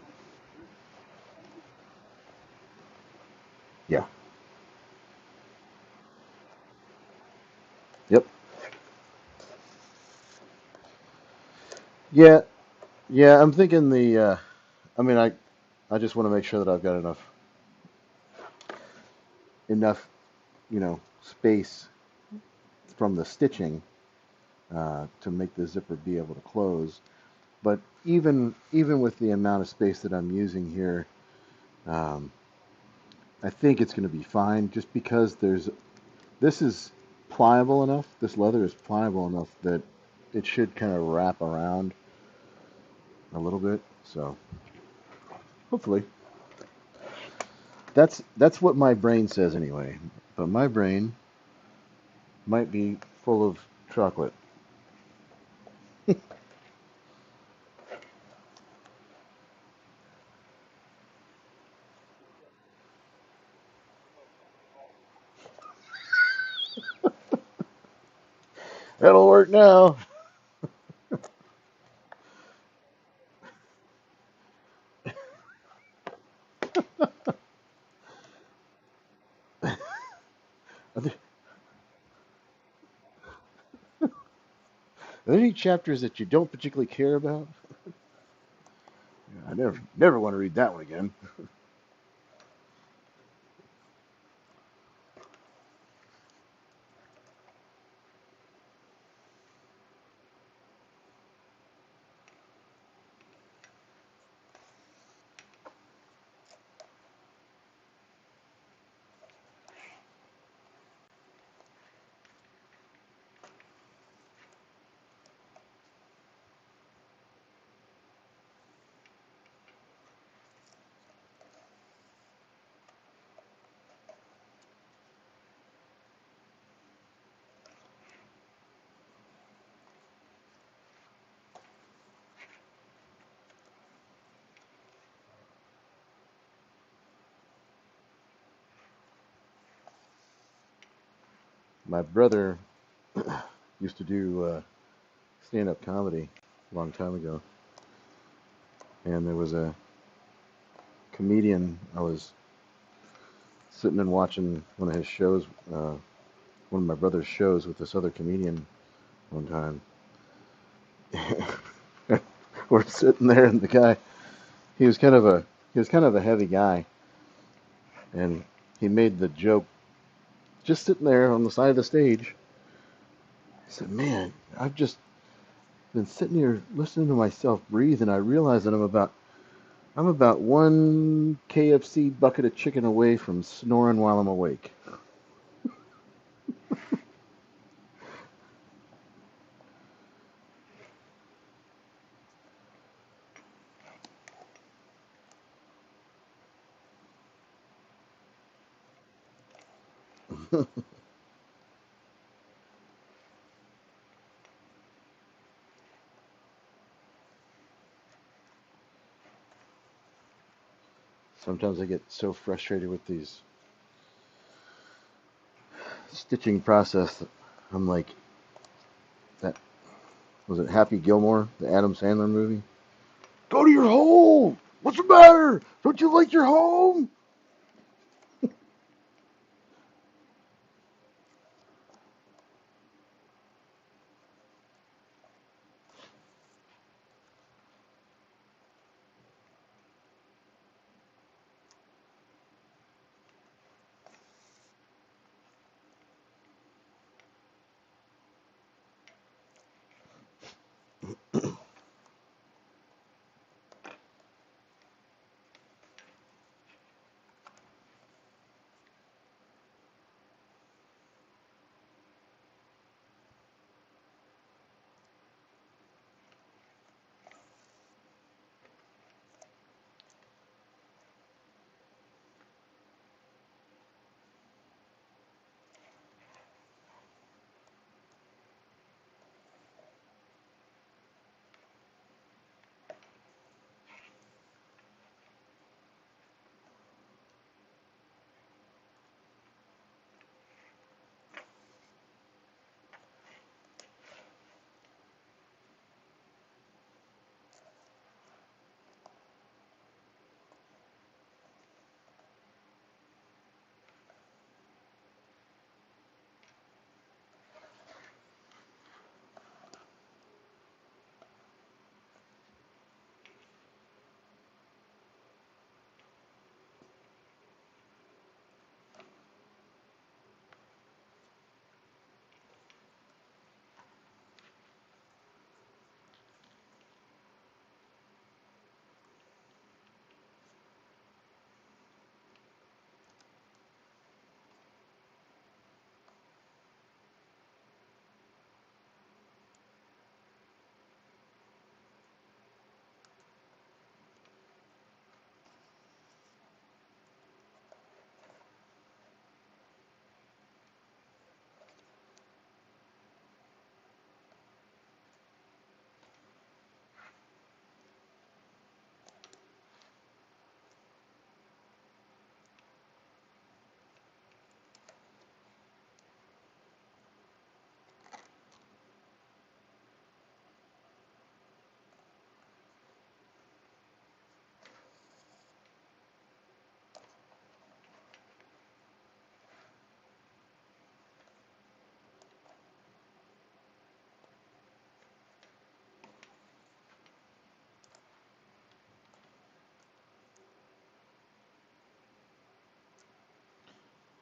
Speaker 1: Yep. Yeah. Yeah. I'm thinking the. I mean, I just want to make sure that I've got enough, space from the stitching to make the zipper be able to close. But even with the amount of space that I'm using here, um, I think it's going to be fine. Just because this is pliable enough. This leather is pliable enough that it should kind of wrap around a little bit. So hopefully, that's what my brain says anyway. But my brain might be full of chocolate. That'll work now. Are there any chapters that you don't particularly care about? I never want to read that one again. My brother used to do stand-up comedy a long time ago, and there was a comedian. I was sitting and watching one of his shows, one of my brother's shows with this other comedian one time. We're sitting there, and the guy, he was kind of a he was kind of a heavy guy, and he made the joke just sitting there on the side of the stage. He said, "Man, I've just been sitting here listening to myself breathe, and I realize that I'm about one KFC bucket of chicken away from snoring while I'm awake." Sometimes I get so frustrated with these stitching process that I'm like, that was it Happy Gilmore, the Adam Sandler movie? Go to your hole. What's the matter? Don't you like your home?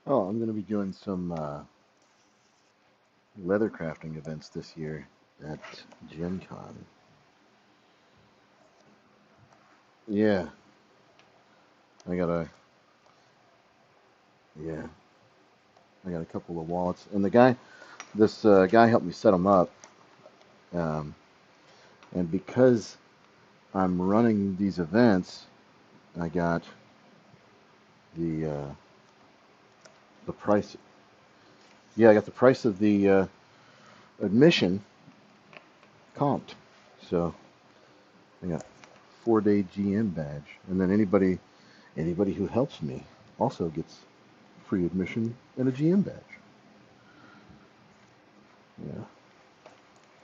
Speaker 1: Oh, I'm going to be doing some leather crafting events this year at Gen Con. Yeah, I got a yeah, I got a couple of wallets, and this guy helped me set them up, um, and because I'm running these events, I got the price. Yeah, I got the price of the admission comped. So I got 4-day GM badge, and then anybody who helps me also gets free admission and a GM badge. Yeah.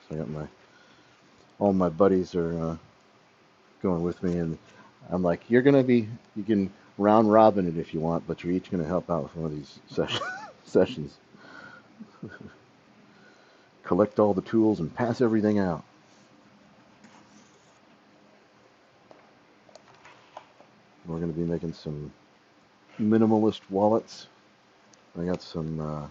Speaker 1: So I got all my buddies are going with me, and I'm like, you can round robin it if you want, but you're each going to help out with one of these sessions. Collect all the tools and pass everything out. We're going to be making some minimalist wallets. I got some.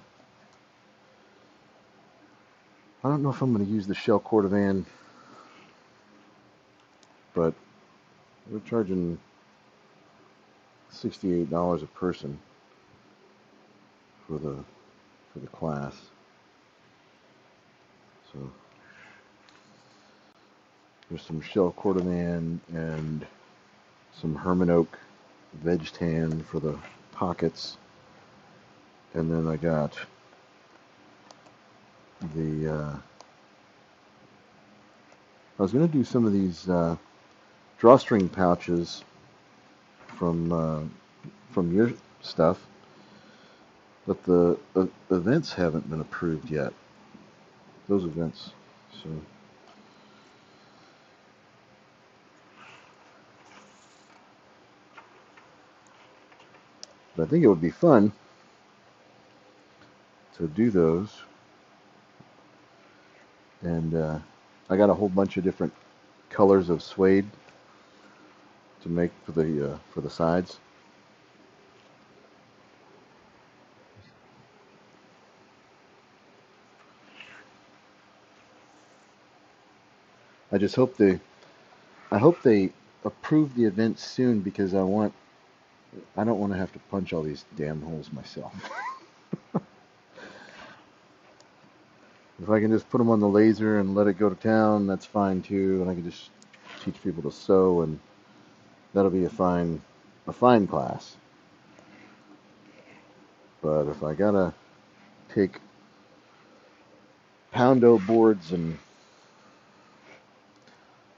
Speaker 1: I don't know if I'm going to use the shell cordovan, but we're charging $68 a person for the class. So there's some shell cordovan and some Herman oak veg tan for the pockets, and then I got the. I was going to do some of these drawstring pouches from your stuff, but the events haven't been approved yet. Those events, so. But I think it would be fun to do those, and I got a whole bunch of different colors of suede to make for the sides. I just hope they approve the event soon because I don't want to have to punch all these damn holes myself. If I can just put them on the laser and let it go to town, that's fine too, and I can just teach people to sew, and that'll be a fine class. But if I gotta take poundo boards and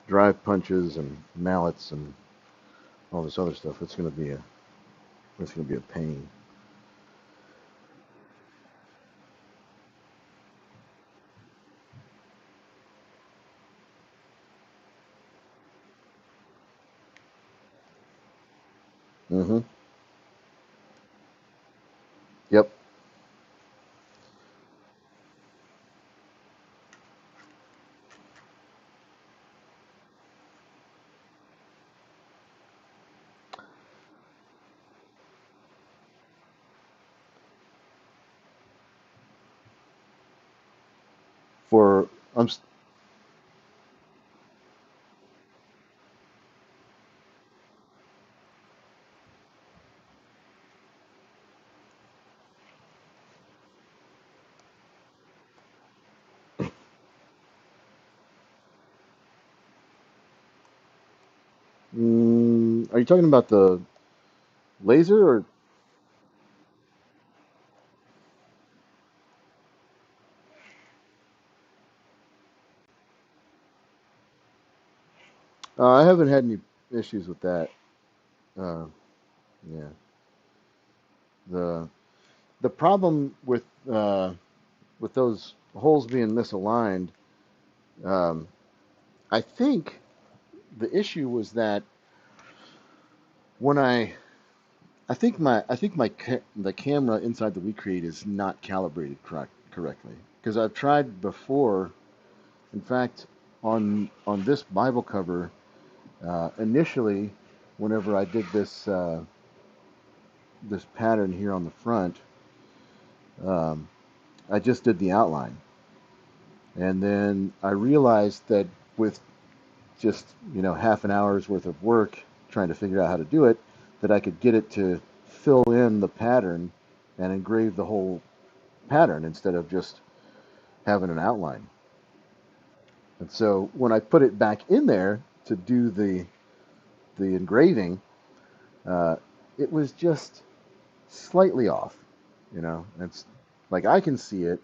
Speaker 1: drive punches and mallets and all this other stuff, it's gonna be a pain. Mm-hmm. Yep. For I'm are you talking about the laser or I haven't had any issues with that. Uh, yeah. The the problem with those holes being misaligned, um, I think the issue was that when the camera inside the WeCreate is not calibrated correctly because I've tried before. In fact, on this Bible cover, initially, whenever I did this pattern here on the front, um, I just did the outline, and then I realized that with just half an hour's worth of work trying to figure out how to do it, that I could get it to fill in the pattern and engrave the whole pattern instead of just having an outline. And so when I put it back in there to do the engraving, uh, it was just slightly off. It's like I can see it.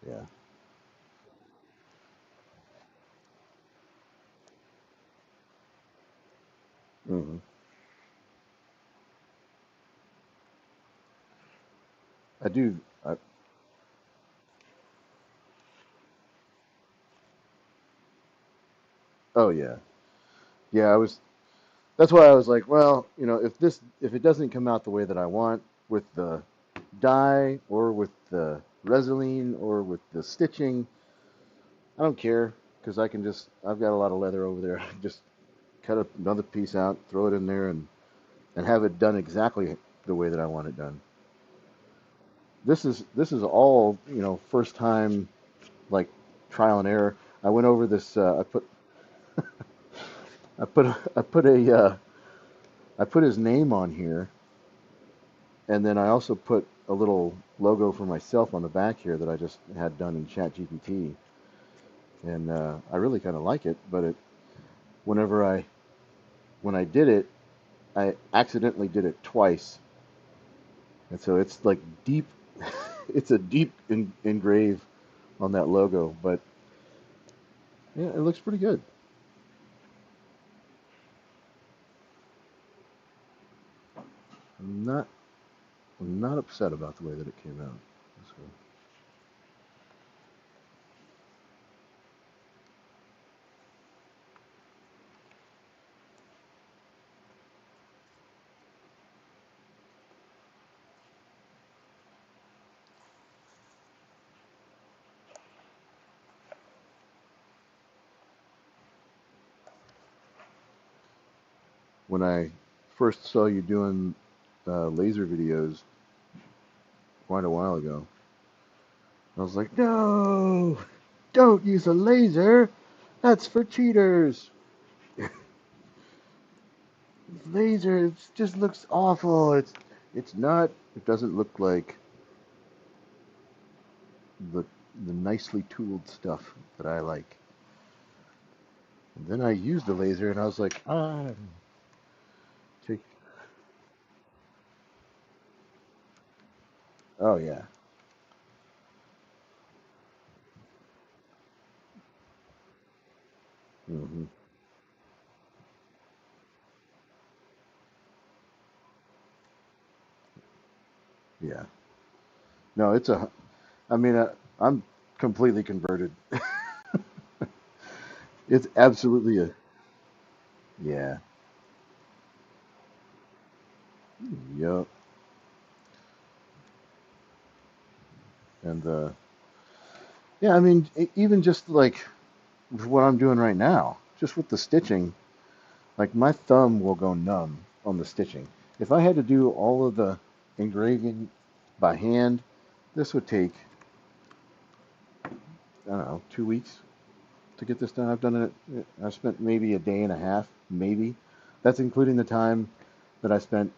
Speaker 1: Yeah. Hmm. I do. Oh yeah, yeah. I was. That's why I was like, well, if it doesn't come out the way that I want with the dye or with the Resolene or with the stitching, I don't care because I've got a lot of leather over there. Just cut another piece out, throw it in there, and have it done exactly the way that I want it done. This is all first time, like, trial and error. I went over this. I put his name on here, and then I also put a little logo for myself on the back here that I just had done in ChatGPT, and I really kind of like it. But whenever I when I did it, I accidentally did it twice, and so it's like deep. It's a deep engrave on that logo, but yeah, it looks pretty good. I'm not I'm not upset about the way that it came out. So, when I first saw you doing laser videos quite a while ago, I was like, no, don't use a laser. That's for cheaters. Laser, it just looks awful. It's not. It doesn't look like the the nicely tooled stuff that I like. And then I used the laser, and I was like, take. Oh yeah. Hmm. Yeah. No, it's a. I mean, I'm completely converted. It's absolutely a. Yeah. Yep. And yeah, I mean, even just like what I'm doing right now, just with the stitching, like my thumb will go numb on the stitching. If I had to do all of the engraving by hand, this would take, I don't know, 2 weeks to get this done. I've done it. I've spent maybe a day and a half, maybe. That's including the time that I spent,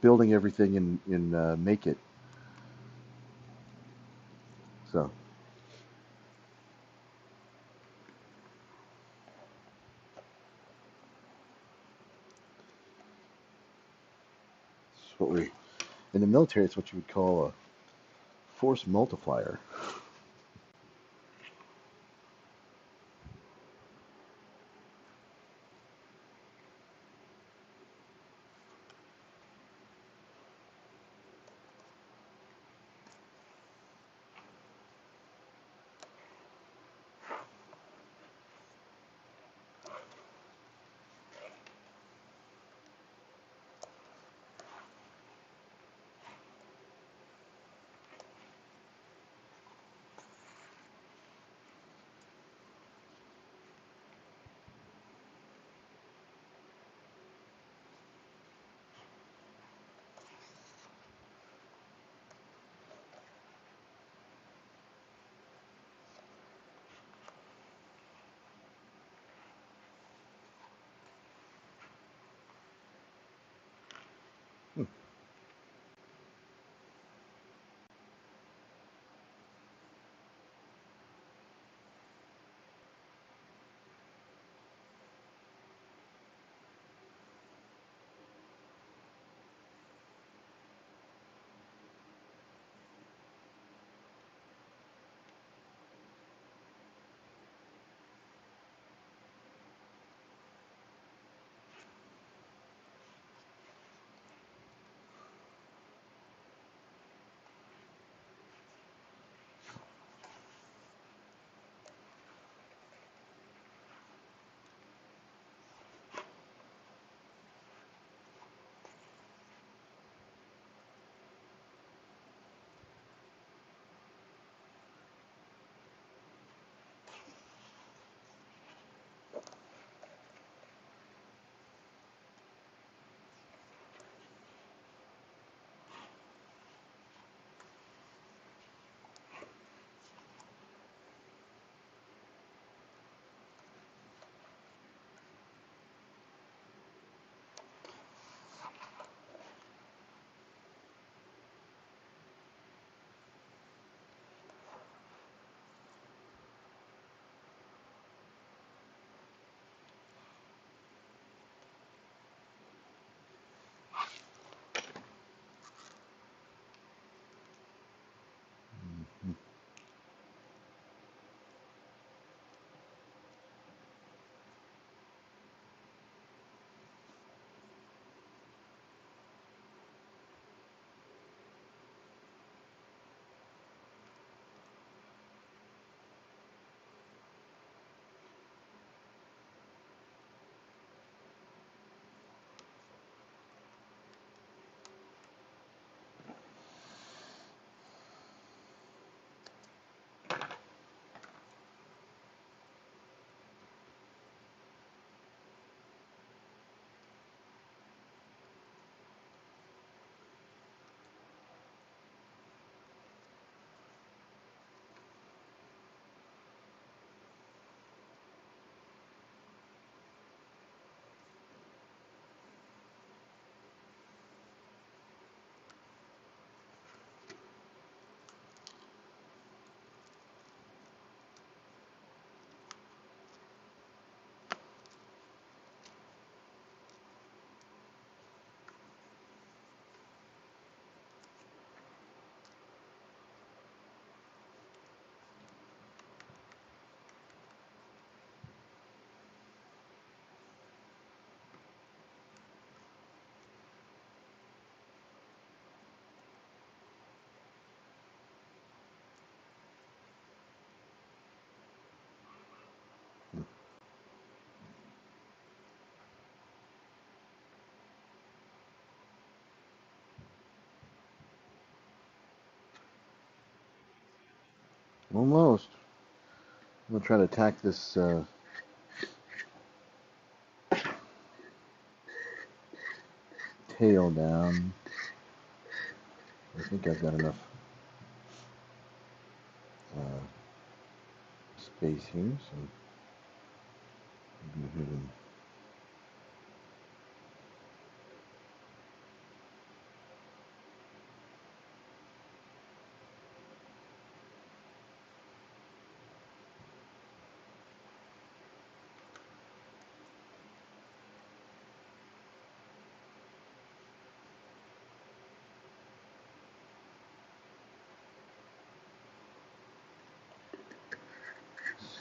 Speaker 1: building everything in Make It. So it's what we in the military. It's what you would call a force multiplier. Almost. I'm gonna try to tack this tail down. I think I've got enough uh, space here, so I'm go ahead and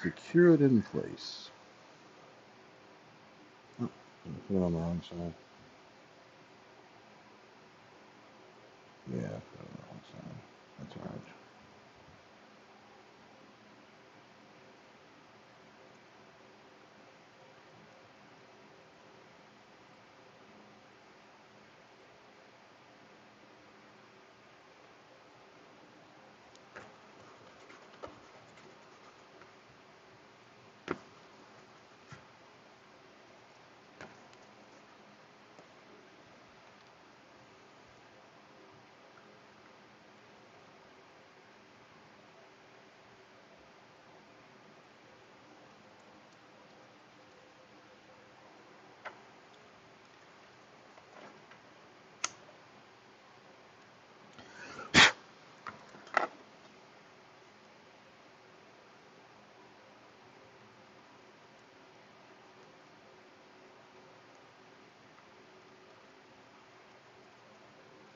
Speaker 1: secure it in place. Oh, put it on the wrong side. Yeah, put it on the wrong side. That's all right.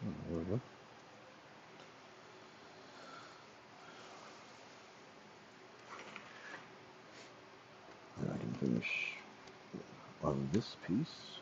Speaker 1: Oh, there we go. And I can finish on this piece.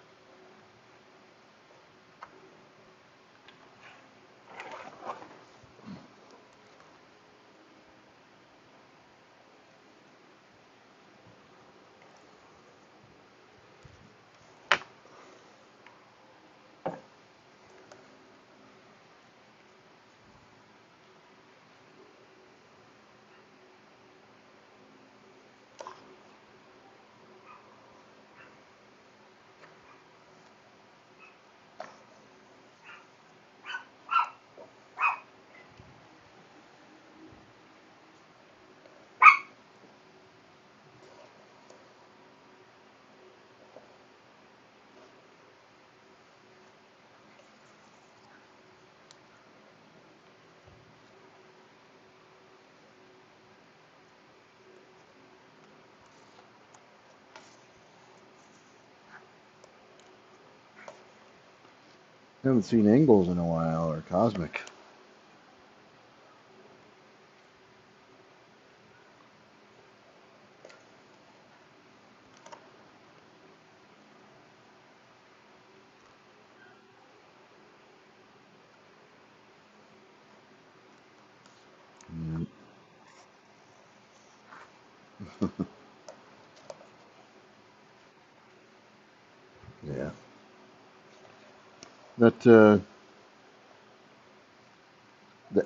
Speaker 1: Haven't seen angles in a while or cosmic. Mm, yeah. That the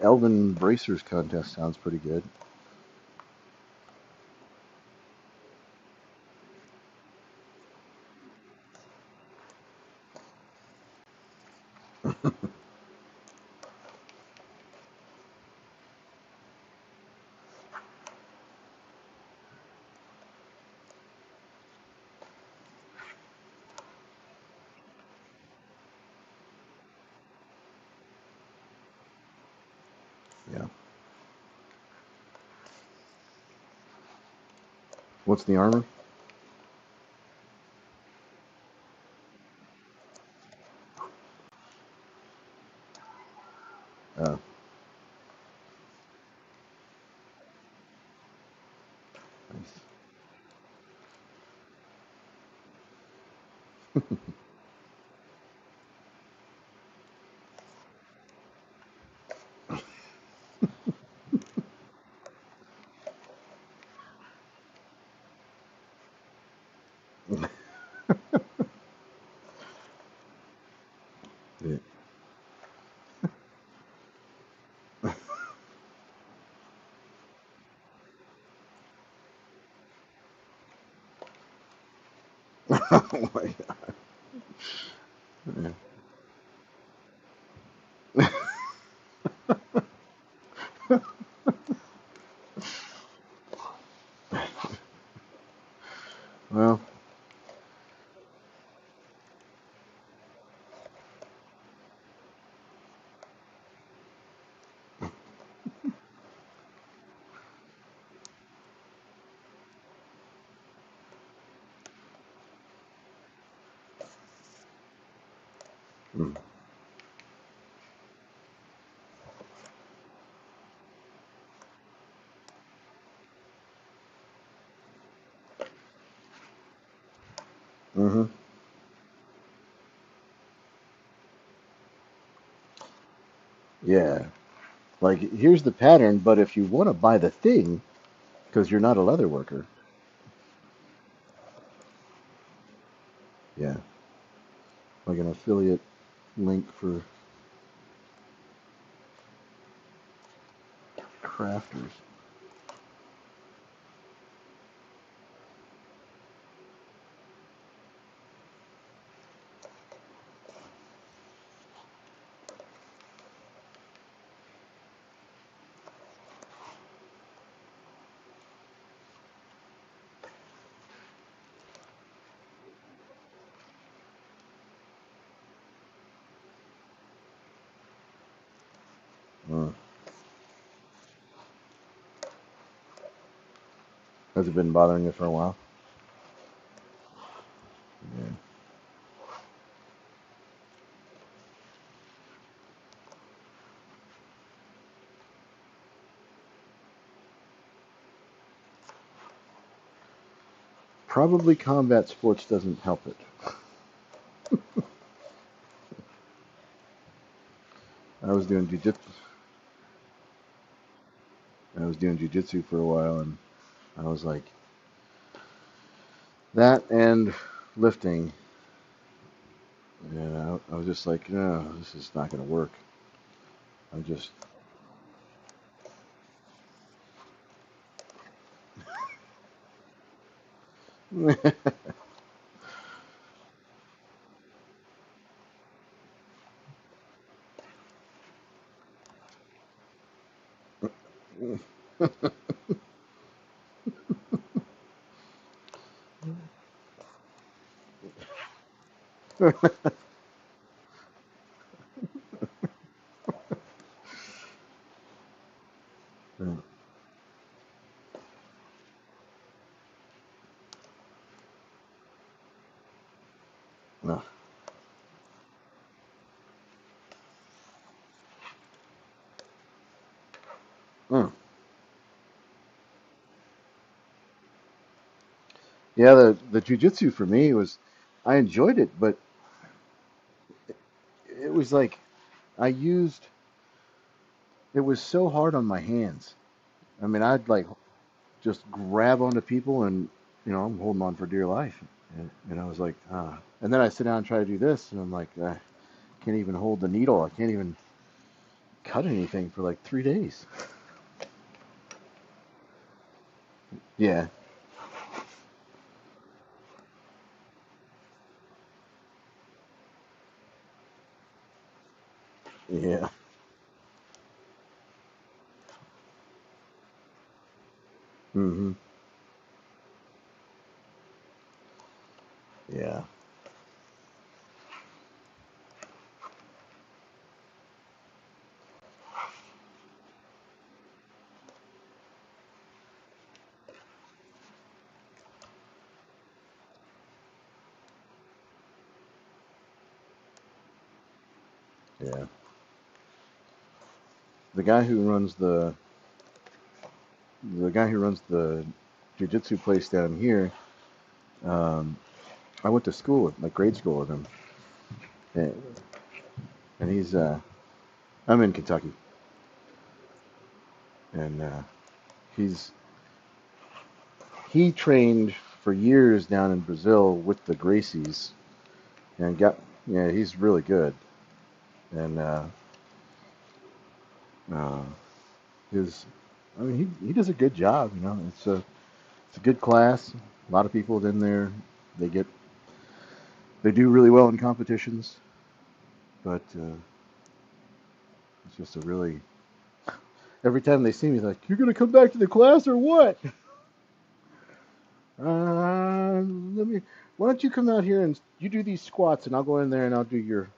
Speaker 1: Elven Bracers contest sounds pretty good. Yeah. What's the armor? Oh, nice. Yeah. Oh my God. Yeah. Well, mm, hmm, yeah. Like, here's the pattern, but if you want to buy the thing, because you're not a leather worker, yeah, like an affiliate link for crafters. Uh, has it been bothering you for a while? Yeah. Probably combat sports doesn't help it. I was doing jujitsu. I was doing jujitsu for a while, and I was like that and lifting. And I was just like, no, this is not going to work. I just, no. Mm. Yeah, the jujitsu for me was, I enjoyed it, but it was like I used, it was so hard on my hands. I mean, I'd like just grab onto people and, I'm holding on for dear life. And I was like, ah. And then I sit down and try to do this, and I'm like, I can't even hold the needle. I can't even cut anything for like 3 days. Yeah, yeah. Hmm. Yeah, yeah. The guy who runs the guy who runs the jujitsu place down here, um, I went to school with, like grade school with him, and, and I'm in Kentucky, and he's he trained for years down in Brazil with the Gracies, and yeah, he's really good, and uh, his, I mean, he does a good job, it's a good class, a lot of people in there, they get They do really well in competitions, but it's just a really every time they see me, they're like, "You're gonna come back to the class or what?" Let me. Why don't you come out here and you do these squats, and I'll go in there and I'll do your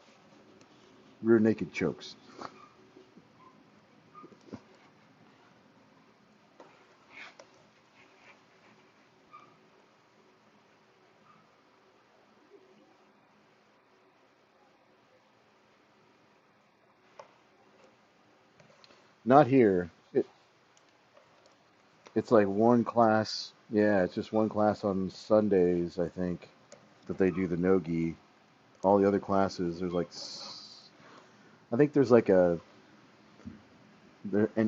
Speaker 1: rear naked chokes. Not here. It's like one class. Yeah, it's just one class on Sundays, I think, that they do the no-gi. All the other classes, there's like, I think there's like an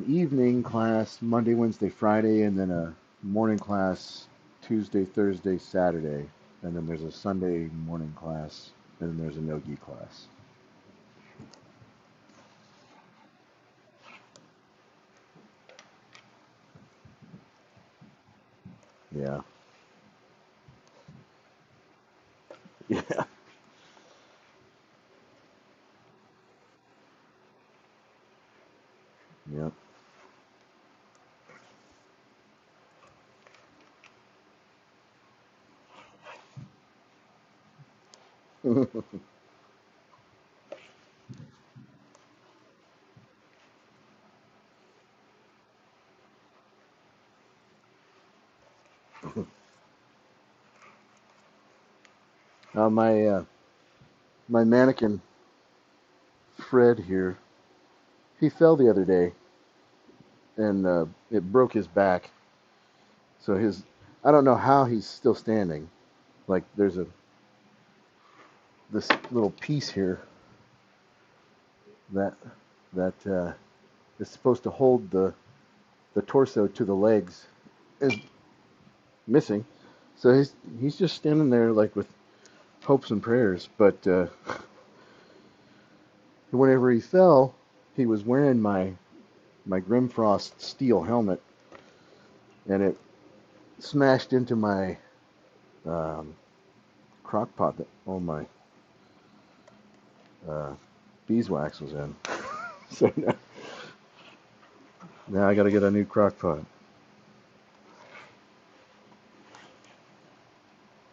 Speaker 1: evening class Monday, Wednesday, Friday, and then a morning class Tuesday, Thursday, Saturday, and then there's a Sunday morning class, and then there's a no-gi class. Yeah, yeah, yeah. My mannequin Fred here, he fell the other day and it broke his back. So I don't know how he's still standing. Like there's this little piece here that that is supposed to hold the torso to the legs is missing. So he's just standing there like with hopes and prayers. But whenever he fell, he was wearing my Grimfrost steel helmet, and it smashed into my um, crock pot that all my uh, beeswax was in. So now I got to get a new crock pot.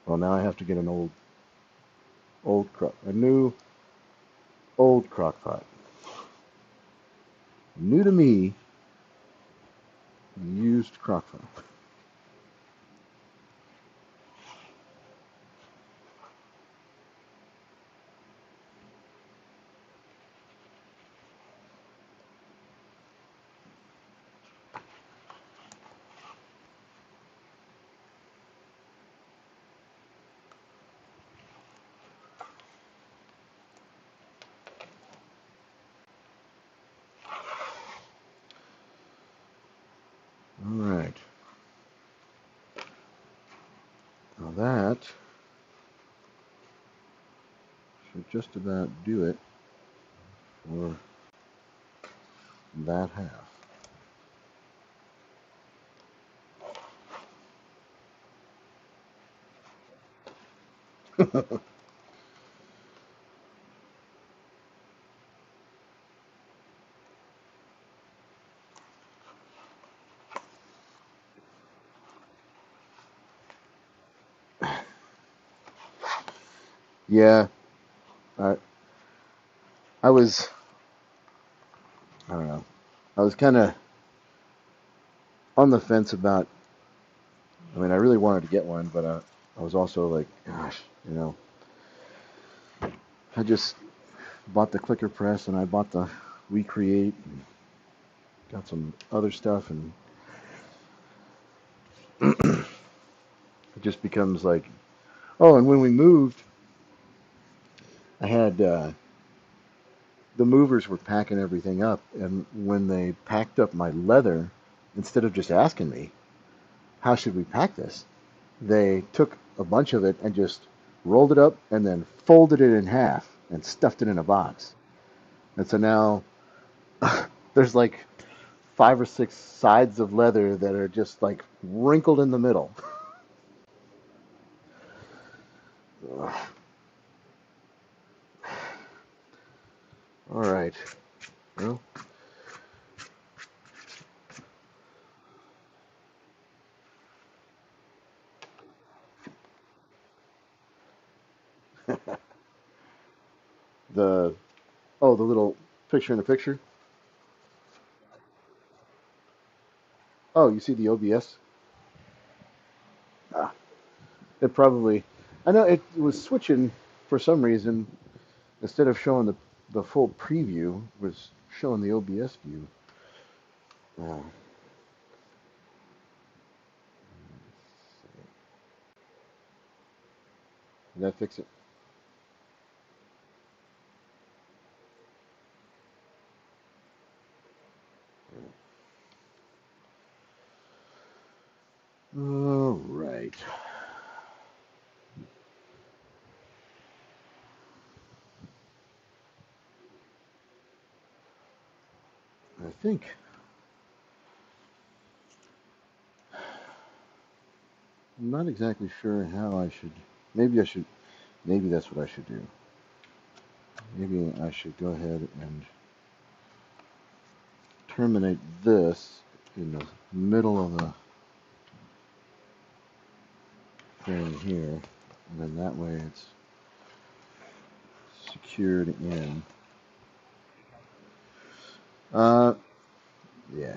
Speaker 1: Well, now I have to get an a new old crock pot. New to me, used crock pot. All right. Now that should just about do it for that half. Yeah, I I was I don't know. I was kind of on the fence about. I mean, I really wanted to get one, but I was also like, gosh, I just bought the clicker press and I bought the Recreate and got some other stuff, and it just becomes like, oh, and when we moved, I had the movers were packing everything up, and when they packed up my leather, instead of just asking me, how should we pack this? They took a bunch of it and just rolled it up and then folded it in half and stuffed it in a box. And so now there's like 5 or 6 sides of leather that are just like wrinkled in the middle. All right. Well, the the little picture in the picture. Oh, you see the OBS? Ah, it probably. I know it was switching for some reason. Instead of showing the full preview, was showing the OBS view. Uh, did that fix it? All right. I think I'm not exactly sure how I should. Maybe I should. Maybe that's what I should do. Maybe I should go ahead and terminate this in the middle of the thing here, and then that way it's secured in. Uh, yeah.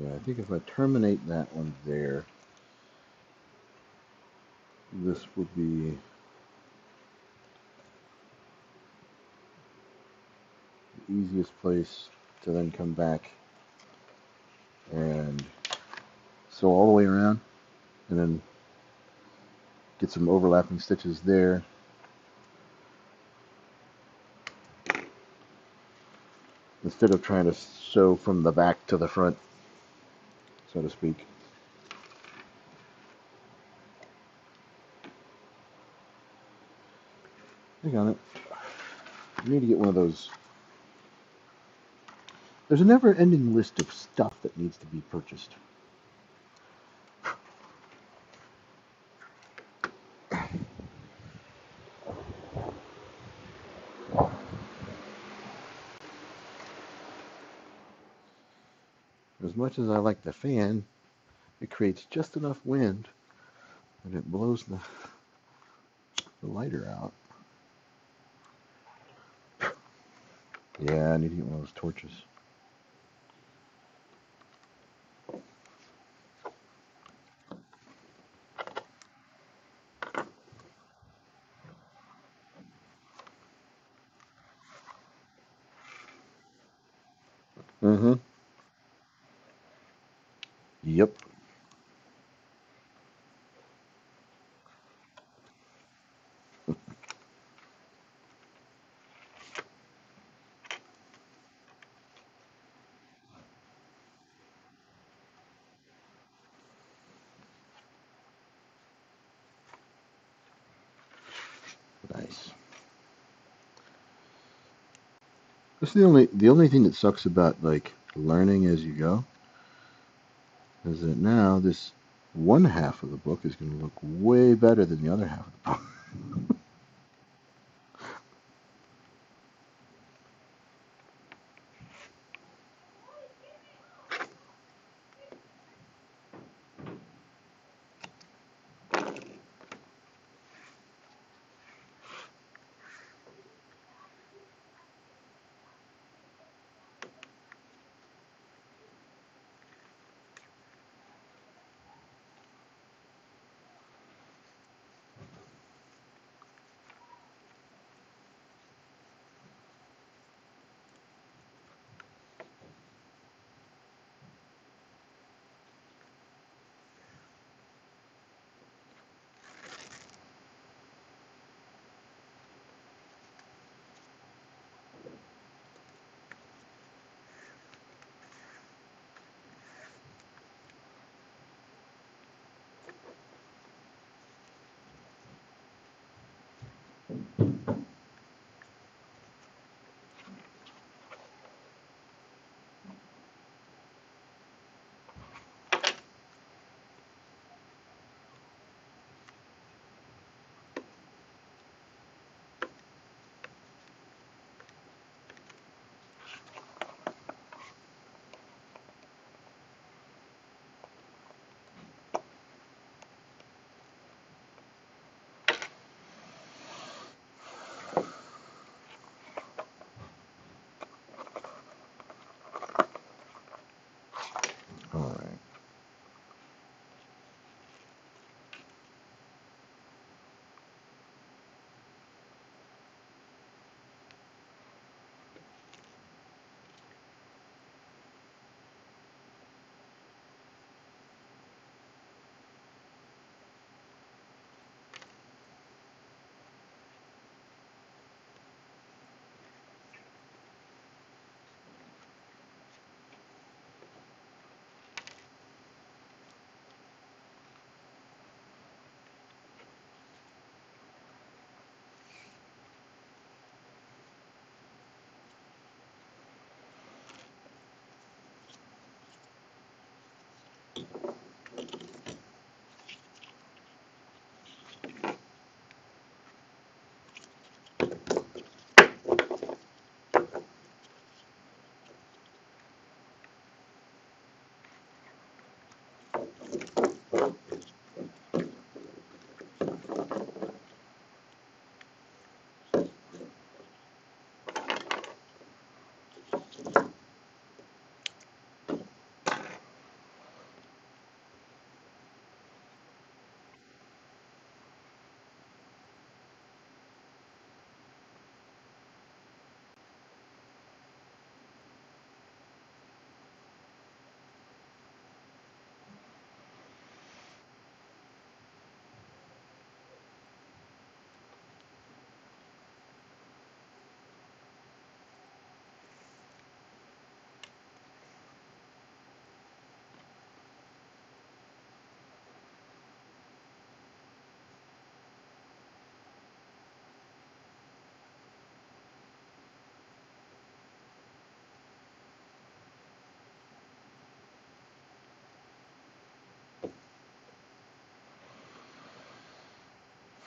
Speaker 1: Yeah, I think if I terminate that one there, this would be the easiest place to then come back and sew all the way around, and then get some overlapping stitches there, instead of trying to sew from the back to the front, so to speak. Hang on it. I need to get one of those. There's a never-ending list of stuff that needs to be purchased. As much as I like the fan, it creates just enough wind and it blows the lighter out. Yeah, I need to get one of those torches. Mm-hmm. Yep. Nice. That's the only thing that sucks about like learning as you go is that now this one half of the book is going to look way better than the other half of the book.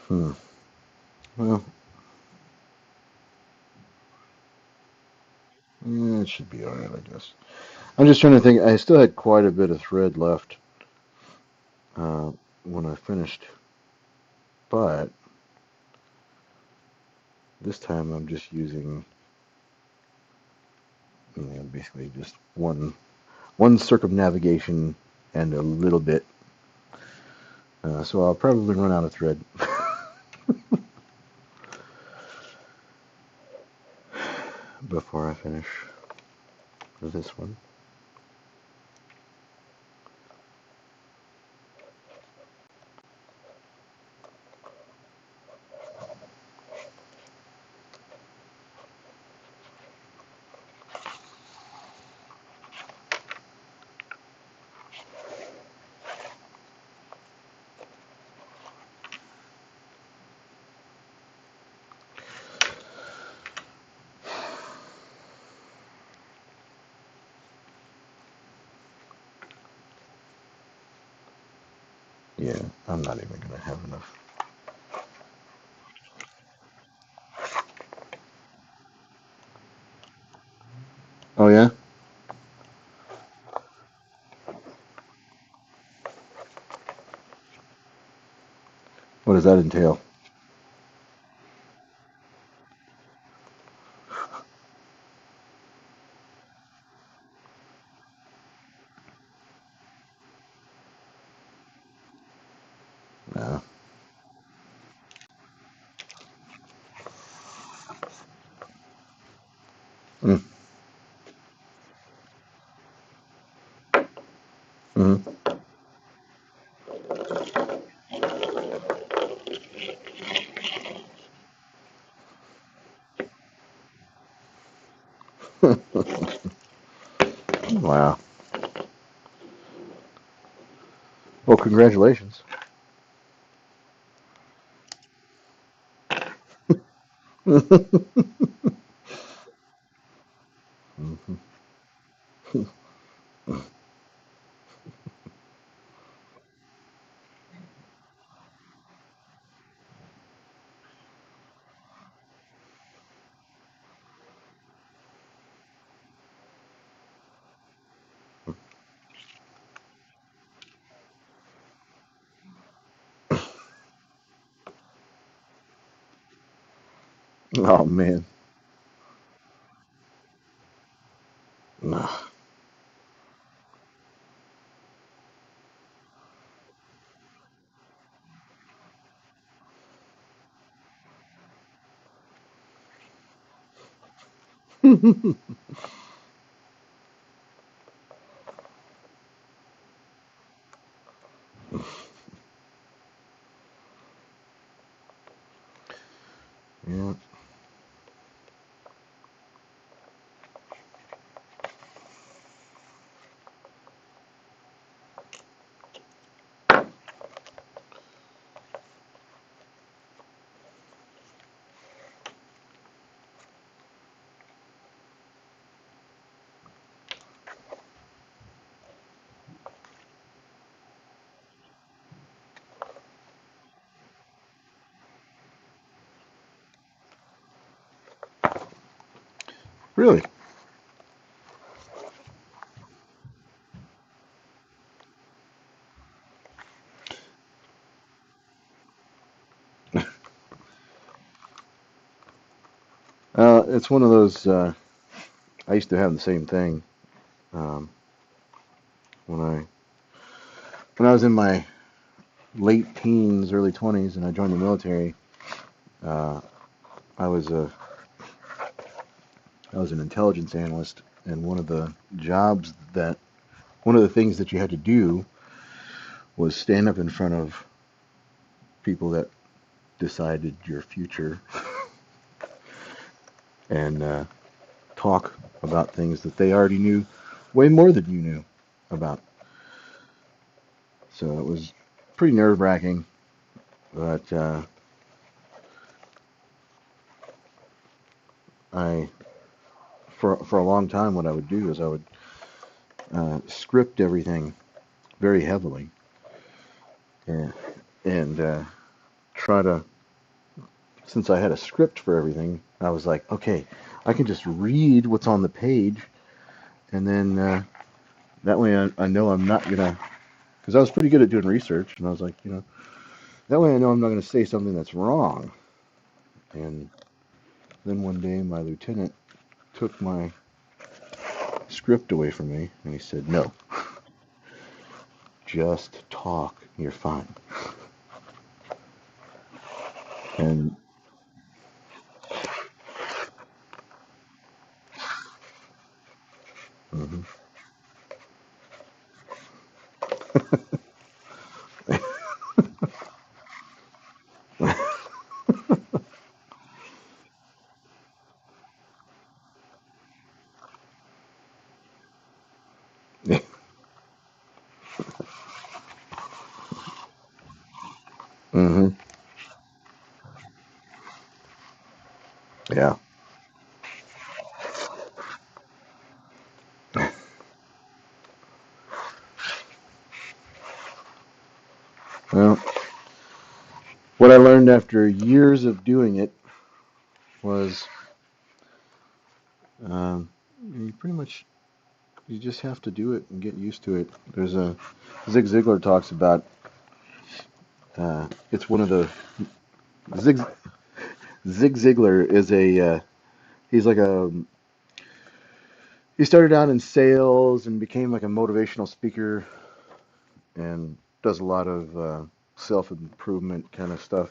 Speaker 1: Hmm. Well, it should be all right, I guess. I'm just trying to think. I still had quite a bit of thread left uh, when I finished, but this time I'm just using, basically just one circumnavigation and a little bit. So I'll probably run out of thread before I finish this one. Yeah, I'm not even gonna have enough. Oh yeah? What does that entail? No. Mm. Mm-hmm. Wow. Well, congratulations. Mhm. Oh man. No. Yeah. Really? It's one of those. I used to have the same thing um, when I was in my late teens, early 20s, and I joined the military. Uh, I was a I was an intelligence analyst, and one of the things that you had to do was stand up in front of people that decided your future and talk about things that they already knew way more than you knew about. So it was pretty nerve-wracking, but I for a long time what I would do is I would script everything very heavily and, and try to since I had a script for everything, I was like, okay, I can just read what's on the page, and then that way I know I'm not gonna, because I was pretty good at doing research, and I was like, that way I know I'm not gonna say something that's wrong. And then one day my lieutenant took my script away from me, and he said, no, just talk, you're fine. And mhm. Hmm. Yeah. Well, what I learned after years of doing it was um, you pretty much you just have to do it and get used to it. There's a Zig Ziglar talks about it's one of the Zig Zig Ziglar is a he's like a he started out in sales and became like a motivational speaker and does a lot of self improvement kind of stuff.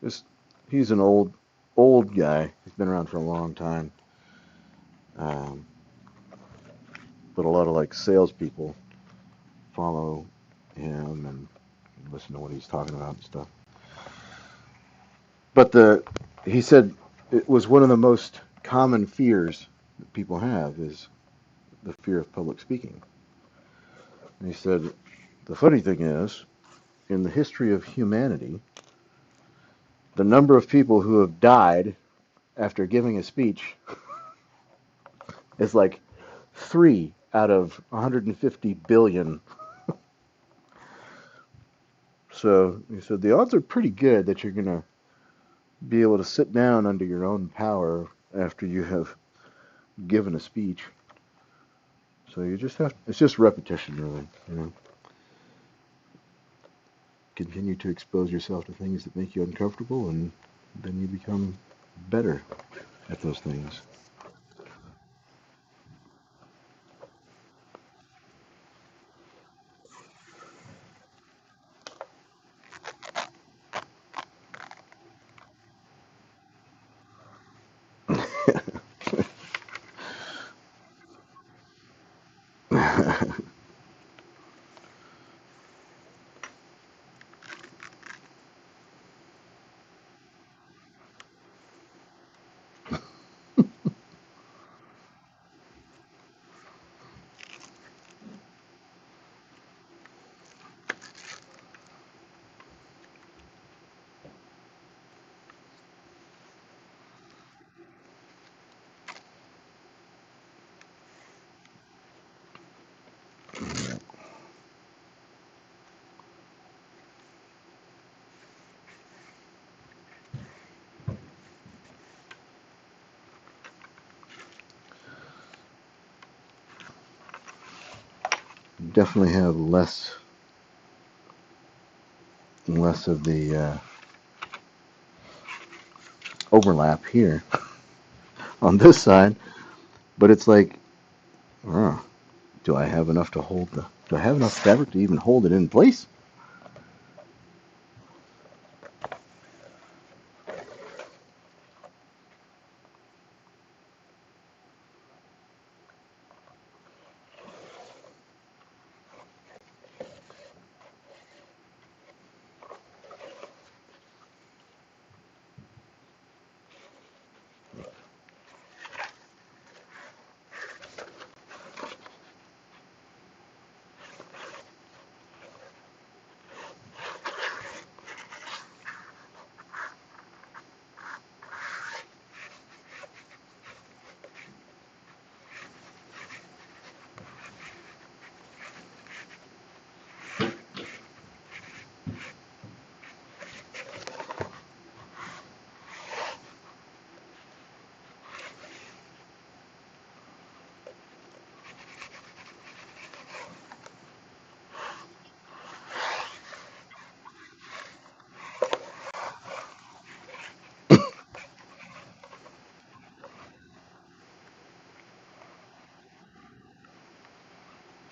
Speaker 1: Just he's an old guy. He's been around for a long time, um, but a lot of like salespeople follow him and listen to what he's talking about and stuff. But he said it was one of the most common fears that people have is the fear of public speaking. And he said the funny thing is, in the history of humanity, the number of people who have died after giving a speech is like 3 out of 150 billion. So he said the odds are pretty good that you're going to be able to sit down under your own power after you have given a speech. So you just have, it's just repetition, really. Continue to expose yourself to things that make you uncomfortable, and then you become better at those things. definitely have less of the overlap here on this side. But it's like, oh, do I have enough to hold the? Do I have enough fabric to even hold it in place?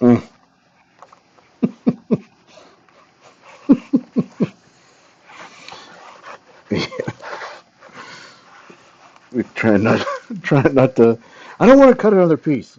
Speaker 1: Mm. We try not try not to. I don't want to cut another piece.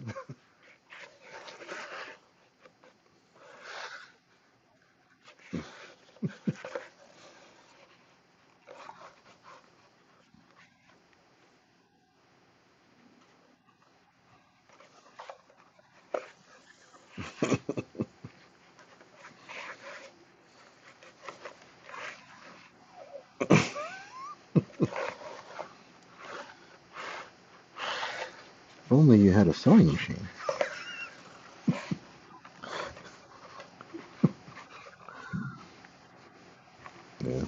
Speaker 1: If only you had a sewing machine. Yeah.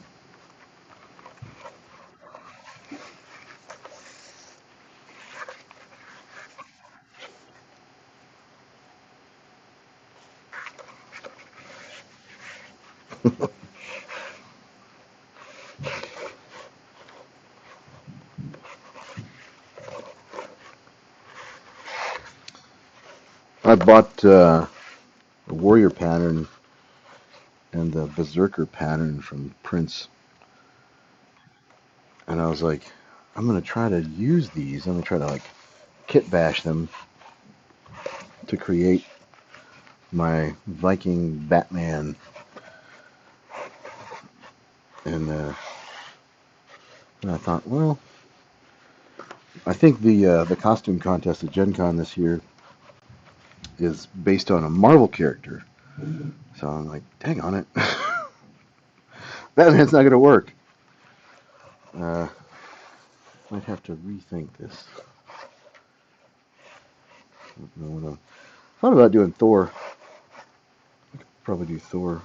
Speaker 1: I bought the warrior pattern and the berserker pattern from Prince, and I was like, I'm gonna try to use these. I'm gonna try to like kit bash them to create my Viking Batman. And I thought, well, I think the costume contest at Gen Con this year is based on a Marvel character. So I'm like, dang on it, Batman's not gonna work. Uh, might have to rethink this. I don't know. Thought about doing Thor. Probably do Thor.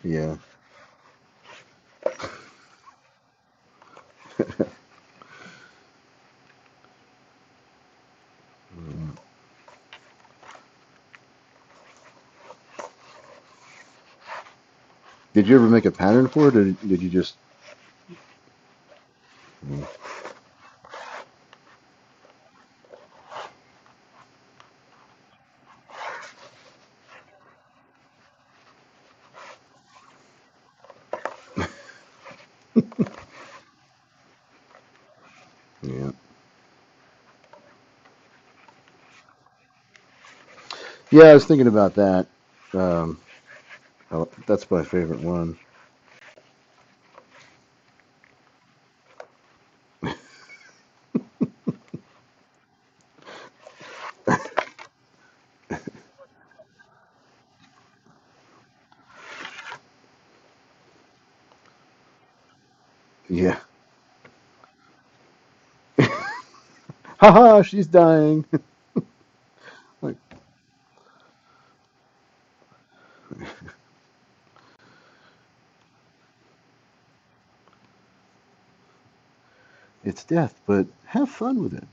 Speaker 1: Yeah. Did you ever make a pattern for it, or did you just? Mm, yeah. Yeah, I was thinking about that. Um, that's my favorite one. Yeah. Haha, she's dying. Like, it's death, but have fun with it.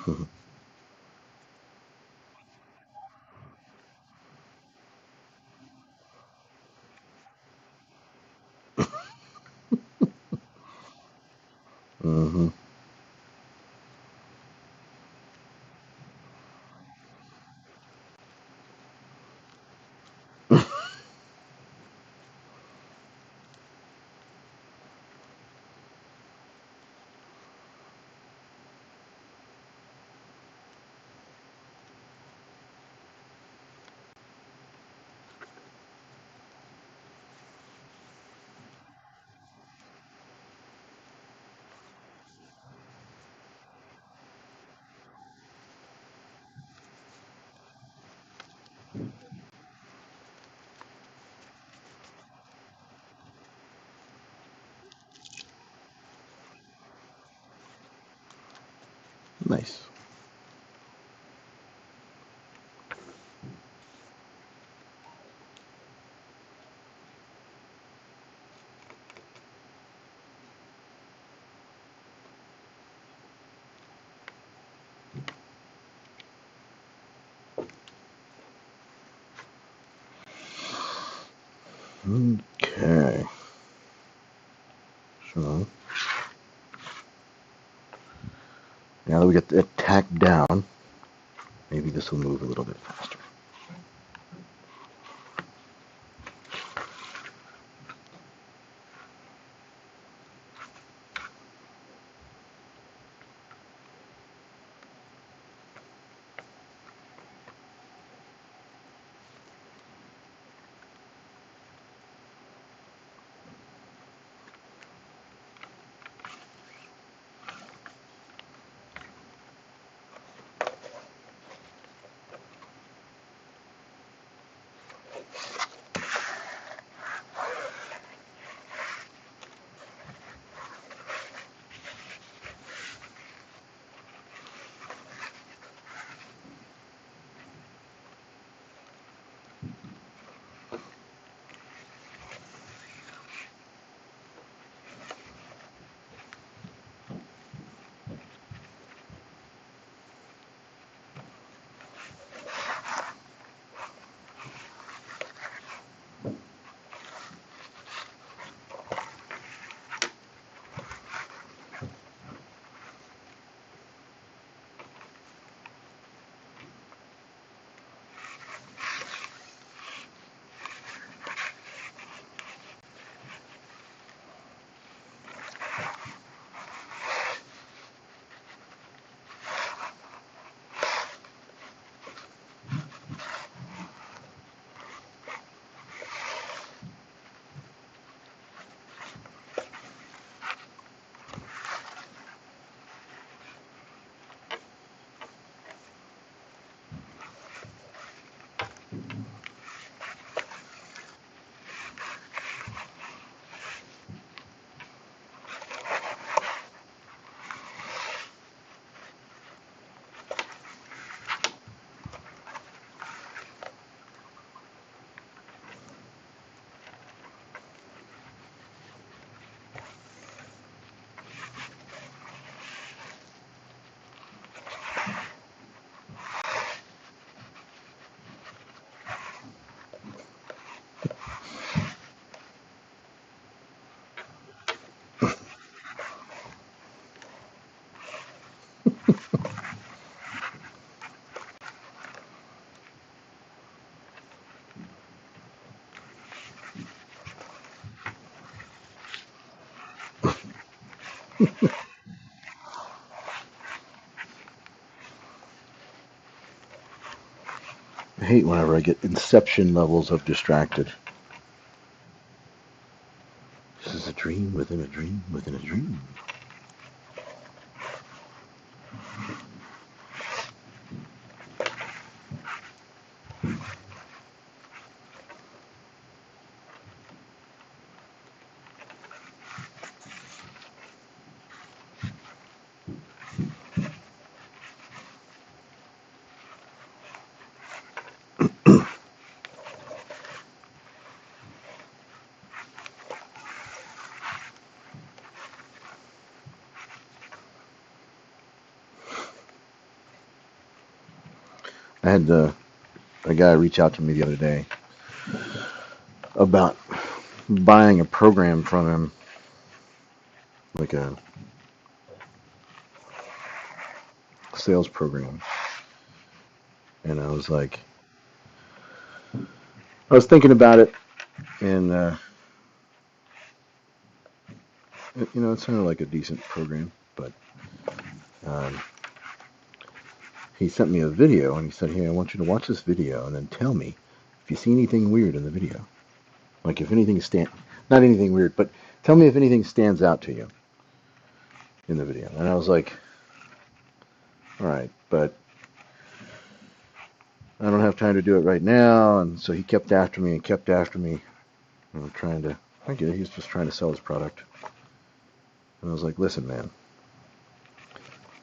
Speaker 1: Hmm. Nice. Okay. So now that we get the tack down, maybe this will move a little bit faster. I hate whenever I get inception levels of distracted. This is a dream within a dream within a dream. I had a guy reach out to me the other day about buying a program from him, like a sales program. And I was like, I was thinking about it, and it sounded like a decent program, but um, he sent me a video, and he said, "Hey, I want you to watch this video, and then tell me if you see anything weird in the video. Like if anything not anything weird, but tell me if anything stands out to you in the video." And I was like, "All right, but I don't have time to do it right now." And so he kept after me and kept after me, trying to. I get it. He's just trying to sell his product. And I was like, "Listen, man,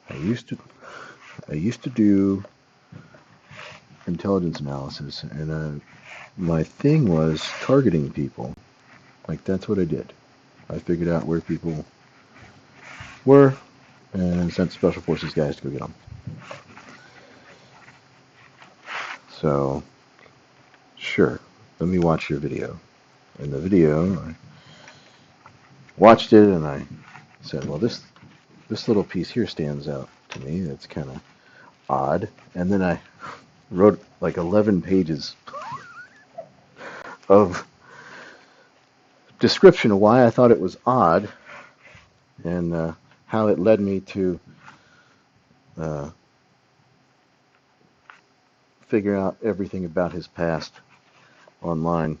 Speaker 1: I used to I used to do intelligence analysis, and my thing was targeting people. Like that's what I did. I figured out where people were and sent special forces guys to go get them. So sure, let me watch your video." In the video, I watched it and I said, "Well, this little piece here stands out to me. It's kind of odd." And then I wrote like 11 pages of description of why I thought it was odd and how it led me to uh, figure out everything about his past online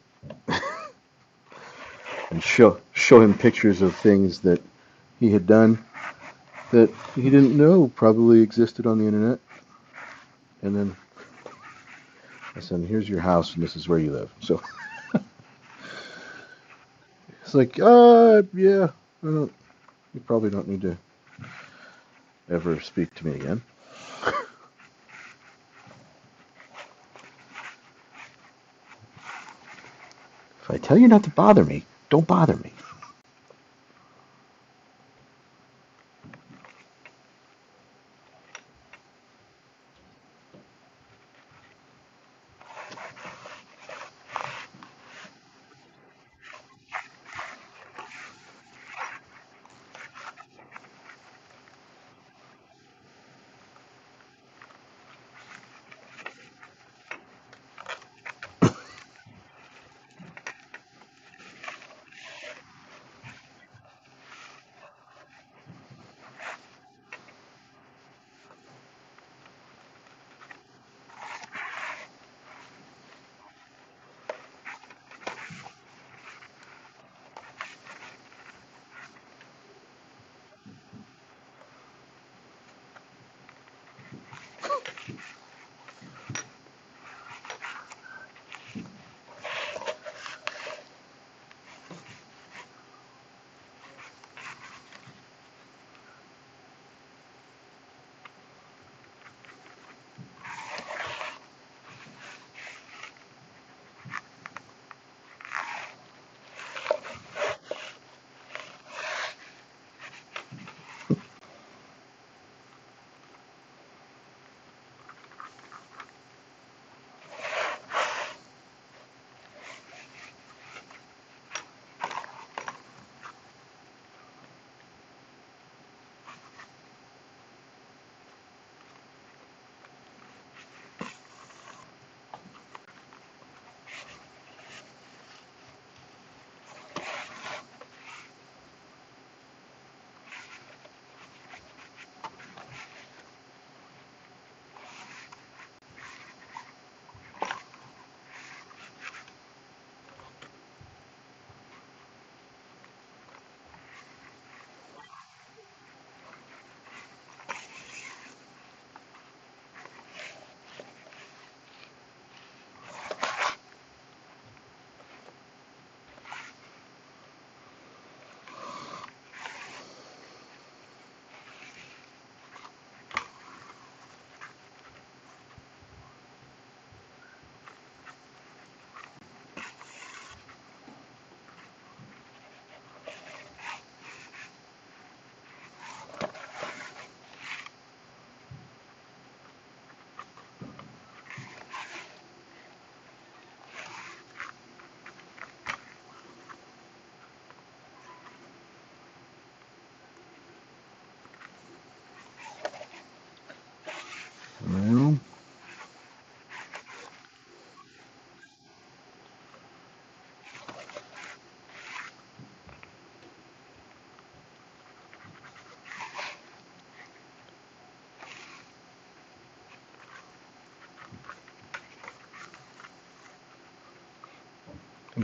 Speaker 1: and show him pictures of things that he had done that he didn't know probably existed on the internet. And then I said, "Here's your house, and this is where you live." So it's like, yeah, I don't. You probably don't need to ever speak to me again. If I tell you not to bother me, don't bother me.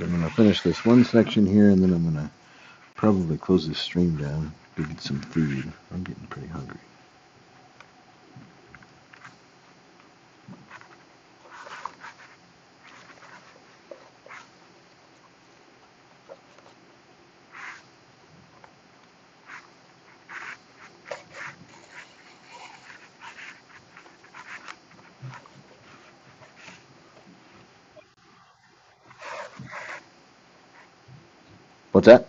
Speaker 1: I'm going to finish this one section here, and then I'm going to probably close this stream down to get some food. I'm getting pretty hungry. What's that?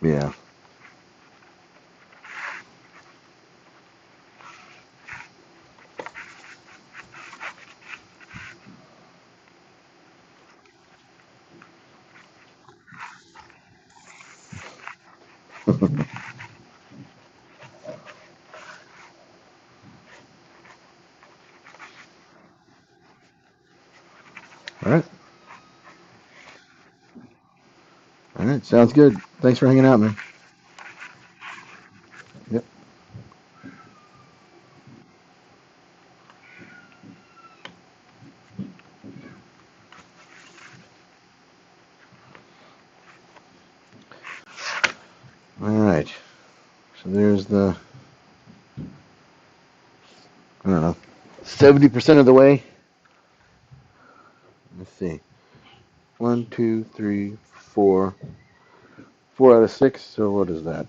Speaker 1: Yeah. All right. All right. Sounds good. Thanks for hanging out, man. Yep. All right. So there's the, I don't know, 70% of the way. Let's see. One, two, three, four. 4 out of 6. So what is that?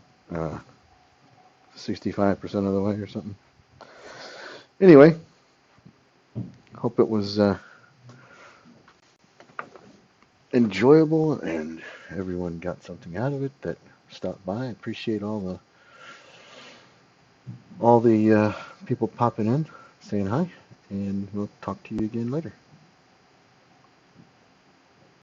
Speaker 1: 65% of the way or something. Anyway, hope it was enjoyable and everyone got something out of it that stopped by. I appreciate all the people popping in, saying hi, and we'll talk to you again later.